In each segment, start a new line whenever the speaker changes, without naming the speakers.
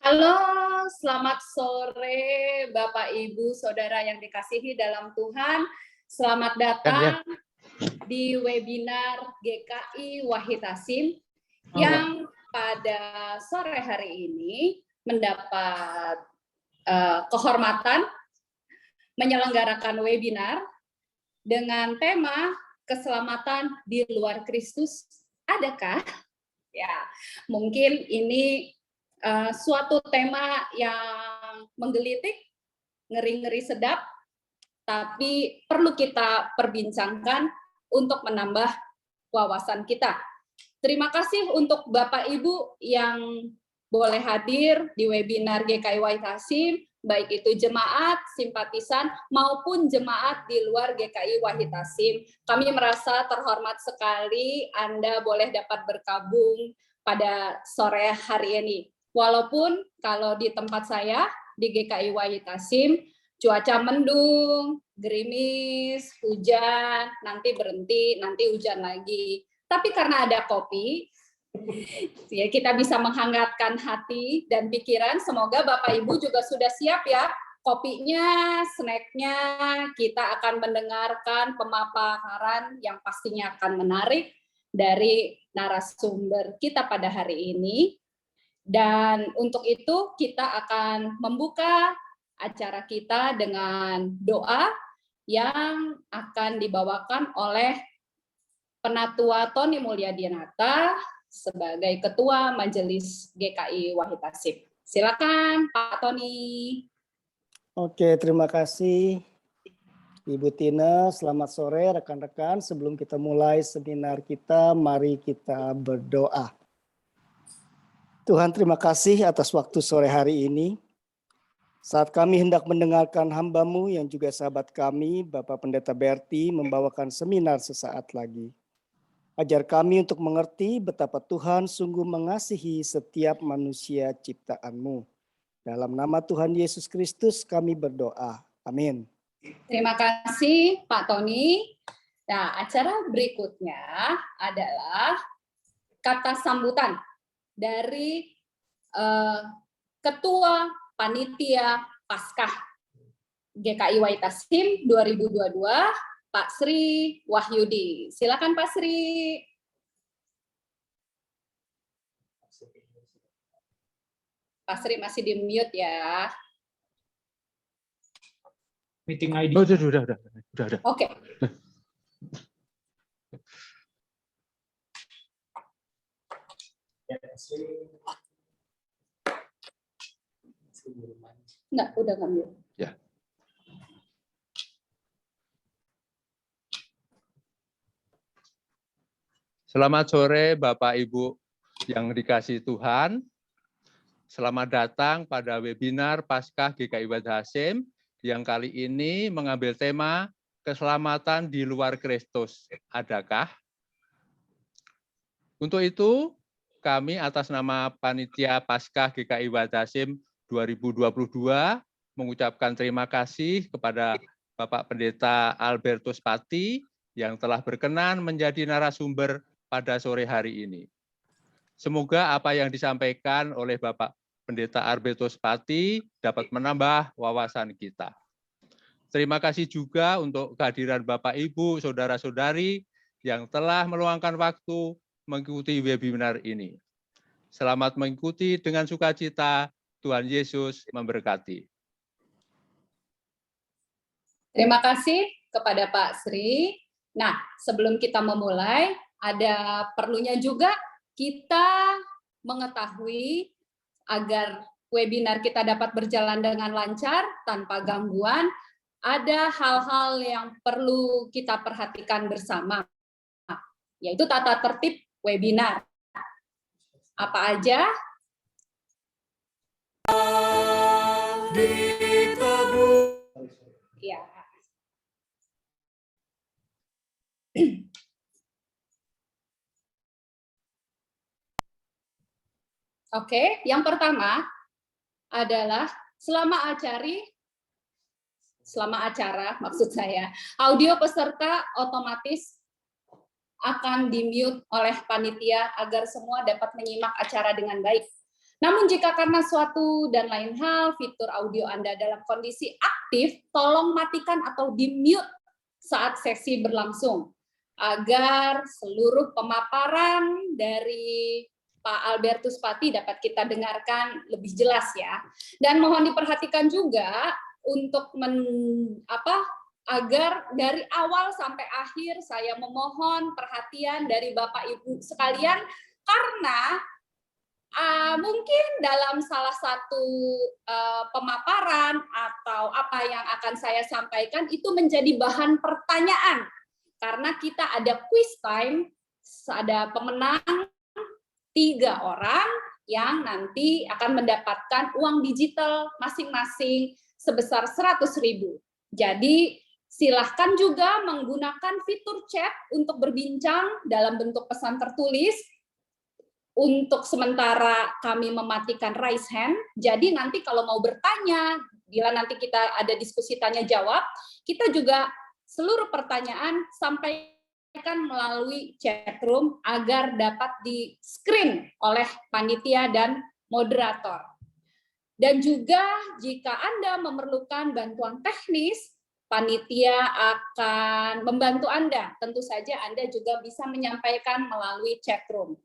Halo, selamat sore Bapak Ibu Saudara yang dikasihi dalam Tuhan. Selamat datang di webinar GKI Wahid Hasim yang pada sore hari ini mendapat kehormatan menyelenggarakan webinar dengan tema keselamatan di luar Kristus. Adakah? Ya, mungkin ini suatu tema yang menggelitik, ngeri-ngeri sedap, tapi perlu kita perbincangkan untuk menambah wawasan kita. Terima kasih untuk Bapak Ibu yang boleh hadir di webinar GKI Wahid Hasim, baik itu jemaat, simpatisan, maupun jemaat di luar GKI Wahid Hasim. Kami merasa terhormat sekali Anda boleh dapat bergabung pada sore hari ini. Walaupun kalau di tempat saya, di GKI Wahid Hasim, cuaca mendung, gerimis, hujan, nanti berhenti, nanti hujan lagi. Tapi karena ada kopi, ya kita bisa menghangatkan hati dan pikiran. Semoga Bapak Ibu juga sudah siap ya, kopinya, snacknya. Kita akan mendengarkan pemaparan yang pastinya akan menarik dari narasumber kita pada hari ini. Dan untuk itu kita akan membuka acara kita dengan doa yang akan dibawakan oleh Penatua Tony Mulyadianata sebagai Ketua Majelis GKI Wahid Hasim. Silakan Pak Tony.
Oke, terima kasih Ibu Tina. Selamat sore rekan-rekan. Sebelum kita mulai seminar kita, mari kita berdoa. Tuhan, terima kasih atas waktu sore hari ini. Saat kami hendak mendengarkan hamba-Mu yang juga sahabat kami, Bapak Pendeta Berti, membawakan seminar sesaat lagi. Ajar kami untuk mengerti betapa Tuhan sungguh mengasihi setiap manusia ciptaan-Mu. Dalam nama Tuhan Yesus Kristus kami berdoa. Amin.
Terima kasih Pak Tony. Nah, acara berikutnya adalah kata sambutan dari Ketua Panitia Paskah GKI Wahid Hasim 2022, Pak Sri Wahyudi. Silakan Pak Sri. Pak Sri masih di mute ya.
Meeting ID.
Oh, udah.
Oke. Enggak, udah ngambil.
Ya. Selamat sore Bapak Ibu yang dikasihi Tuhan. Selamat datang pada webinar Paskah GKI Wahid Hasim yang kali ini mengambil tema keselamatan di luar Kristus. Adakah? Untuk itu, kami atas nama Panitia Paskah GKI Wahid Hasim 2022 mengucapkan terima kasih kepada Bapak Pendeta Albertus Pati yang telah berkenan menjadi narasumber pada sore hari ini. Semoga apa yang disampaikan oleh Bapak Pendeta Albertus Pati dapat menambah wawasan kita. Terima kasih juga untuk kehadiran Bapak Ibu, Saudara-saudari yang telah meluangkan waktu mengikuti webinar ini. Selamat mengikuti dengan sukacita. Tuhan Yesus memberkati.
Terima kasih kepada Pak Sri. Nah, sebelum kita memulai, ada perlunya juga kita mengetahui agar webinar kita dapat berjalan dengan lancar, tanpa gangguan, ada hal-hal yang perlu kita perhatikan bersama, yaitu tata tertib webinar. Apa aja? Ya. Oke, yang pertama adalah selama acara maksud saya, audio peserta otomatis akan di-mute oleh panitia agar semua dapat menyimak acara dengan baik. Namun jika karena suatu dan lain hal fitur audio Anda dalam kondisi aktif, tolong matikan atau di-mute saat sesi berlangsung agar seluruh pemaparan dari Pak Albertus Pati dapat kita dengarkan lebih jelas ya. Dan mohon diperhatikan juga untuk agar dari awal sampai akhir saya memohon perhatian dari Bapak Ibu sekalian, karena mungkin dalam salah satu pemaparan atau apa yang akan saya sampaikan itu menjadi bahan pertanyaan, karena kita ada quiz time, ada pemenang 3 orang yang nanti akan mendapatkan uang digital masing-masing sebesar 100.000. Jadi silahkan juga menggunakan fitur chat untuk berbincang dalam bentuk pesan tertulis. Untuk sementara kami mematikan raise hand, jadi nanti kalau mau bertanya, bila nanti kita ada diskusi tanya jawab, kita juga seluruh pertanyaan sampaikan melalui chat room agar dapat di-screen oleh panitia dan moderator. Dan juga jika Anda memerlukan bantuan teknis, panitia akan membantu Anda. Tentu saja Anda juga bisa menyampaikan melalui chat room.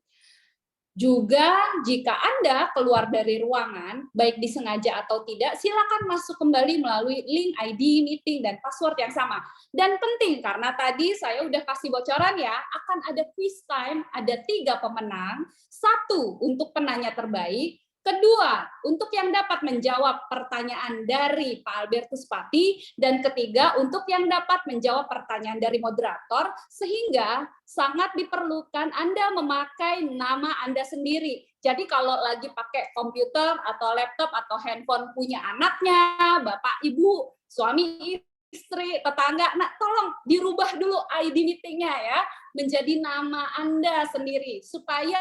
Juga jika Anda keluar dari ruangan, baik disengaja atau tidak, silakan masuk kembali melalui link ID, meeting, dan password yang sama. Dan penting, karena tadi saya udah kasih bocoran ya, akan ada quiz time, ada 3 pemenang, 1 untuk penanya terbaik, kedua, untuk yang dapat menjawab pertanyaan dari Pak Albertus Pati, dan ketiga, untuk yang dapat menjawab pertanyaan dari moderator, sehingga sangat diperlukan Anda memakai nama Anda sendiri. Jadi kalau lagi pakai komputer atau laptop atau handphone punya anaknya, bapak, ibu, suami, istri, tetangga, nah tolong dirubah dulu ID meeting-nya ya, menjadi nama Anda sendiri, supaya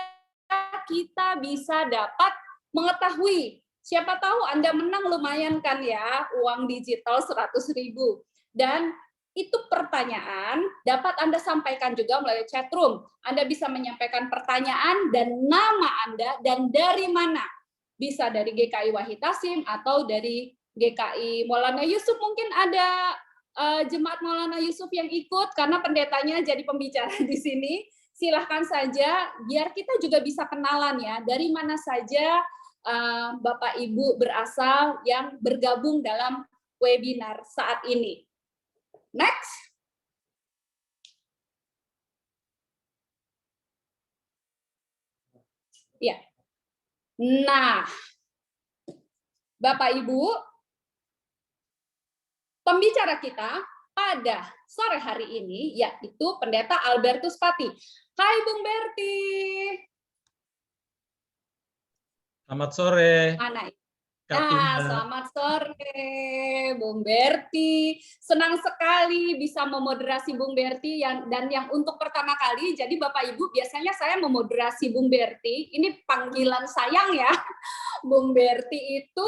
kita bisa dapat mengetahui, siapa tahu Anda menang lumayan kan ya, uang digital 100.000. Dan itu pertanyaan dapat Anda sampaikan juga melalui chat room. Anda bisa menyampaikan pertanyaan dan nama Anda dan dari mana. Bisa dari GKI Wahitasim atau dari GKI Maulana Yusuf. Mungkin ada jemaat Maulana Yusuf yang ikut karena pendetanya jadi pembicara di sini. Silahkan saja biar kita juga bisa kenalan ya, dari mana saja Bapak Ibu berasal yang bergabung dalam webinar saat ini. Next. Ya. Nah, Bapak Ibu, pembicara kita pada sore hari ini yaitu Pendeta Albertus Pati. Hai Bung Berti.
Selamat sore.
Mana? Nah, selamat sore Bung Berti. Senang sekali bisa memoderasi Bung Berti dan yang untuk pertama kali. Jadi Bapak Ibu, biasanya saya memoderasi Bung Berti. Ini panggilan sayang ya. Bung Berti itu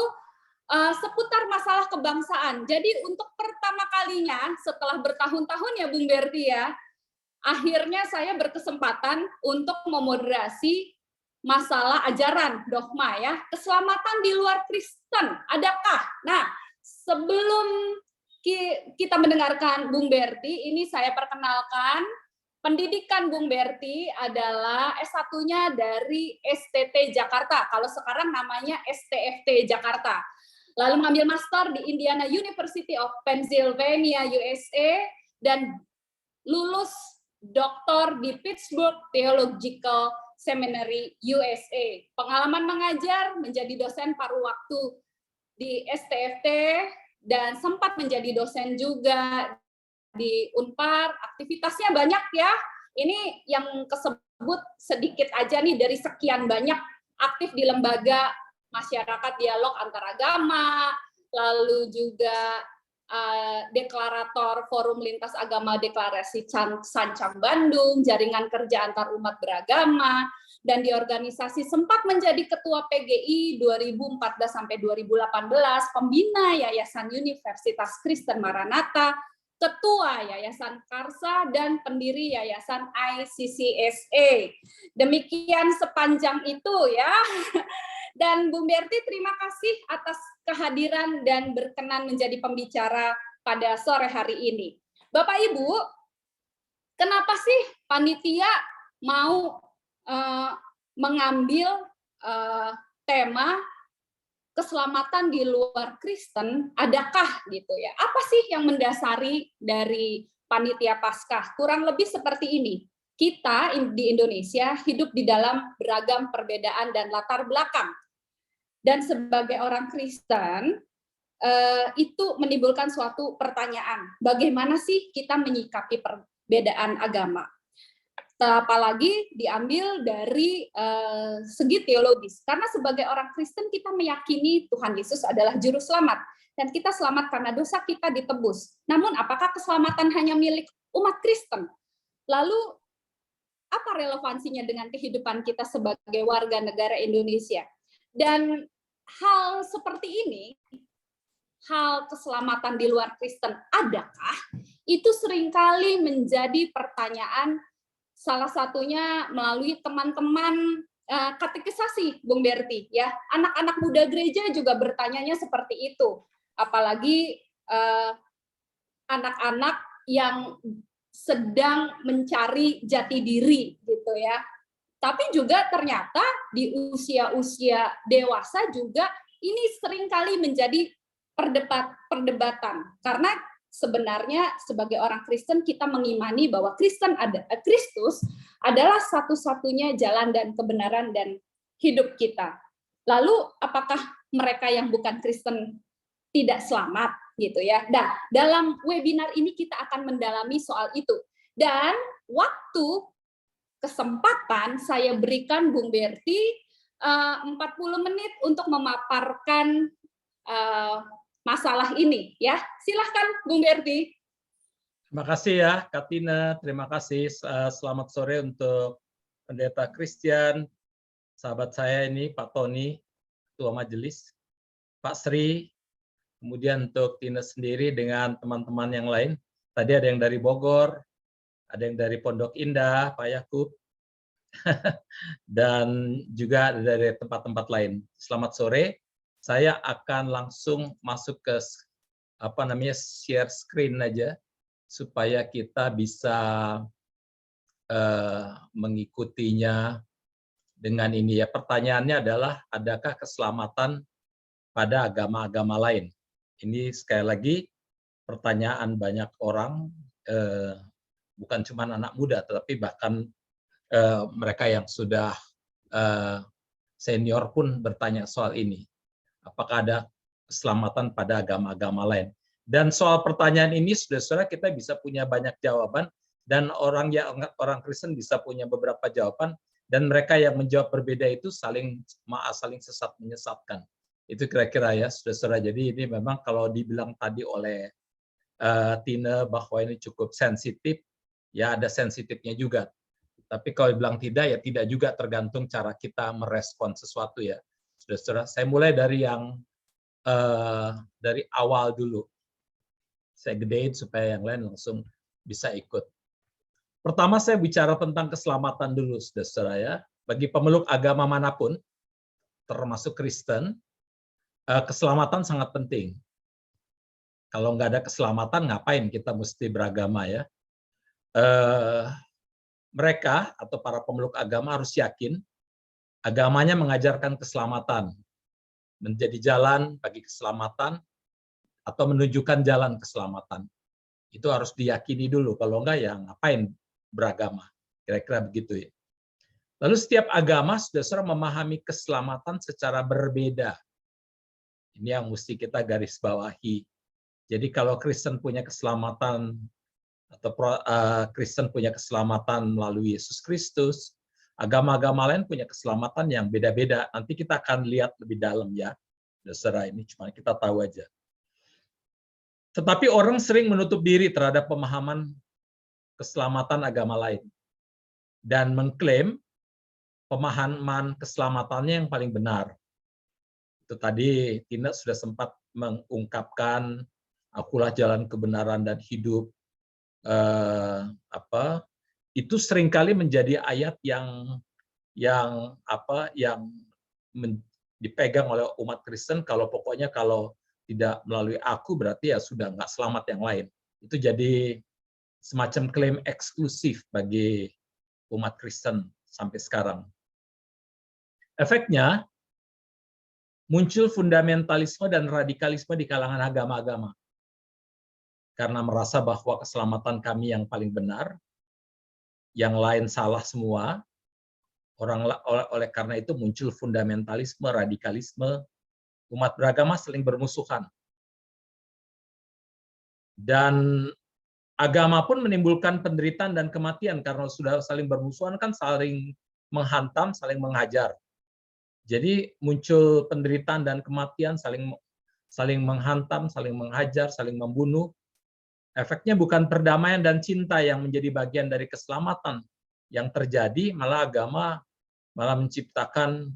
seputar masalah kebangsaan. Jadi untuk pertama kalinya setelah bertahun-tahun ya Bung Berti ya, akhirnya saya berkesempatan untuk memoderasi masalah ajaran dogma ya, keselamatan di luar Kristen, adakah? Nah, sebelum kita mendengarkan Bung Berti, ini saya perkenalkan, pendidikan Bung Berti adalah S1-nya dari STT Jakarta, kalau sekarang namanya STFT Jakarta. Lalu mengambil master di Indiana University of Pennsylvania, USA, dan lulus doktor di Pittsburgh Theological Seminary, USA. Pengalaman mengajar, menjadi dosen paruh waktu di STFT, dan sempat menjadi dosen juga di Unpar. Aktivitasnya banyak ya. Ini yang kesebut sedikit aja nih dari sekian banyak, aktif di lembaga masyarakat dialog antaragama, lalu juga deklarator Forum Lintas Agama Deklarasi Sancang Bandung, jaringan kerja antar umat beragama, dan di organisasi sempat menjadi ketua PGI 2014 sampai 2018, pembina Yayasan Universitas Kristen Maranatha, ketua Yayasan Karsa, dan pendiri Yayasan ICCSA. Demikian sepanjang itu ya. Dan Bung Berti, terima kasih atas kehadiran dan berkenan menjadi pembicara pada sore hari ini. Bapak Ibu, kenapa sih panitia mau mengambil tema keselamatan di luar Kristen? Adakah gitu ya? Apa sih yang mendasari dari panitia Paskah? Kurang lebih seperti ini. Kita di Indonesia hidup di dalam beragam perbedaan dan latar belakang. Dan sebagai orang Kristen, itu menimbulkan suatu pertanyaan, bagaimana sih kita menyikapi perbedaan agama? Apalagi diambil dari segi teologis, karena sebagai orang Kristen kita meyakini Tuhan Yesus adalah juru selamat, dan kita selamat karena dosa kita ditebus. Namun apakah keselamatan hanya milik umat Kristen? Lalu apa relevansinya dengan kehidupan kita sebagai warga negara Indonesia? Dan hal seperti ini, hal keselamatan di luar Kristen, adakah? Itu seringkali menjadi pertanyaan, salah satunya melalui teman-teman katekisasi, Bung Berti. Ya, anak-anak muda gereja juga bertanyanya seperti itu. Apalagi anak-anak yang sedang mencari jati diri, gitu ya. Tapi juga ternyata di usia-usia dewasa juga ini seringkali menjadi perdebatan. Karena sebenarnya sebagai orang Kristen kita mengimani bahwa Kristus adalah satu-satunya jalan dan kebenaran dan hidup kita. Lalu apakah mereka yang bukan Kristen tidak selamat gitu ya? Nah, dalam webinar ini kita akan mendalami soal itu. Dan waktu kesempatan saya berikan Bung Berti 40 menit untuk memaparkan masalah ini ya. Silahkan Bung Berti.
Terima kasih ya Kak Tina, terima kasih. Selamat sore untuk Pendeta Christian, sahabat saya ini Pak Tony, Ketua Majelis, Pak Sri, kemudian untuk Tina sendiri dengan teman-teman yang lain. Tadi ada yang dari Bogor, ada yang dari Pondok Indah, Pak Yakub, dan juga dari tempat-tempat lain. Selamat sore. Saya akan langsung masuk ke share screen aja supaya kita bisa mengikutinya dengan ini ya. Pertanyaannya adalah, adakah keselamatan pada agama-agama lain? Ini sekali lagi pertanyaan banyak orang, bukan cuma anak muda, tetapi bahkan mereka yang sudah senior pun bertanya soal ini. Apakah ada keselamatan pada agama-agama lain? Dan soal pertanyaan ini, saudara-saudara, kita bisa punya banyak jawaban, dan orang Kristen bisa punya beberapa jawaban, dan mereka yang menjawab berbeda itu saling sesat menyesatkan. Itu kira-kira ya, saudara-saudara. Jadi ini memang kalau dibilang tadi oleh Tina bahwa ini cukup sensitif, ya ada sensitifnya juga. Tapi kalau dibilang tidak, ya tidak juga, tergantung cara kita merespon sesuatu ya. Saudara-saudara, saya mulai dari yang dari awal dulu. Saya gedein supaya yang lain langsung bisa ikut. Pertama saya bicara tentang keselamatan dulu, saudara-saudara ya. Bagi pemeluk agama manapun, termasuk Kristen, keselamatan sangat penting. Kalau nggak ada keselamatan, ngapain kita mesti beragama ya? Mereka atau para pemeluk agama harus yakin agamanya mengajarkan keselamatan, menjadi jalan bagi keselamatan atau menunjukkan jalan keselamatan. Itu harus diyakini dulu, kalau enggak ya ngapain beragama. Kira-kira begitu ya. Lalu setiap agama saudara memahami keselamatan secara berbeda. Ini yang mesti kita garis bawahi. Jadi kalau Kristen punya keselamatan atau Kristen punya keselamatan melalui Yesus Kristus, agama-agama lain punya keselamatan yang beda-beda. Nanti kita akan lihat lebih dalam ya. Saudara, ini cuma kita tahu aja. Tetapi orang sering menutup diri terhadap pemahaman keselamatan agama lain dan mengklaim pemahaman keselamatannya yang paling benar. Itu tadi Tina sudah sempat mengungkapkan, akulah jalan kebenaran dan hidup. Itu seringkali menjadi ayat yang dipegang oleh umat Kristen, kalau pokoknya kalau tidak melalui aku berarti ya sudah nggak selamat yang lain. Itu jadi semacam klaim eksklusif bagi umat Kristen sampai sekarang. Efeknya, muncul fundamentalisme dan radikalisme di kalangan agama-agama. Karena merasa bahwa keselamatan kami yang paling benar, yang lain salah semua, oleh karena itu muncul fundamentalisme, radikalisme, umat beragama saling bermusuhan. Dan agama pun menimbulkan penderitaan dan kematian karena sudah saling bermusuhan kan saling menghantam, saling menghajar. Jadi muncul penderitaan dan kematian, saling menghantam, saling menghajar, saling membunuh. Efeknya bukan perdamaian dan cinta yang menjadi bagian dari keselamatan yang terjadi, malah agama malah menciptakan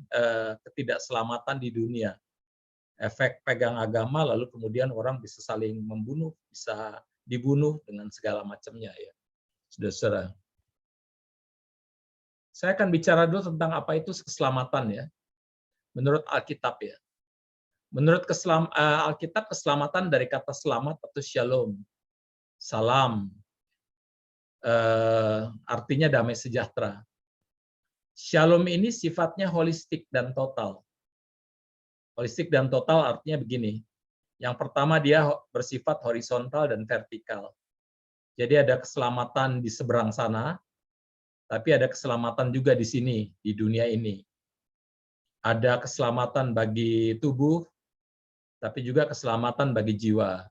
ketidakselamatan di dunia. Efek pegang agama lalu kemudian orang bisa saling membunuh, bisa dibunuh dengan segala macamnya ya. Saudara-saudara. Saya akan bicara dulu tentang apa itu keselamatan ya. Menurut Alkitab ya. Menurut Alkitab keselamatan dari kata selamat atau shalom. Salam. Artinya damai sejahtera. Shalom ini sifatnya holistik dan total. Holistik dan total artinya begini. Yang pertama dia bersifat horizontal dan vertikal. Jadi ada keselamatan di seberang sana, tapi ada keselamatan juga di sini, di dunia ini. Ada keselamatan bagi tubuh, tapi juga keselamatan bagi jiwa.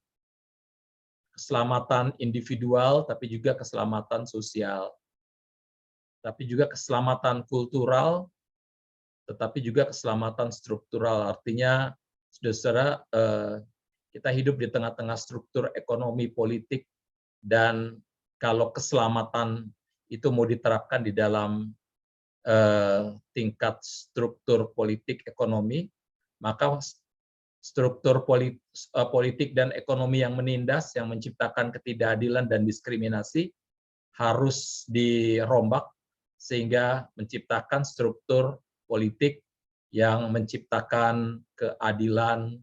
Keselamatan individual, tapi juga keselamatan sosial. Tapi juga keselamatan kultural, tetapi juga keselamatan struktural. Artinya, saudara-saudara, kita hidup di tengah-tengah struktur ekonomi politik, dan kalau keselamatan itu mau diterapkan di dalam tingkat struktur politik ekonomi, maka struktur politik dan ekonomi yang menindas, yang menciptakan ketidakadilan dan diskriminasi harus dirombak sehingga menciptakan struktur politik yang menciptakan keadilan,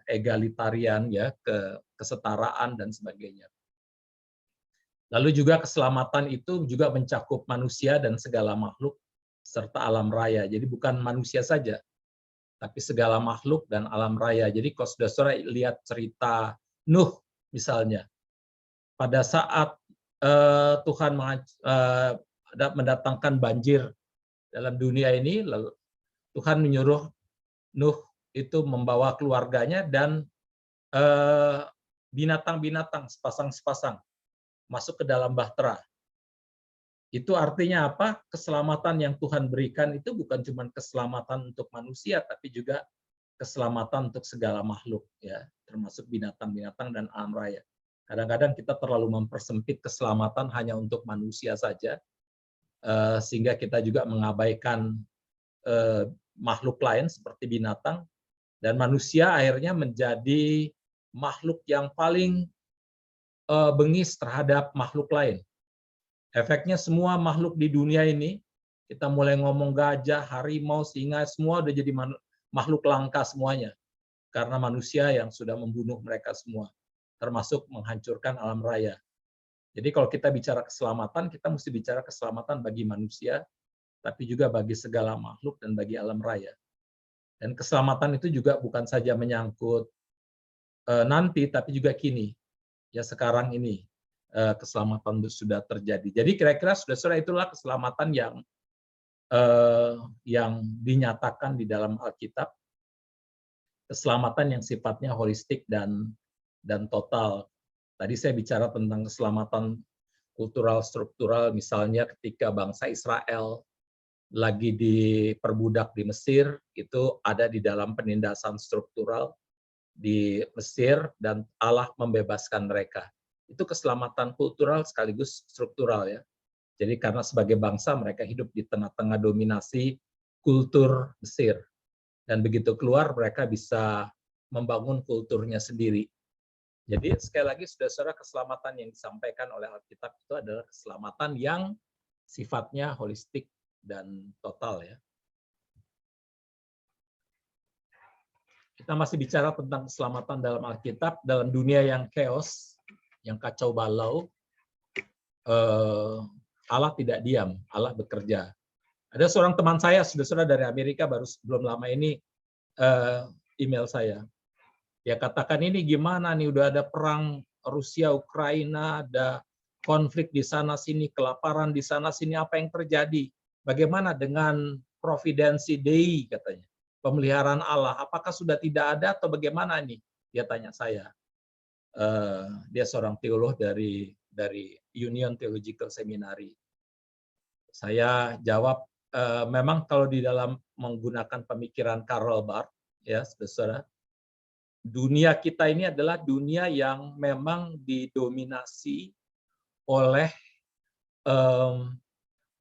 egalitarian, ya, kesetaraan dan sebagainya. Lalu juga keselamatan itu juga mencakup manusia dan segala makhluk serta alam raya. Jadi bukan manusia saja, tapi segala makhluk dan alam raya. Jadi kalau saudara lihat cerita Nuh misalnya, pada saat Tuhan mendatangkan banjir dalam dunia ini, lalu Tuhan menyuruh Nuh itu membawa keluarganya dan binatang-binatang sepasang-sepasang masuk ke dalam bahtera. Itu artinya apa? Keselamatan yang Tuhan berikan itu bukan cuma keselamatan untuk manusia, tapi juga keselamatan untuk segala makhluk, ya, termasuk binatang-binatang dan alam raya. Kadang-kadang kita terlalu mempersempit keselamatan hanya untuk manusia saja, sehingga kita juga mengabaikan makhluk lain seperti binatang, dan manusia akhirnya menjadi makhluk yang paling bengis terhadap makhluk lain. Efeknya semua makhluk di dunia ini, kita mulai ngomong gajah, harimau, singa, semua udah jadi makhluk langka semuanya. Karena manusia yang sudah membunuh mereka semua, termasuk menghancurkan alam raya. Jadi kalau kita bicara keselamatan, kita mesti bicara keselamatan bagi manusia, tapi juga bagi segala makhluk dan bagi alam raya. Dan keselamatan itu juga bukan saja menyangkut nanti, tapi juga kini. Ya sekarang ini keselamatan sudah terjadi. Jadi kira-kira saudara-saudara itulah keselamatan yang dinyatakan di dalam Alkitab, keselamatan yang sifatnya holistik dan total. Tadi saya bicara tentang keselamatan kultural struktural, misalnya ketika bangsa Israel lagi diperbudak di Mesir, itu ada di dalam penindasan struktural di Mesir dan Allah membebaskan mereka. Itu keselamatan kultural sekaligus struktural ya. Jadi karena sebagai bangsa mereka hidup di tengah-tengah dominasi kultur Mesir. Dan begitu keluar mereka bisa membangun kulturnya sendiri. Jadi sekali lagi saudara-saudara, keselamatan yang disampaikan oleh Alkitab itu adalah keselamatan yang sifatnya holistik dan total ya. Kita masih bicara tentang keselamatan dalam Alkitab, dalam dunia yang chaos, yang kacau balau. Allah tidak diam, Allah bekerja. Ada seorang teman saya, saudara dari Amerika, baru belum lama ini email saya. Dia katakan, ini gimana nih, udah ada perang Rusia Ukraina, ada konflik di sana sini, kelaparan di sana sini, apa yang terjadi? Bagaimana dengan providensi Dei, katanya, pemeliharaan Allah, apakah sudah tidak ada atau bagaimana nih? Dia tanya saya. Dia seorang teolog dari Union Theological Seminary. Saya jawab, memang kalau di dalam menggunakan pemikiran Karl Barth, ya, saudara, dunia kita ini adalah dunia yang memang didominasi oleh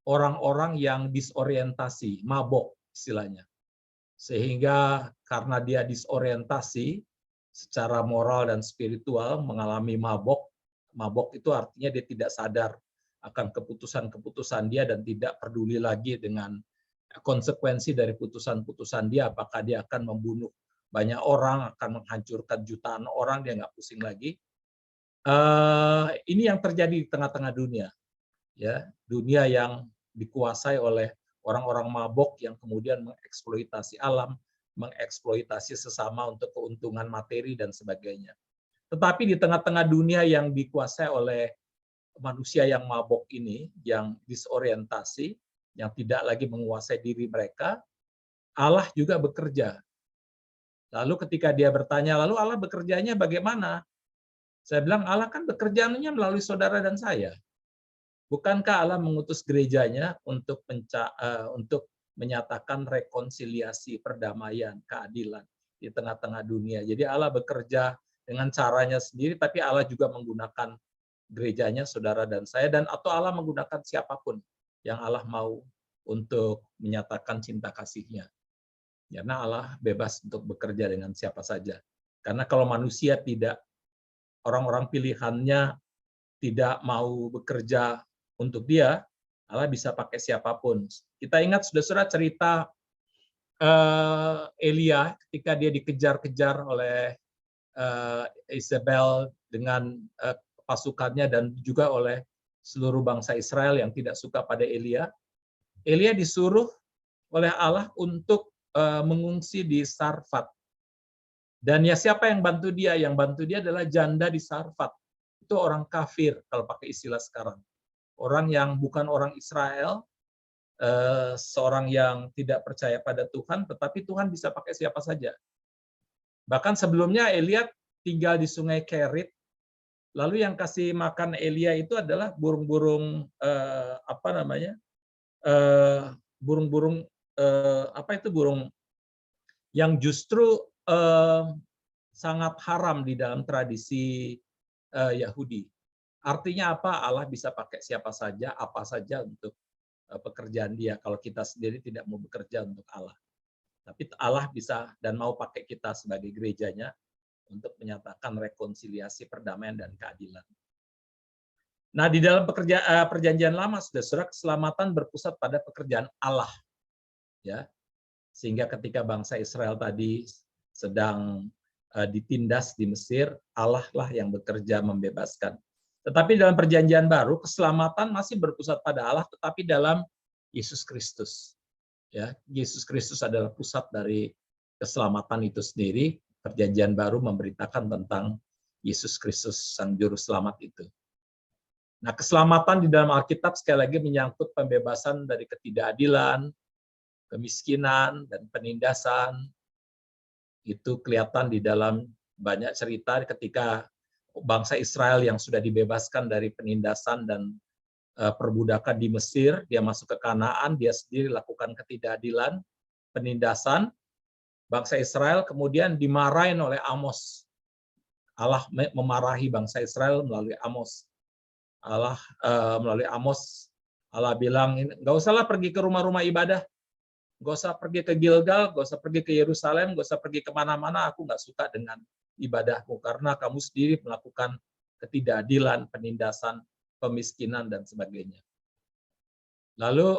orang-orang yang disorientasi, mabok istilahnya. Sehingga karena dia disorientasi secara moral dan spiritual, mengalami mabok. Mabok itu artinya dia tidak sadar akan keputusan-keputusan dia dan tidak peduli lagi dengan konsekuensi dari putusan-putusan dia. Apakah dia akan membunuh banyak orang, akan menghancurkan jutaan orang, dia nggak pusing lagi. Ini yang terjadi di tengah-tengah dunia, ya, dunia yang dikuasai oleh orang-orang mabok yang kemudian mengeksploitasi alam, mengeksploitasi sesama untuk keuntungan materi dan sebagainya. Tetapi di tengah-tengah dunia yang dikuasai oleh manusia yang mabok ini, yang disorientasi, yang tidak lagi menguasai diri mereka, Allah juga bekerja. Lalu ketika dia bertanya, lalu Allah bekerjanya bagaimana? Saya bilang, Allah kan bekerjanya melalui saudara dan saya. Bukankah Allah mengutus gerejanya untuk menyatakan rekonsiliasi, perdamaian, keadilan di tengah-tengah dunia. Jadi Allah bekerja dengan caranya sendiri, tapi Allah juga menggunakan gerejanya, saudara dan saya, dan atau Allah menggunakan siapapun yang Allah mau untuk menyatakan cinta kasih-Nya. Karena Allah bebas untuk bekerja dengan siapa saja. Karena kalau manusia tidak, orang-orang pilihannya tidak mau bekerja untuk dia, Allah bisa pakai siapapun. Kita ingat saudara cerita Elia ketika dia dikejar-kejar oleh Isabel dengan pasukannya dan juga oleh seluruh bangsa Israel yang tidak suka pada Elia. Elia disuruh oleh Allah untuk mengungsi di Sarfat. Dan ya siapa yang bantu dia? Yang bantu dia adalah janda di Sarfat. Itu orang kafir kalau pakai istilah sekarang. Orang yang bukan orang Israel, seorang yang tidak percaya pada Tuhan, tetapi Tuhan bisa pakai siapa saja. Bahkan sebelumnya Elia tinggal di Sungai Kerit, lalu yang kasih makan Elia itu adalah burung-burung burung-burung burung yang justru sangat haram di dalam tradisi Yahudi. Artinya apa? Allah bisa pakai siapa saja, apa saja untuk pekerjaan dia. Kalau kita sendiri tidak mau bekerja untuk Allah. Tapi Allah bisa dan mau pakai kita sebagai gerejanya untuk menyatakan rekonsiliasi, perdamaian, dan keadilan. Nah, di dalam perjanjian lama, saudara, keselamatan berpusat pada pekerjaan Allah. Ya, sehingga ketika bangsa Israel tadi sedang ditindas di Mesir, Allah lah yang bekerja membebaskan. Tetapi dalam perjanjian baru, keselamatan masih berpusat pada Allah, tetapi dalam Yesus Kristus. Ya, Yesus Kristus adalah pusat dari keselamatan itu sendiri. Perjanjian baru memberitakan tentang Yesus Kristus, Sang Juru Selamat itu. Nah, keselamatan di dalam Alkitab sekali lagi menyangkut pembebasan dari ketidakadilan, kemiskinan, dan penindasan. Itu kelihatan di dalam banyak cerita ketika bangsa Israel yang sudah dibebaskan dari penindasan dan perbudakan di Mesir, dia masuk ke Kanaan, dia sendiri lakukan ketidakadilan, penindasan, bangsa Israel kemudian dimarahin oleh Amos. Allah memarahi bangsa Israel melalui Amos. Melalui Amos, Allah bilang, nggak usahlah pergi ke rumah-rumah ibadah, nggak usah pergi ke Gilgal, nggak usah pergi ke Yerusalem, nggak usah pergi kemana-mana, aku nggak suka dengan ibadahmu, karena kamu sendiri melakukan ketidakadilan, penindasan, pemiskinan, dan sebagainya. Lalu,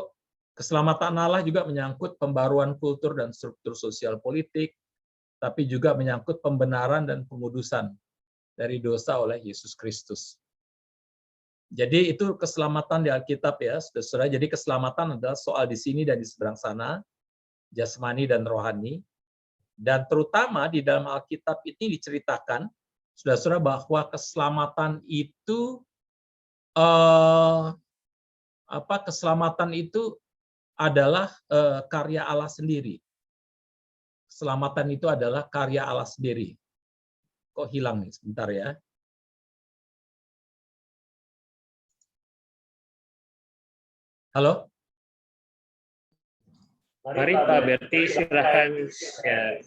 keselamatan Allah juga menyangkut pembaruan kultur dan struktur sosial politik, tapi juga menyangkut pembenaran dan pengudusan dari dosa oleh Yesus Kristus. Jadi itu keselamatan di Alkitab ya, saudara. Jadi keselamatan adalah soal di sini dan di seberang sana, jasmani dan rohani. Dan terutama di dalam Alkitab ini diceritakan, saudara-saudara, bahwa keselamatan itu keselamatan itu adalah karya Allah sendiri. Keselamatan itu adalah karya Allah sendiri. Kok hilang nih? Sebentar ya. Halo?
Mari Pak Berti, silahkan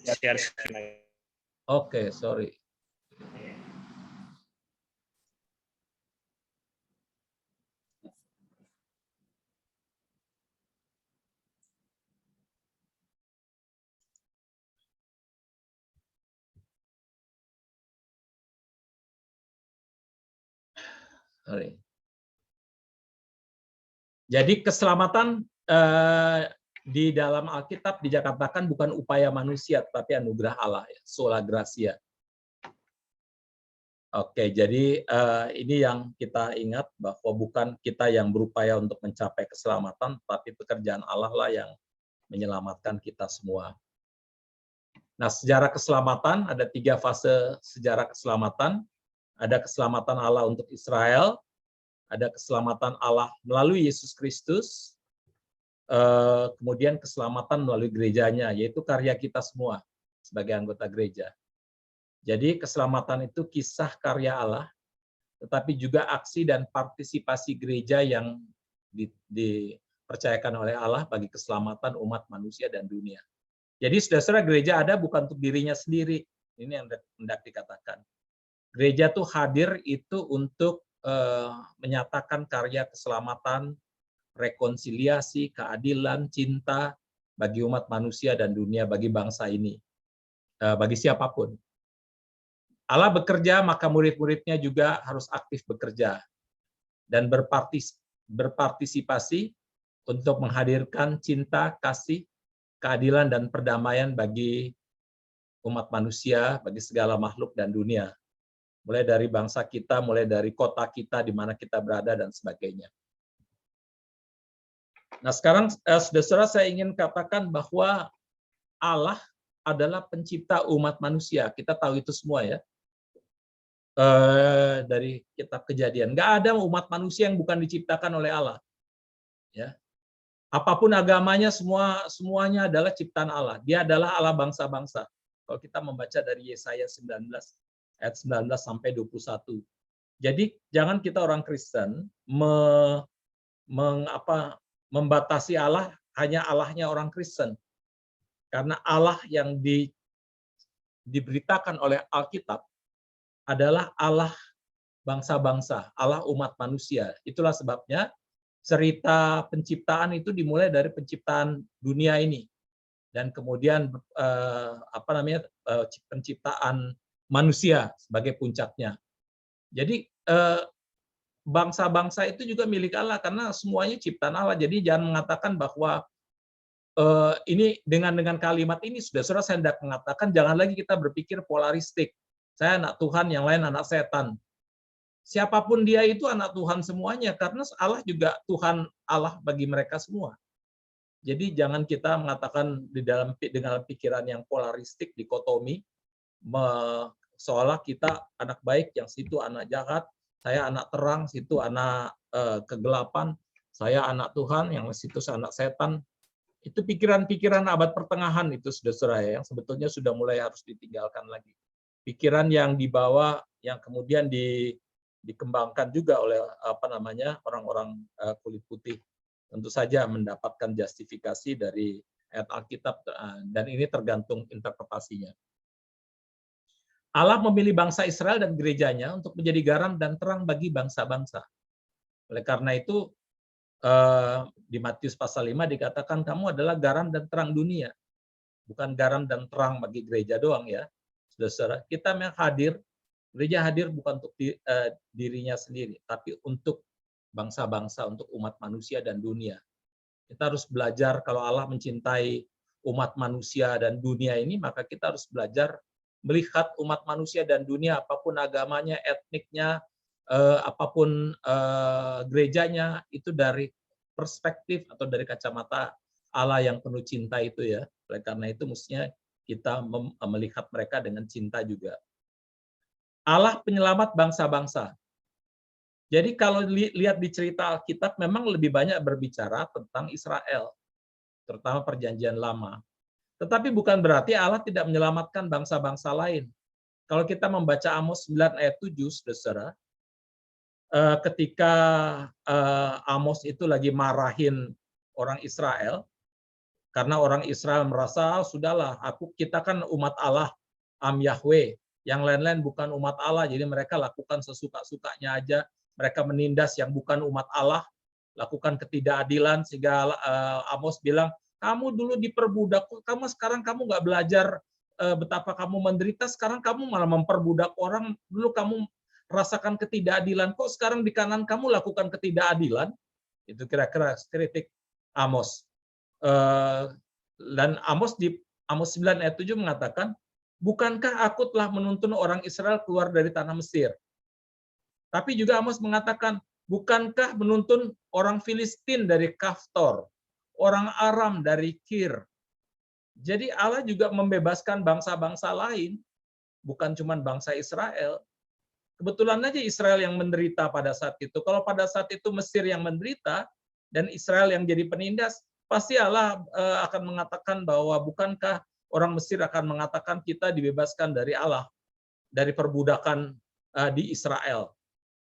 share screen.
Oke, sorry. Sorry. Jadi keselamatan di dalam Alkitab dikatakan bukan upaya manusia, tapi anugerah Allah, ya, sola gratia. Oke, jadi ini yang kita ingat bahwa bukan kita yang berupaya untuk mencapai keselamatan, tapi pekerjaan Allah lah yang menyelamatkan kita semua. Nah, sejarah keselamatan ada 3 fase sejarah keselamatan. Ada keselamatan Allah untuk Israel, ada keselamatan Allah melalui Yesus Kristus, kemudian keselamatan melalui gerejanya, yaitu karya kita semua sebagai anggota gereja. Jadi keselamatan itu kisah karya Allah, tetapi juga aksi dan partisipasi gereja yang dipercayakan oleh Allah bagi keselamatan umat manusia dan dunia. Jadi saudara-saudara, gereja ada bukan untuk dirinya sendiri. Ini yang hendak dikatakan. Gereja tuh hadir itu untuk menyatakan karya keselamatan, rekonsiliasi, keadilan, cinta bagi umat manusia dan dunia, bagi bangsa ini, bagi siapapun. Allah bekerja, maka murid-muridnya juga harus aktif bekerja dan berpartisipasi untuk menghadirkan cinta, kasih, keadilan, dan perdamaian bagi umat manusia, bagi segala makhluk dan dunia. Mulai dari bangsa kita, mulai dari kota kita, di mana kita berada, dan sebagainya. Nah, sekarang, saudara-saudara, saya ingin katakan bahwa Allah adalah pencipta umat manusia. Kita tahu itu semua ya. Dari kitab Kejadian. Nggak ada umat manusia yang bukan diciptakan oleh Allah. Ya. Apapun agamanya, semuanya adalah ciptaan Allah. Dia adalah Allah bangsa-bangsa. Kalau kita membaca dari Yesaya 19, ayat 19 sampai 21. Jadi jangan kita orang Kristen membatasi Allah hanya Allahnya orang Kristen. Karena Allah yang diberitakan oleh Alkitab adalah Allah bangsa-bangsa, Allah umat manusia. Itulah sebabnya cerita penciptaan itu dimulai dari penciptaan dunia ini. Dan kemudian penciptaan manusia sebagai puncaknya. Jadi bangsa-bangsa itu juga milik Allah karena semuanya ciptaan Allah. Jadi jangan mengatakan bahwa ini dengan kalimat ini saudara-saudara, saya hendak mengatakan jangan lagi kita berpikir polaristik. Saya anak Tuhan, yang lain anak setan. Siapapun dia itu anak Tuhan semuanya karena Allah juga Tuhan Allah bagi mereka semua. Jadi jangan kita mengatakan dengan pikiran yang polaristik, dikotomi, seolah kita anak baik, yang situ anak jahat, saya anak terang, situ anak kegelapan, saya anak Tuhan, yang situ anak setan. Itu pikiran-pikiran abad pertengahan itu, saudara-saudara, yang sebetulnya sudah mulai harus ditinggalkan lagi. Pikiran yang dibawa, yang kemudian dikembangkan juga oleh orang-orang kulit putih, tentu saja mendapatkan justifikasi dari ayat Alkitab, dan ini tergantung interpretasinya. Allah memilih bangsa Israel dan gerejanya untuk menjadi garam dan terang bagi bangsa-bangsa. Oleh karena itu, di Matius pasal 5 dikatakan kamu adalah garam dan terang dunia. Bukan garam dan terang bagi gereja doang ya. Saudara-saudara, kita memang hadir, gereja hadir bukan untuk dirinya sendiri, tapi untuk bangsa-bangsa, untuk umat manusia dan dunia. Kita harus belajar kalau Allah mencintai umat manusia dan dunia ini, maka kita harus belajar melihat umat manusia dan dunia, apapun agamanya, etniknya, apapun gerejanya, itu dari perspektif atau dari kacamata Allah yang penuh cinta itu ya. Oleh karena itu mestinya kita melihat mereka dengan cinta juga. Allah penyelamat bangsa-bangsa. Jadi kalau lihat di cerita Alkitab memang lebih banyak berbicara tentang Israel, terutama Perjanjian Lama. Tetapi bukan berarti Allah tidak menyelamatkan bangsa-bangsa lain. Kalau kita membaca Amos 9 ayat 7, saudara, ketika Amos itu lagi marahin orang Israel, karena orang Israel merasa, sudahlah, kita kan umat Allah, Am Yahweh, yang lain-lain bukan umat Allah, jadi mereka lakukan sesuka-sukanya aja, mereka menindas yang bukan umat Allah, lakukan ketidakadilan, sehingga Amos bilang, kamu dulu diperbudak, sekarang kamu nggak belajar betapa kamu menderita, sekarang kamu malah memperbudak orang, dulu kamu rasakan ketidakadilan, kok sekarang di kanan kamu lakukan ketidakadilan? Itu kira-kira kritik Amos. Dan Amos di Amos 9 ayat 7 mengatakan, bukankah aku telah menuntun orang Israel keluar dari tanah Mesir? Tapi juga Amos mengatakan, bukankah menuntun orang Filistin dari Kaftor, orang Aram dari Kir? Jadi Allah juga membebaskan bangsa-bangsa lain, bukan cuma bangsa Israel. Kebetulan aja Israel yang menderita pada saat itu. Kalau pada saat itu Mesir yang menderita dan Israel yang jadi penindas, pasti Allah akan mengatakan bahwa bukankah orang Mesir akan mengatakan kita dibebaskan dari Allah, dari perbudakan di Israel.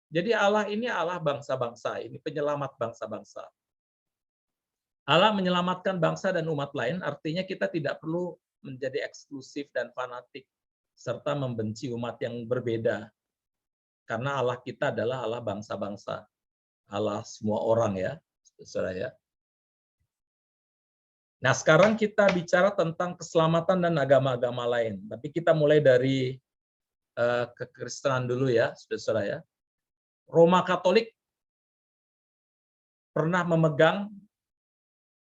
Jadi Allah ini Allah bangsa-bangsa, ini penyelamat bangsa-bangsa. Allah menyelamatkan bangsa dan umat lain, artinya kita tidak perlu menjadi eksklusif dan fanatik, serta membenci umat yang berbeda. Karena Allah kita adalah Allah bangsa-bangsa, Allah semua orang ya, saudara ya. Nah sekarang kita bicara tentang keselamatan dan agama-agama lain. Tapi kita mulai dari kekristenan dulu ya, saudara ya. Roma Katolik pernah memegang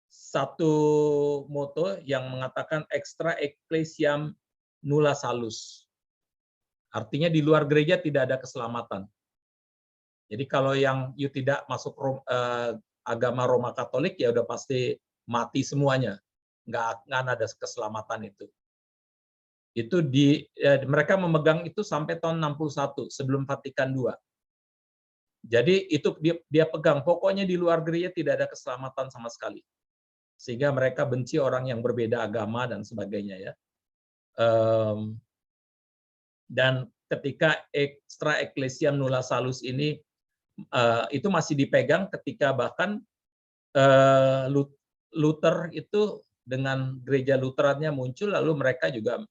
satu moto yang mengatakan extra ecclesiam nulla salus. Artinya di luar gereja tidak ada keselamatan. Jadi kalau yang tidak masuk agama Roma Katolik ya udah pasti mati semuanya. Nggak ada keselamatan itu. Itu mereka memegang itu sampai tahun 61 sebelum Vatikan II. Jadi itu dia pegang, pokoknya di luar gereja tidak ada keselamatan sama sekali. Sehingga mereka benci orang yang berbeda agama dan sebagainya ya. Dan ketika extra ecclesiam nulla salus ini itu masih dipegang ketika bahkan Luther itu dengan gereja Lutherannya muncul, lalu mereka juga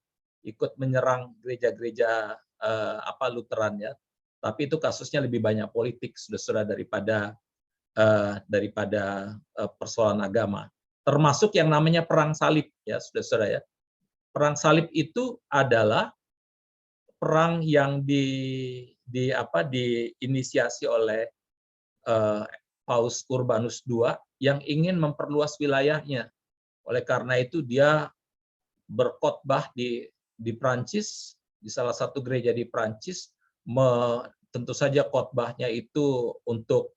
ikut menyerang gereja-gereja Lutheran ya. Tapi itu kasusnya lebih banyak politik saudara daripada persoalan agama. Termasuk yang namanya perang salib ya saudara ya. Perang salib itu adalah perang yang diinisiasi oleh Paus Urbanus II yang ingin memperluas wilayahnya. Oleh karena itu dia berkhotbah di Prancis, di salah satu gereja di Prancis, tentu saja khotbahnya itu untuk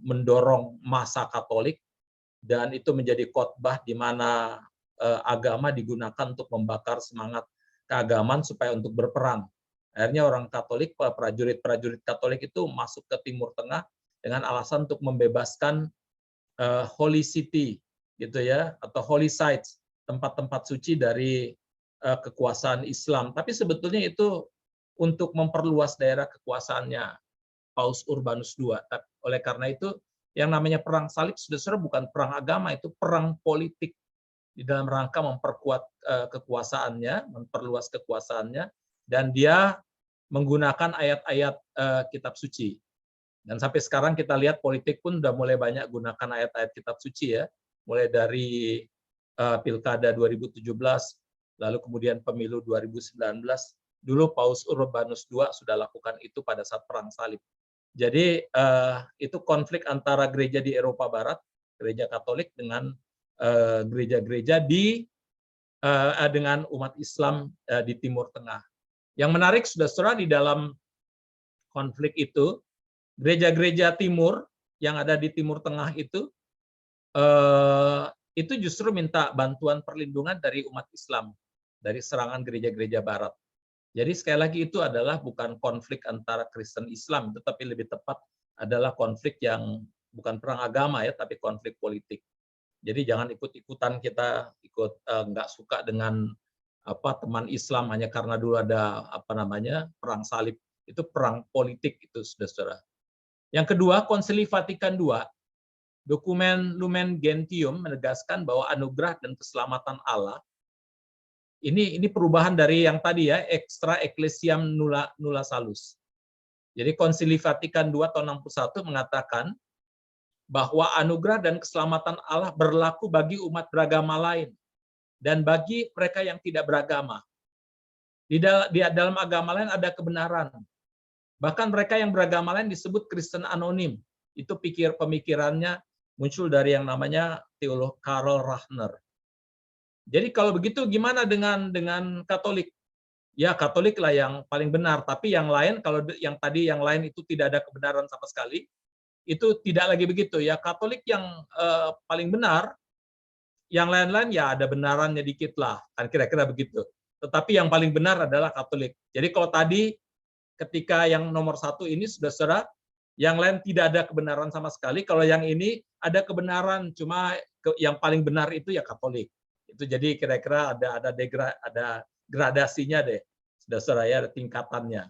mendorong massa Katolik, dan itu menjadi khotbah di mana agama digunakan untuk membakar semangat keagamaan supaya untuk berperang. Akhirnya orang Katolik, prajurit-prajurit Katolik itu masuk ke Timur Tengah dengan alasan untuk membebaskan Holy City, gitu ya, atau Holy Sites, tempat-tempat suci dari kekuasaan Islam. Tapi sebetulnya itu untuk memperluas daerah kekuasaannya Paus Urbanus II. Oleh karena itu, yang namanya perang salib saudara bukan perang agama, itu perang politik di dalam rangka memperkuat kekuasaannya, memperluas kekuasaannya, dan dia menggunakan ayat-ayat kitab suci. Dan sampai sekarang kita lihat politik pun udah mulai banyak gunakan ayat-ayat kitab suci ya, mulai dari Pilkada 2017, lalu kemudian pemilu 2019. Dulu Paus Urbanus II sudah lakukan itu pada saat perang salib. Jadi itu konflik antara gereja di Eropa Barat, gereja Katolik dengan gereja-gereja dengan umat Islam di Timur Tengah. Yang menarik, saudara-saudara, di dalam konflik itu, gereja-gereja Timur yang ada di Timur Tengah itu justru minta bantuan perlindungan dari umat Islam, dari serangan gereja-gereja Barat. Jadi sekali lagi itu adalah bukan konflik antara Kristen Islam, tetapi lebih tepat adalah konflik yang bukan perang agama ya, tapi konflik politik. Jadi jangan ikut-ikutan kita nggak suka dengan teman Islam hanya karena dulu ada perang salib. Itu perang politik itu, saudara-saudara. Yang kedua, Konsili Vatikan II, dokumen Lumen Gentium menegaskan bahwa anugerah dan keselamatan Allah ini perubahan dari yang tadi ya, extra ecclesiam nulla salus. Jadi Konsili Vatikan II tahun 61 mengatakan bahwa anugerah dan keselamatan Allah berlaku bagi umat beragama lain dan bagi mereka yang tidak beragama. Di dalam agama lain ada kebenaran. Bahkan mereka yang beragama lain disebut Kristen anonim. Itu pemikirannya muncul dari yang namanya teolog Karl Rahner. Jadi kalau begitu gimana dengan Katolik? Ya Katolik lah yang paling benar, tapi yang lain, kalau yang lain itu tidak ada kebenaran sama sekali, itu tidak lagi begitu ya. Katolik yang paling benar, yang lain-lain ya ada benarannya dikit lah, kan kira-kira begitu. Tetapi yang paling benar adalah Katolik. Jadi kalau tadi ketika yang nomor 1 ini saudara-saudara, yang lain tidak ada kebenaran sama sekali. Kalau yang ini ada kebenaran, cuma yang paling benar itu ya Katolik. Itu jadi kira-kira ada gradasinya deh, saudara-saudara ya, ada tingkatannya.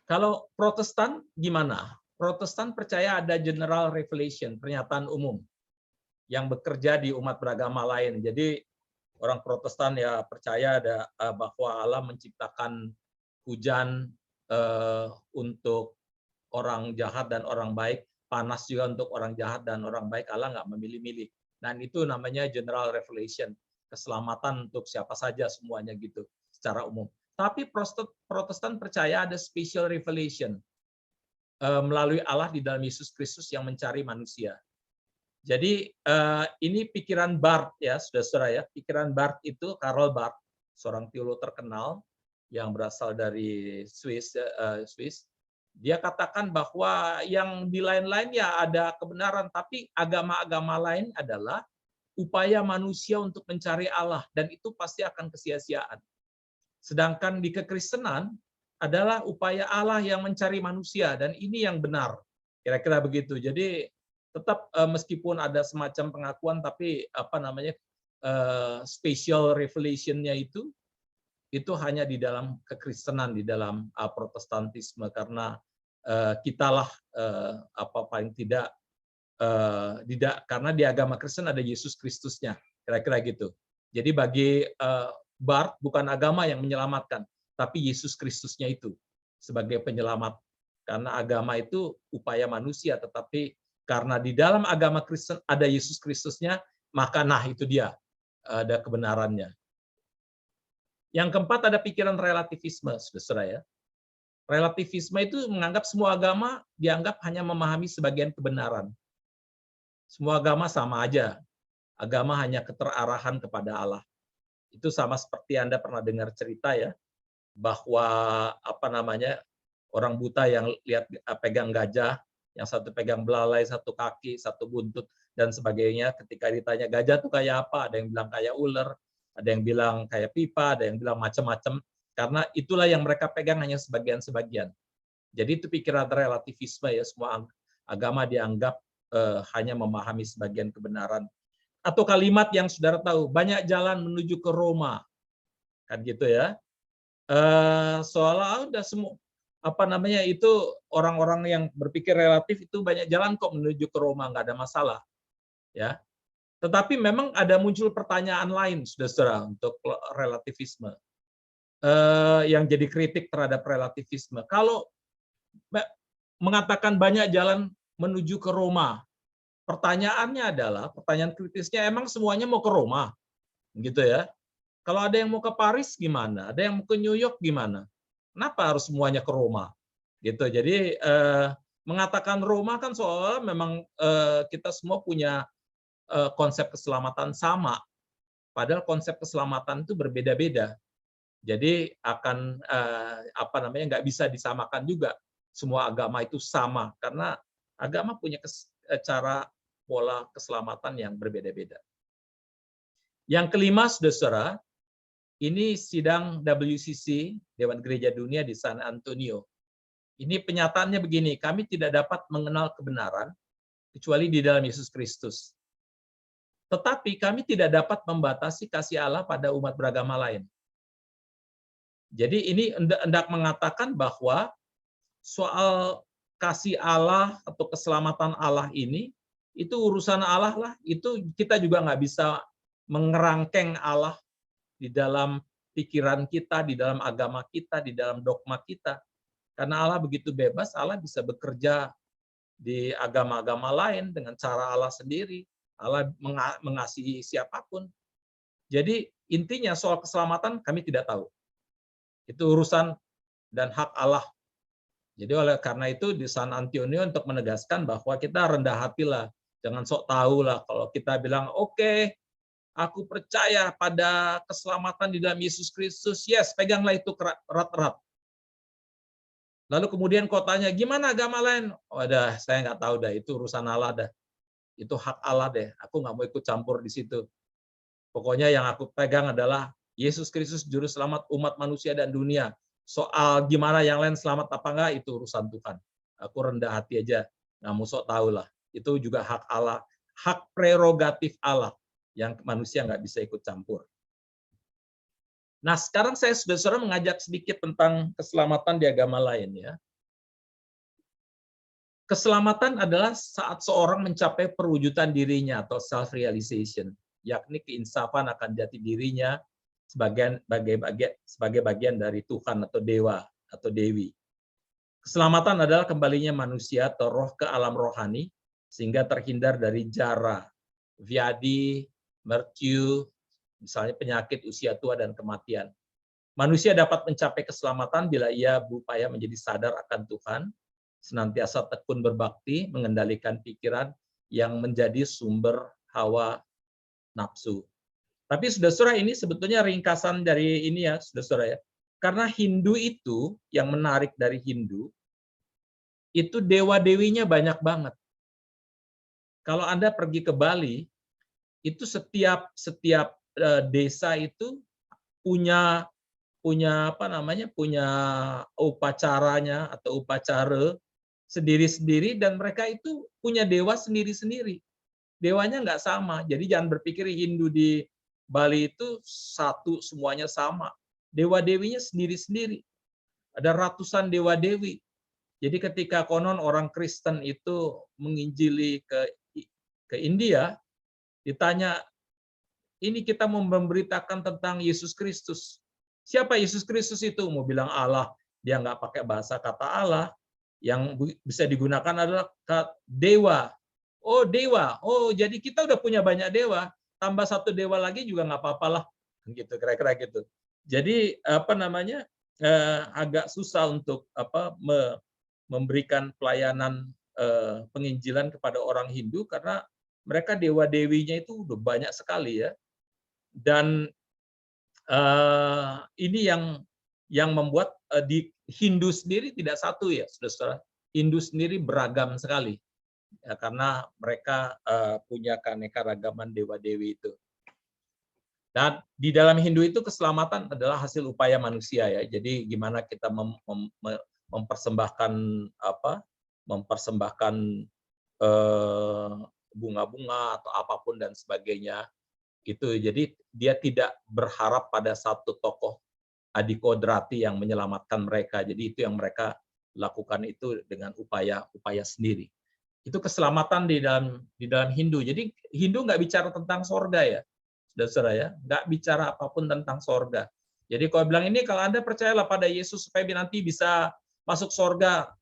Kalau Protestan gimana? Protestan percaya ada general revelation, pernyataan umum yang bekerja di umat beragama lain. Jadi orang Protestan ya percaya bahwa Allah menciptakan hujan untuk orang jahat dan orang baik, panas juga untuk orang jahat dan orang baik. Allah nggak memilih-milih. Dan itu namanya general revelation, keselamatan untuk siapa saja semuanya gitu secara umum. Tapi Protestan percaya ada special revelation melalui Allah di dalam Yesus Kristus yang mencari manusia. Jadi ini pikiran Barth ya, saudara-saudara ya. Pikiran Barth itu Karl Barth, seorang teolog terkenal yang berasal dari Swiss. Dia katakan bahwa yang di lain-lain ya ada kebenaran, tapi agama-agama lain adalah upaya manusia untuk mencari Allah, dan itu pasti akan kesia-siaan. Sedangkan di kekristenan adalah upaya Allah yang mencari manusia, dan ini yang benar. Kira-kira begitu. Jadi tetap meskipun ada semacam pengakuan, tapi special revelation-nya itu hanya di dalam kekristenan, di dalam Protestantisme, karena kitalah paling tidak karena di agama Kristen ada Yesus Kristusnya, kira-kira gitu. Jadi bagi Barth bukan agama yang menyelamatkan, tapi Yesus Kristusnya itu sebagai penyelamat. Karena agama itu upaya manusia, tetapi karena di dalam agama Kristen ada Yesus Kristusnya, maka itu dia ada kebenarannya. Yang keempat ada pikiran relativisme, saudara ya. Relativisme itu menganggap semua agama dianggap hanya memahami sebagian kebenaran. Semua agama sama aja. Agama hanya keterarahan kepada Allah. Itu sama seperti Anda pernah dengar cerita ya, bahwa orang buta yang lihat pegang gajah, yang satu pegang belalai, satu kaki, satu buntut, dan sebagainya. Ketika ditanya gajah itu kayak apa, ada yang bilang kayak ular, ada yang bilang kayak pipa, ada yang bilang macam-macam, karena itulah yang mereka pegang hanya sebagian-sebagian. Jadi itu pikiran relativisme ya, semua agama dianggap hanya memahami sebagian kebenaran. Atau kalimat yang saudara tahu, banyak jalan menuju ke Roma, kan gitu ya. Soalnya udah semua itu orang-orang yang berpikir relatif itu banyak jalan kok menuju ke Roma, nggak ada masalah, ya. Tetapi memang ada muncul pertanyaan lain, saudara-saudara, untuk relativisme yang jadi kritik terhadap relativisme. Kalau mengatakan banyak jalan menuju ke Roma, pertanyaannya adalah, pertanyaan kritisnya, emang semuanya mau ke Roma, gitu ya? Kalau ada yang mau ke Paris gimana? Ada yang mau ke New York gimana? Kenapa harus semuanya ke Roma? Gitu. Jadi Mengatakan Roma kan soalnya memang kita semua punya konsep keselamatan sama, padahal konsep keselamatan itu berbeda-beda. Jadi akan nggak bisa disamakan juga. Semua agama itu sama karena agama punya cara pola keselamatan yang berbeda-beda. Yang kelima, saudara, ini sidang WCC Dewan Gereja Dunia di San Antonio. Ini penyataannya begini, kami tidak dapat mengenal kebenaran kecuali di dalam Yesus Kristus. Tetapi kami tidak dapat membatasi kasih Allah pada umat beragama lain. Jadi ini hendak mengatakan bahwa soal kasih Allah atau keselamatan Allah ini, itu urusan Allah lah, itu kita juga nggak bisa mengerangkeng Allah di dalam pikiran kita, di dalam agama kita, di dalam dogma kita. Karena Allah begitu bebas, Allah bisa bekerja di agama-agama lain dengan cara Allah sendiri. Allah mengasihi siapapun. Jadi intinya soal keselamatan kami tidak tahu. Itu urusan dan hak Allah. Jadi oleh karena itu di San Antonio untuk menegaskan bahwa kita rendah hatilah. Jangan sok tahu lah kalau kita bilang, oke, aku percaya pada keselamatan di dalam Yesus Kristus. Yes, peganglah itu erat-erat. Lalu kemudian kau tanya, gimana agama lain? Oh, saya nggak tahu dah, itu urusan Allah dah. Itu hak Allah deh, aku nggak mau ikut campur di situ. Pokoknya yang aku pegang adalah Yesus Kristus Juru Selamat umat manusia dan dunia. Soal gimana yang lain selamat apa enggak, itu urusan Tuhan. Aku rendah hati aja, nggak mau sok tahu lah. Itu juga hak Allah, hak prerogatif Allah yang manusia nggak bisa ikut campur. Nah, sekarang saya saudara mengajak sedikit tentang keselamatan di agama lain ya. Keselamatan adalah saat seorang mencapai perwujudan dirinya atau self-realization, yakni keinsafan akan jati dirinya sebagai bagian dari Tuhan atau Dewa atau Dewi. Keselamatan adalah kembalinya manusia atau roh ke alam rohani, sehingga terhindar dari jara, viadi, mertiu, misalnya penyakit, usia tua, dan kematian. Manusia dapat mencapai keselamatan bila ia berupaya menjadi sadar akan Tuhan, senantiasa tekun berbakti, mengendalikan pikiran yang menjadi sumber hawa nafsu. Tapi saudara-saudara, ini sebetulnya ringkasan dari ini ya, saudara-saudara ya. Karena Hindu itu, yang menarik dari Hindu, itu dewa-dewinya banyak banget. Kalau Anda pergi ke Bali, itu setiap desa itu punya upacaranya atau upacara sendiri-sendiri, dan mereka itu punya dewa sendiri-sendiri. Dewanya nggak sama. Jadi jangan berpikir Hindu di Bali itu satu semuanya sama. Dewa-dewinya sendiri-sendiri. Ada ratusan dewa-dewi. Jadi ketika konon orang Kristen itu menginjili ke India, ditanya, ini kita memberitakan tentang Yesus Kristus. Siapa Yesus Kristus itu? Mau bilang Allah, dia nggak pakai bahasa kata Allah. Yang bisa digunakan adalah dewa. Oh, dewa. Oh, jadi kita udah punya banyak dewa. Tambah satu dewa lagi juga nggak apa-apalah. Gitu, kira-kira gitu. Jadi agak susah untuk memberikan pelayanan penginjilan kepada orang Hindu karena mereka dewa-dewinya itu udah banyak sekali ya. Dan ini yang membuat di Hindu sendiri tidak satu ya, saudara-saudara. Hindu sendiri beragam sekali ya, karena mereka punya keanekaragaman dewa-dewi itu. Dan di dalam Hindu itu keselamatan adalah hasil upaya manusia ya. Jadi gimana kita mempersembahkan bunga-bunga atau apapun dan sebagainya. Itu jadi dia tidak berharap pada satu tokoh adikodrati yang menyelamatkan mereka. Jadi itu yang mereka lakukan itu dengan upaya sendiri. Itu keselamatan di dalam Hindu. Jadi Hindu nggak bicara tentang sorga ya, saudara ya, nggak bicara apapun tentang sorga. Jadi kalau bilang ini, kalau Anda percayalah pada Yesus supaya nanti bisa masuk sorga,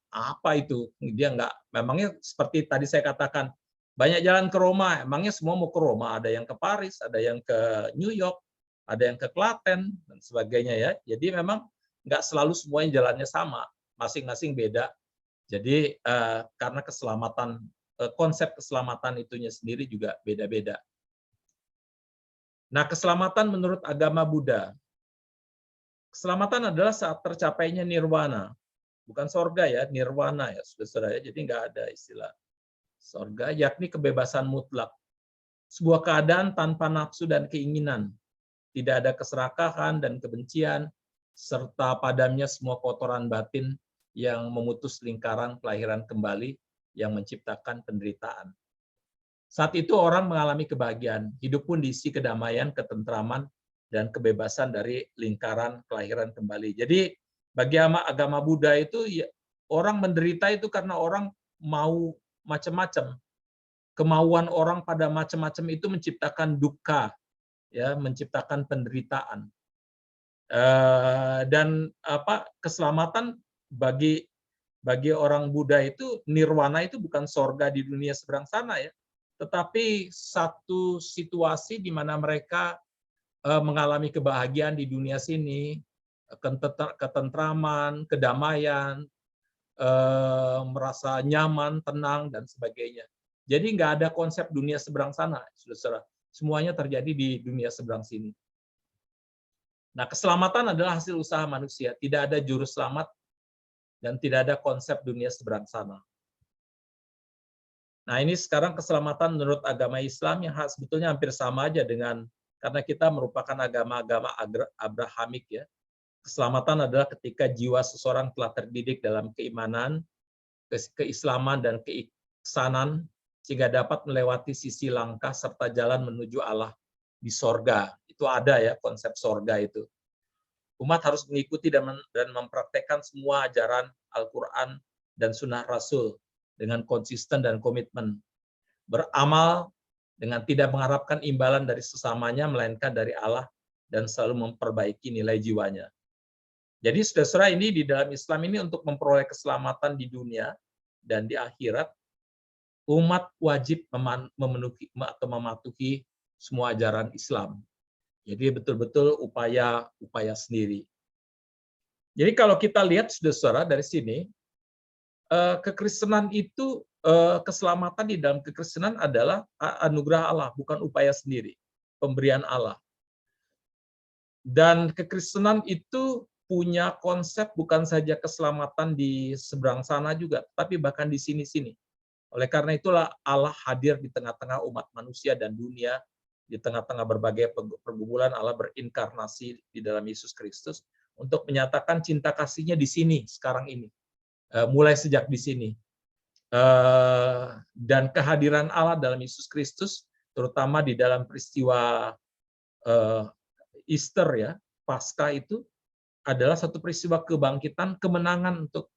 apa itu? Dia nggak. Memangnya seperti tadi saya katakan, banyak jalan ke Roma, emangnya semua mau ke Roma? Ada yang ke Paris, ada yang ke New York, ada yang ke Klaten, dan sebagainya ya. Jadi memang nggak selalu semuanya jalannya sama, masing-masing beda Jadi karena keselamatan, konsep keselamatan itunya sendiri juga beda-beda. Nah, keselamatan menurut agama Buddha, keselamatan adalah saat tercapainya nirwana, bukan sorga ya, nirwana ya, saudara-saudara. Jadi nggak ada istilah sorga, yakni kebebasan mutlak. Sebuah keadaan tanpa nafsu dan keinginan, tidak ada keserakahan dan kebencian, serta padamnya semua kotoran batin yang memutus lingkaran kelahiran kembali yang menciptakan penderitaan. Saat itu orang mengalami kebahagiaan, hidup pun diisi kedamaian, ketentraman, dan kebebasan dari lingkaran kelahiran kembali. Jadi bagi agama Buddha itu ya, orang menderita itu karena orang mau macam-macam. Kemauan orang pada macam-macam itu menciptakan duka, ya, menciptakan penderitaan. Dan keselamatan bagi orang Buddha itu nirwana itu bukan sorga di dunia seberang sana ya, tetapi satu situasi di mana mereka mengalami kebahagiaan di dunia sini, ketentraman, kedamaian, merasa nyaman, tenang, dan sebagainya. Jadi nggak ada konsep dunia seberang sana, saudara. Semuanya terjadi di dunia seberang sini. Nah, keselamatan adalah hasil usaha manusia. Tidak ada juru selamat dan tidak ada konsep dunia seberang sana. Nah, ini sekarang keselamatan menurut agama Islam yang sebetulnya hampir sama aja dengan, karena kita merupakan agama-agama Abrahamik ya. Keselamatan adalah ketika jiwa seseorang telah terdidik dalam keimanan, keislaman, dan keiksanan, sehingga dapat melewati sisi langkah serta jalan menuju Allah di sorga. Itu ada ya konsep sorga itu. Umat harus mengikuti dan mempraktekkan semua ajaran Al-Quran dan Sunnah Rasul dengan konsisten dan komitmen. Beramal dengan tidak mengharapkan imbalan dari sesamanya, melainkan dari Allah, dan selalu memperbaiki nilai jiwanya. Jadi saudara-saudara, ini di dalam Islam ini untuk memperoleh keselamatan di dunia dan di akhirat, umat wajib memenuhi atau mematuhi semua ajaran Islam. Jadi betul-betul upaya sendiri. Jadi kalau kita lihat saudara-saudara dari sini, kekristenan itu, keselamatan di dalam kekristenan adalah anugerah Allah, bukan upaya sendiri, pemberian Allah. Dan kekristenan itu punya konsep bukan saja keselamatan di seberang sana juga, tapi bahkan di sini-sini. Oleh karena itulah Allah hadir di tengah-tengah umat manusia dan dunia, di tengah-tengah berbagai pergumulan Allah berinkarnasi di dalam Yesus Kristus untuk menyatakan cinta kasih-Nya di sini, sekarang ini. Mulai sejak di sini. Dan kehadiran Allah dalam Yesus Kristus, terutama di dalam peristiwa Easter ya, Paskah itu adalah satu peristiwa kebangkitan, kemenangan untuk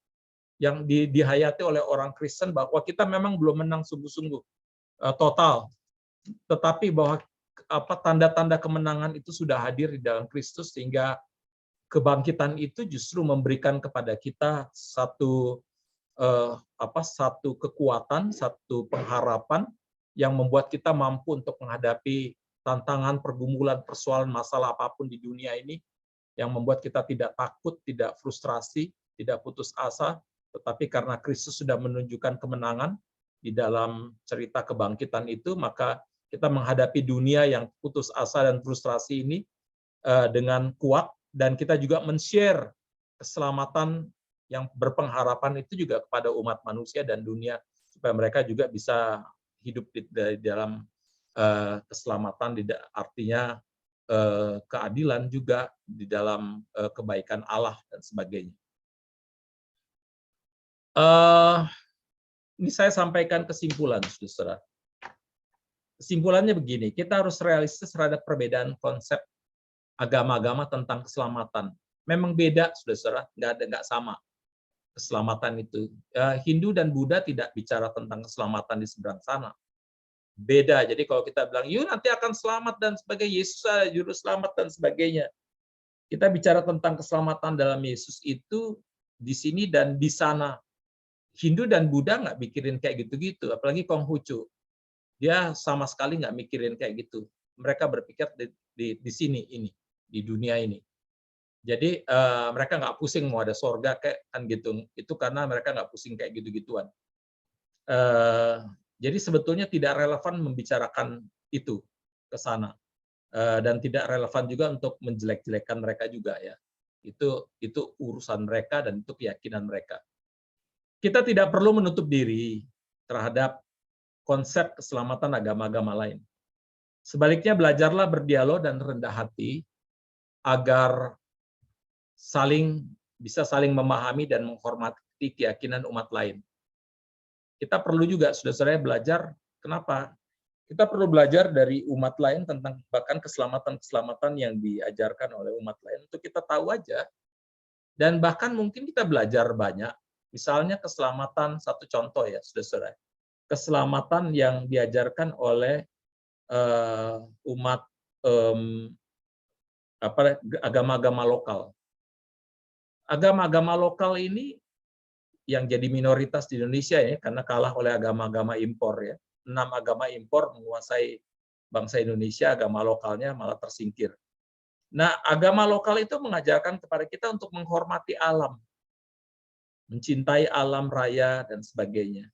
yang dihayati oleh orang Kristen, bahwa kita memang belum menang sungguh-sungguh total, tetapi bahwa tanda-tanda kemenangan itu sudah hadir di dalam Kristus, sehingga kebangkitan itu justru memberikan kepada kita satu kekuatan, satu pengharapan yang membuat kita mampu untuk menghadapi tantangan, pergumulan, persoalan, masalah apapun di dunia ini, yang membuat kita tidak takut, tidak frustrasi, tidak putus asa, tetapi karena Kristus sudah menunjukkan kemenangan di dalam cerita kebangkitan itu, maka kita menghadapi dunia yang putus asa dan frustrasi ini dengan kuat, dan kita juga men-share keselamatan yang berpengharapan itu juga kepada umat manusia dan dunia, supaya mereka juga bisa hidup di dalam keselamatan, artinya keadilan juga di dalam kebaikan Allah dan sebagainya. Ini saya sampaikan kesimpulan, saudara. Kesimpulannya begini, kita harus realistis terhadap perbedaan konsep agama-agama tentang keselamatan. Memang beda, saudara, nggak sama keselamatan itu. Hindu dan Buddha tidak bicara tentang keselamatan di seberang sana. Beda. Jadi kalau kita bilang, yuk nanti akan selamat dan sebagainya, Yesus juru selamat dan sebagainya. Kita bicara tentang keselamatan dalam Yesus itu di sini dan di sana. Hindu dan Buddha nggak mikirin kayak gitu-gitu, apalagi Konghucu. Dia sama sekali nggak mikirin kayak gitu. Mereka berpikir di sini ini, di dunia ini. Jadi mereka nggak pusing mau ada sorga kayak kan gitu. Itu karena mereka nggak pusing kayak gitu-gituan. Jadi sebetulnya tidak relevan membicarakan itu ke sana. Dan tidak relevan juga untuk menjelek-jelekan mereka juga ya. Itu urusan mereka dan itu keyakinan mereka. Kita tidak perlu menutup diri terhadap konsep keselamatan agama-agama lain. Sebaliknya belajarlah berdialog dan rendah hati agar bisa saling memahami dan menghormati keyakinan umat lain. Kita perlu juga, saudara-saudara, belajar kenapa? Kita perlu belajar dari umat lain tentang bahkan keselamatan-keselamatan yang diajarkan oleh umat lain untuk kita tahu aja. Dan bahkan mungkin kita belajar banyak. Misalnya keselamatan, satu contoh ya, saudara-saudara. Keselamatan yang diajarkan oleh umat agama-agama lokal. Agama-agama lokal ini yang jadi minoritas di Indonesia ya, karena kalah oleh agama-agama impor ya. 6 agama impor menguasai bangsa Indonesia, agama lokalnya malah tersingkir. Nah, agama lokal itu mengajarkan kepada kita untuk menghormati alam, mencintai alam raya dan sebagainya.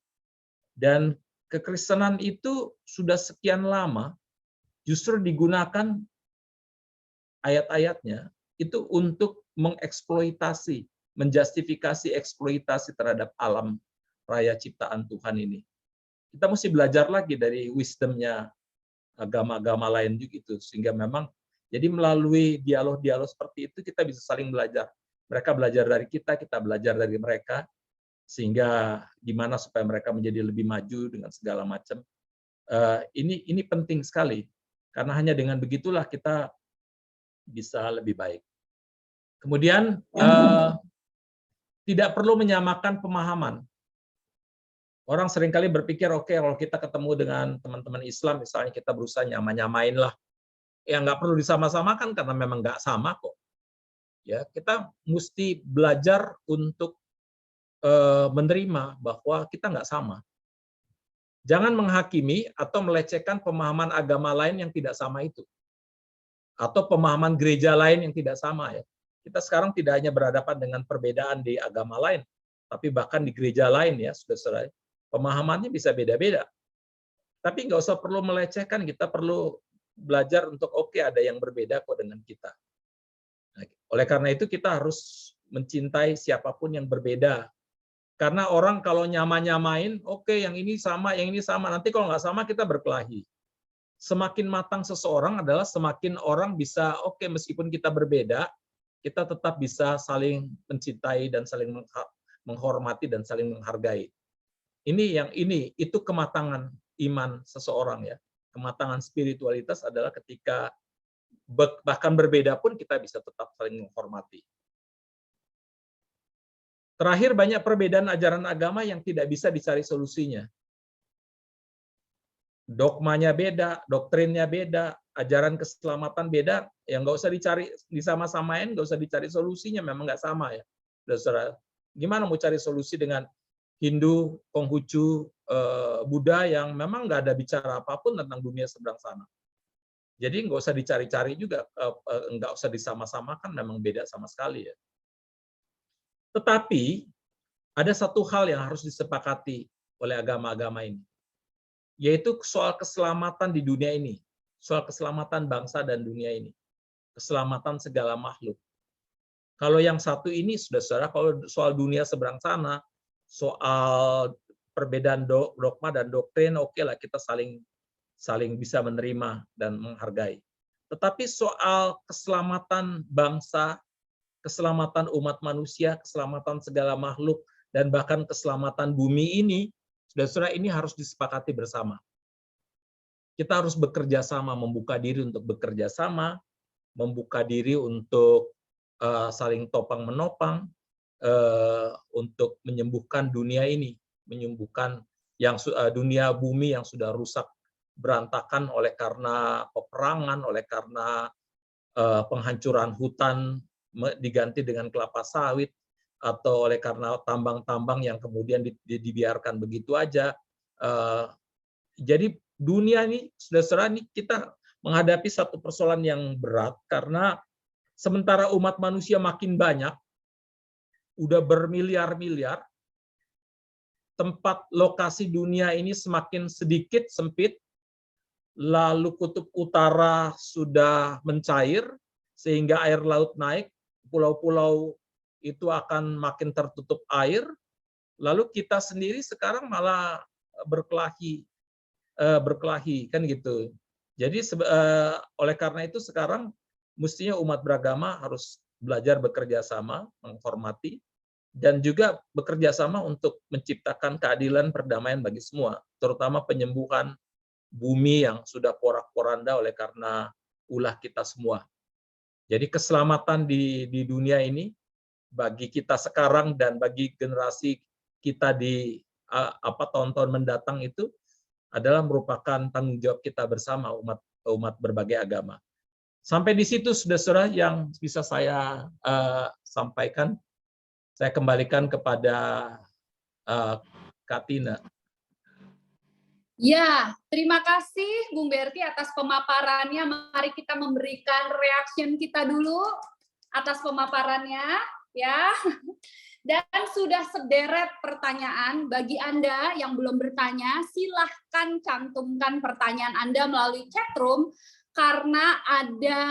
Dan kekristenan itu sudah sekian lama justru digunakan ayat-ayatnya itu untuk mengeksploitasi, menjustifikasi eksploitasi terhadap alam raya ciptaan Tuhan ini. Kita mesti belajar lagi dari wisdom-nya agama-agama lain juga itu, sehingga memang jadi melalui dialog-dialog seperti itu kita bisa saling belajar. Mereka belajar dari kita belajar dari mereka, sehingga gimana supaya mereka menjadi lebih maju dengan segala macam. Ini penting sekali, karena hanya dengan begitulah kita bisa lebih baik. Kemudian tidak perlu menyamakan pemahaman. Orang seringkali berpikir, oke, kalau kita ketemu dengan teman-teman Islam, misalnya kita berusaha nyama-nyamain lah. Ya nggak perlu disama-samakan karena memang nggak sama kok. Ya, kita mesti belajar untuk menerima bahwa kita nggak sama. Jangan menghakimi atau melecehkan pemahaman agama lain yang tidak sama itu. Atau pemahaman gereja lain yang tidak sama ya. Kita sekarang tidak hanya berhadapan dengan perbedaan di agama lain, tapi bahkan di gereja lain ya, saudara-saudara. Pemahamannya bisa beda-beda. Tapi nggak usah perlu melecehkan, kita perlu belajar untuk oke, ada yang berbeda kok dengan kita. Nah, oleh karena itu kita harus mencintai siapapun yang berbeda. Karena orang kalau nyama-nyamain, oke, yang ini sama, nanti kalau nggak sama kita berkelahi. Semakin matang seseorang adalah semakin orang bisa, oke, meskipun kita berbeda, kita tetap bisa saling mencintai dan saling menghormati dan saling menghargai. Itu kematangan iman seseorang ya. Kematangan spiritualitas adalah ketika bahkan berbeda pun kita bisa tetap saling menghormati. Terakhir, banyak perbedaan ajaran agama yang tidak bisa dicari solusinya. Dogmanya beda, doktrinnya beda, ajaran keselamatan beda, yang nggak usah dicari disama-samain, nggak usah dicari solusinya, memang nggak sama ya. Saudara, gimana mau cari solusi dengan Hindu, Konghucu, Buddha yang memang nggak ada bicara apapun tentang dunia seberang sana. Jadi nggak usah dicari-cari juga, nggak usah disama-samakan, memang beda sama sekali ya. Tetapi ada satu hal yang harus disepakati oleh agama-agama ini, yaitu soal keselamatan di dunia ini, soal keselamatan bangsa dan dunia ini, keselamatan segala makhluk. Kalau yang satu ini, saudara-saudara, kalau soal dunia seberang sana, soal perbedaan dogma dan doktrin, oke lah kita saling bisa menerima dan menghargai. Tetapi soal keselamatan bangsa, keselamatan umat manusia, keselamatan segala makhluk, dan bahkan keselamatan bumi ini, saudara-saudara, ini harus disepakati bersama. Kita harus bekerja sama, membuka diri untuk bekerja sama, membuka diri untuk saling topang-menopang, untuk menyembuhkan dunia ini, menyembuhkan dunia bumi yang sudah rusak berantakan oleh karena peperangan, oleh karena penghancuran hutan diganti dengan kelapa sawit, atau oleh karena tambang-tambang yang kemudian dibiarkan begitu aja. Jadi dunia ini, saudara-saudara, ini kita menghadapi satu persoalan yang berat karena sementara umat manusia makin banyak, udah bermiliar-miliar, tempat lokasi dunia ini semakin sedikit, sempit, lalu kutub utara sudah mencair, sehingga air laut naik, pulau-pulau itu akan makin tertutup air, lalu kita sendiri sekarang malah berkelahi kan gitu. Jadi oleh karena itu sekarang mestinya umat beragama harus belajar bekerja sama, menghormati, dan juga bekerja sama untuk menciptakan keadilan perdamaian bagi semua, terutama penyembuhan bumi yang sudah porak-poranda oleh karena ulah kita semua. Jadi keselamatan di dunia ini bagi kita sekarang dan bagi generasi kita di tahun-tahun mendatang itu adalah merupakan tanggung jawab kita bersama umat berbagai agama. Sampai di situ saudara-saudara yang bisa saya sampaikan. Saya kembalikan kepada Kak Tina.
Ya, terima kasih Bung Berti atas pemaparannya. Mari kita memberikan reaction kita dulu atas pemaparannya, ya. Dan sudah sederet pertanyaan. Bagi Anda yang belum bertanya, silahkan cantumkan pertanyaan Anda melalui chatroom karena ada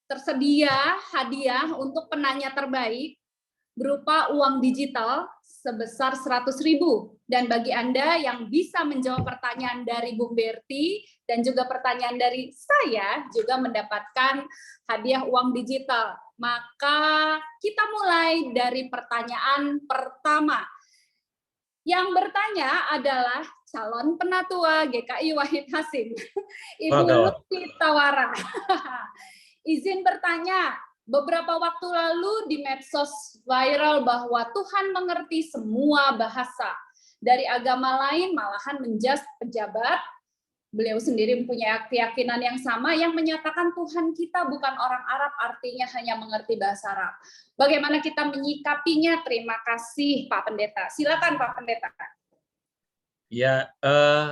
tersedia hadiah untuk penanya terbaik berupa uang digital sebesar 100.000. Dan bagi Anda yang bisa menjawab pertanyaan dari Bung Berti dan juga pertanyaan dari saya juga mendapatkan hadiah uang digital. Maka kita mulai dari pertanyaan pertama. Yang bertanya adalah calon penatua GKI Wahid Hasim, Ibu Lutfi Tawara. Izin bertanya, beberapa waktu lalu di medsos viral bahwa Tuhan mengerti semua bahasa. Dari agama lain malahan menjas pejabat. Beliau sendiri mempunyai keyakinan yang sama yang menyatakan Tuhan kita bukan orang Arab, artinya hanya mengerti bahasa Arab. Bagaimana kita menyikapinya? Terima kasih Pak Pendeta. Silakan Pak Pendeta.
Ya,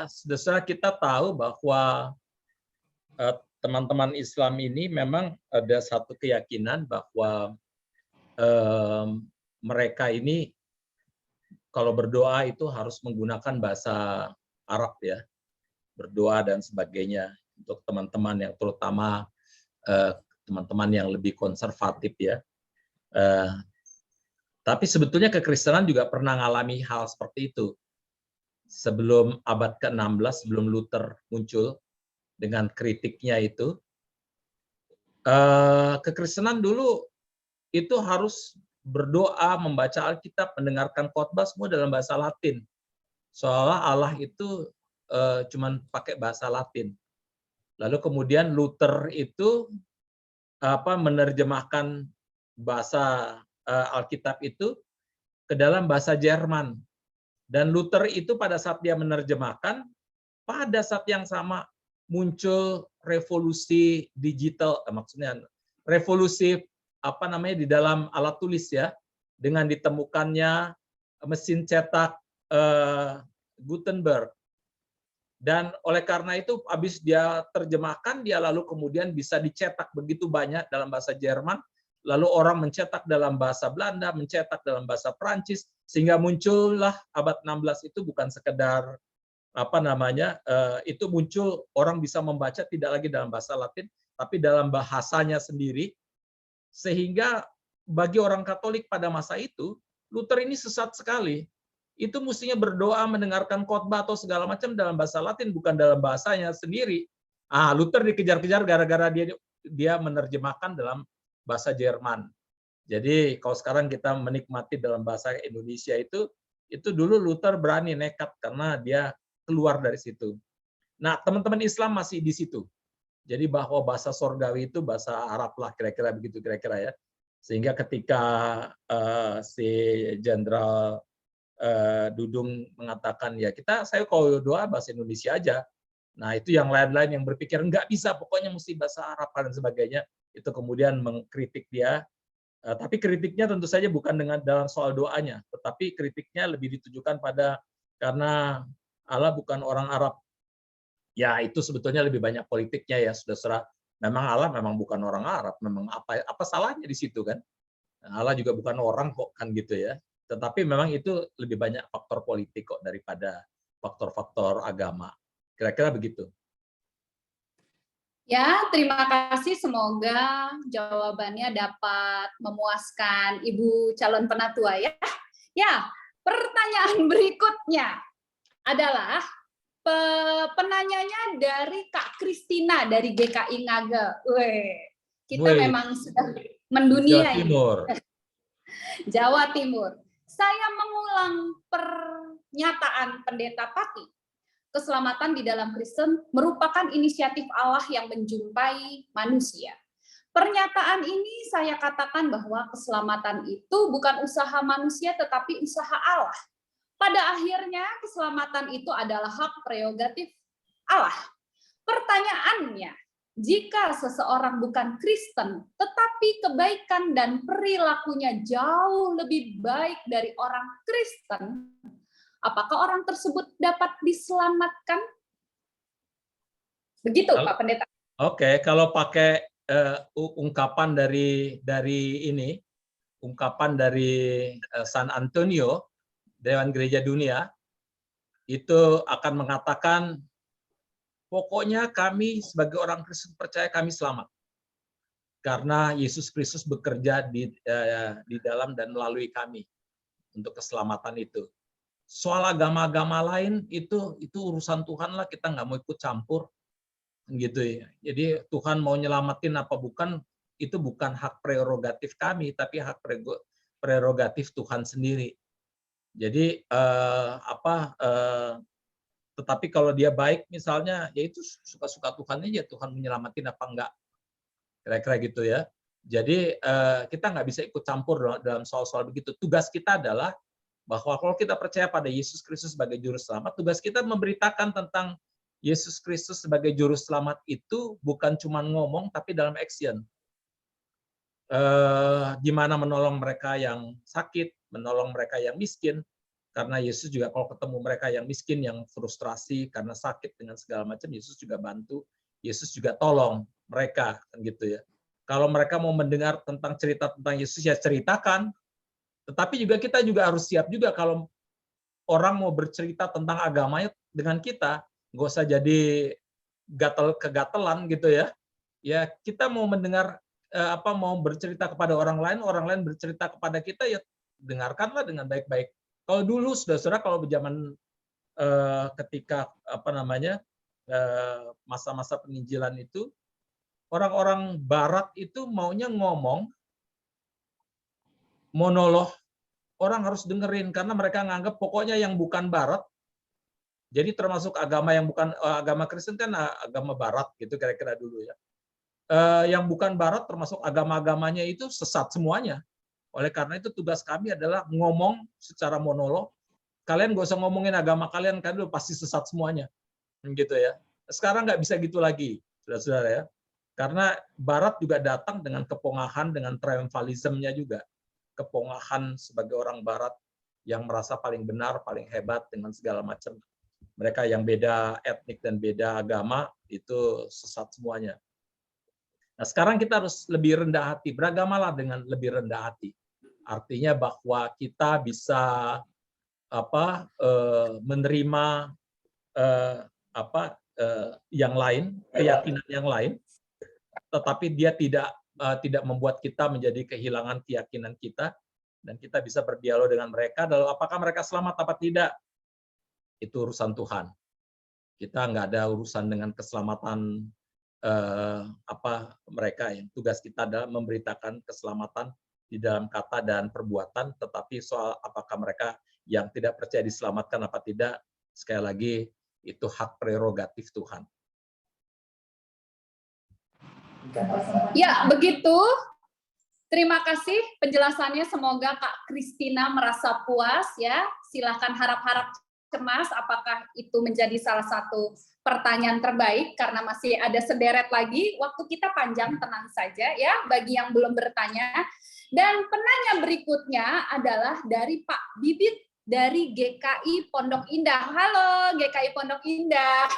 saudara kita tahu bahwa teman-teman Islam ini memang ada satu keyakinan bahwa mereka ini kalau berdoa itu harus menggunakan bahasa Arab ya, berdoa dan sebagainya. Untuk teman-teman yang terutama teman-teman yang lebih konservatif ya. Tapi sebetulnya kekristenan juga pernah mengalami hal seperti itu. Sebelum abad ke-16, sebelum Luther muncul dengan kritiknya itu, kekristenan dulu itu harus berdoa, membaca Alkitab, mendengarkan khotbah semua dalam bahasa Latin. Seolah Allah itu cuman pakai bahasa Latin. Lalu kemudian Luther itu menerjemahkan bahasa Alkitab itu ke dalam bahasa Jerman. Dan Luther itu pada saat dia menerjemahkan, pada saat yang sama muncul revolusi digital, maksudnya revolusi di dalam alat tulis ya, dengan ditemukannya mesin cetak Gutenberg. Dan oleh karena itu habis dia terjemahkan, dia lalu kemudian bisa dicetak begitu banyak dalam bahasa Jerman, lalu orang mencetak dalam bahasa Belanda, mencetak dalam bahasa Prancis, sehingga muncullah abad 16 itu bukan sekedar itu muncul orang bisa membaca tidak lagi dalam bahasa Latin, tapi dalam bahasanya sendiri, sehingga bagi orang Katolik pada masa itu, Luther ini sesat sekali. Itu mestinya berdoa, mendengarkan khotbah atau segala macam dalam bahasa Latin, bukan dalam bahasanya sendiri. Luther dikejar-kejar gara-gara dia menerjemahkan dalam bahasa Jerman. Jadi kalau sekarang kita menikmati dalam bahasa Indonesia itu dulu Luther berani nekat karena dia keluar dari situ. Nah, teman-teman Islam masih di situ. Jadi bahwa bahasa sorgawi itu bahasa Arab lah, kira-kira begitu kira-kira ya. Sehingga ketika si Jenderal Dudung mengatakan ya saya kalau doa bahasa Indonesia aja. Nah itu yang lain-lain yang berpikir nggak bisa, pokoknya mesti bahasa Arab dan sebagainya. Itu kemudian mengkritik dia. Tapi kritiknya tentu saja bukan dalam soal doanya, tetapi kritiknya lebih ditujukan pada karena Allah bukan orang Arab. Ya itu sebetulnya lebih banyak politiknya ya saudara. Memang Allah memang bukan orang Arab, memang apa salahnya di situ kan? Allah juga bukan orang kok kan gitu ya. Tetapi memang itu lebih banyak faktor politik kok daripada faktor-faktor agama. Kira-kira begitu.
Ya, terima kasih. Semoga jawabannya dapat memuaskan Ibu calon penatua ya. Ya, pertanyaan berikutnya adalah penanyanya dari Kak Kristina dari GKI Ngage. Kita memang sudah mendunia
Jawa Timur.
Jawa Timur. Saya mengulang pernyataan Pendeta Pati. Keselamatan di dalam Kristen merupakan inisiatif Allah yang menjumpai manusia. Pernyataan ini saya katakan bahwa keselamatan itu bukan usaha manusia tetapi usaha Allah. Pada akhirnya keselamatan itu adalah hak prerogatif Allah. Pertanyaannya, jika seseorang bukan Kristen tetapi kebaikan dan perilakunya jauh lebih baik dari orang Kristen, apakah orang tersebut dapat diselamatkan? Begitu, Pak Pendeta.
Oke, kalau pakai ungkapan dari San Antonio, Dewan Gereja Dunia, itu akan mengatakan, pokoknya kami sebagai orang Kristen percaya kami selamat. Karena Yesus Kristus bekerja di dalam dan melalui kami untuk keselamatan itu. Soal agama-agama lain itu urusan Tuhan lah, kita nggak mau ikut campur gitu ya. Jadi Tuhan mau nyelamatin apa bukan, itu bukan hak prerogatif kami, tapi hak prerogatif Tuhan sendiri. Jadi tetapi kalau dia baik misalnya, ya itu suka-suka Tuhan aja, Tuhan menyelamatin apa enggak, kira-kira gitu ya. Jadi kita nggak bisa ikut campur dalam soal-soal begitu. Tugas kita adalah bahwa kalau kita percaya pada Yesus Kristus sebagai juru selamat, tugas kita memberitakan tentang Yesus Kristus sebagai juru selamat itu bukan cuma ngomong, tapi dalam action. Gimana menolong mereka yang sakit, menolong mereka yang miskin, karena Yesus juga kalau ketemu mereka yang miskin, yang frustrasi karena sakit dengan segala macam, Yesus juga bantu, Yesus juga tolong mereka, kan gitu ya. Kalau mereka mau mendengar tentang cerita tentang Yesus, ya ceritakan. Tetapi juga kita juga harus siap juga kalau orang mau bercerita tentang agamanya dengan kita, nggak usah jadi kegatelan gitu ya. Ya kita mau mendengar mau bercerita kepada orang lain bercerita kepada kita, ya dengarkanlah dengan baik-baik. Kalau dulu saudara-saudara, kalau zaman ketika masa-masa penginjilan itu, orang-orang Barat itu maunya ngomong monolog, orang harus dengerin karena mereka nganggap pokoknya yang bukan Barat. Jadi termasuk agama yang bukan agama Kristen kan agama Barat gitu kira-kira dulu ya. Yang bukan Barat termasuk agama-agamanya itu sesat semuanya. Oleh karena itu tugas kami adalah ngomong secara monolog. Kalian nggak usah ngomongin agama kalian, kan udah pasti sesat semuanya, gitu ya. Sekarang nggak bisa gitu lagi, saudara-saudara ya. Karena Barat juga datang dengan kepongahan, dengan triumphalismnya juga. Kepongahan sebagai orang Barat yang merasa paling benar, paling hebat dengan segala macam. Mereka yang beda etnik dan beda agama itu sesat semuanya. Nah, sekarang kita harus lebih rendah hati, beragamalah dengan lebih rendah hati. Artinya bahwa kita bisa menerima yang lain, keyakinan yang lain, tetapi dia tidak membuat kita menjadi kehilangan keyakinan kita, dan kita bisa berdialog dengan mereka. Lalu apakah mereka selamat apa tidak? Itu urusan Tuhan. Kita nggak ada urusan dengan keselamatan mereka. Yang tugas kita adalah memberitakan keselamatan di dalam kata dan perbuatan, tetapi soal apakah mereka yang tidak percaya diselamatkan apa tidak, sekali lagi itu hak prerogatif Tuhan.
Ya, begitu. Terima kasih penjelasannya. Semoga Kak Kristina merasa puas ya. Silakan harap-harap cemas apakah itu menjadi salah satu pertanyaan terbaik, karena masih ada sederet lagi. Waktu kita panjang, tenang saja ya bagi yang belum bertanya. Dan penanya berikutnya adalah dari Pak Bibit dari GKI Pondok Indah. Halo GKI Pondok Indah.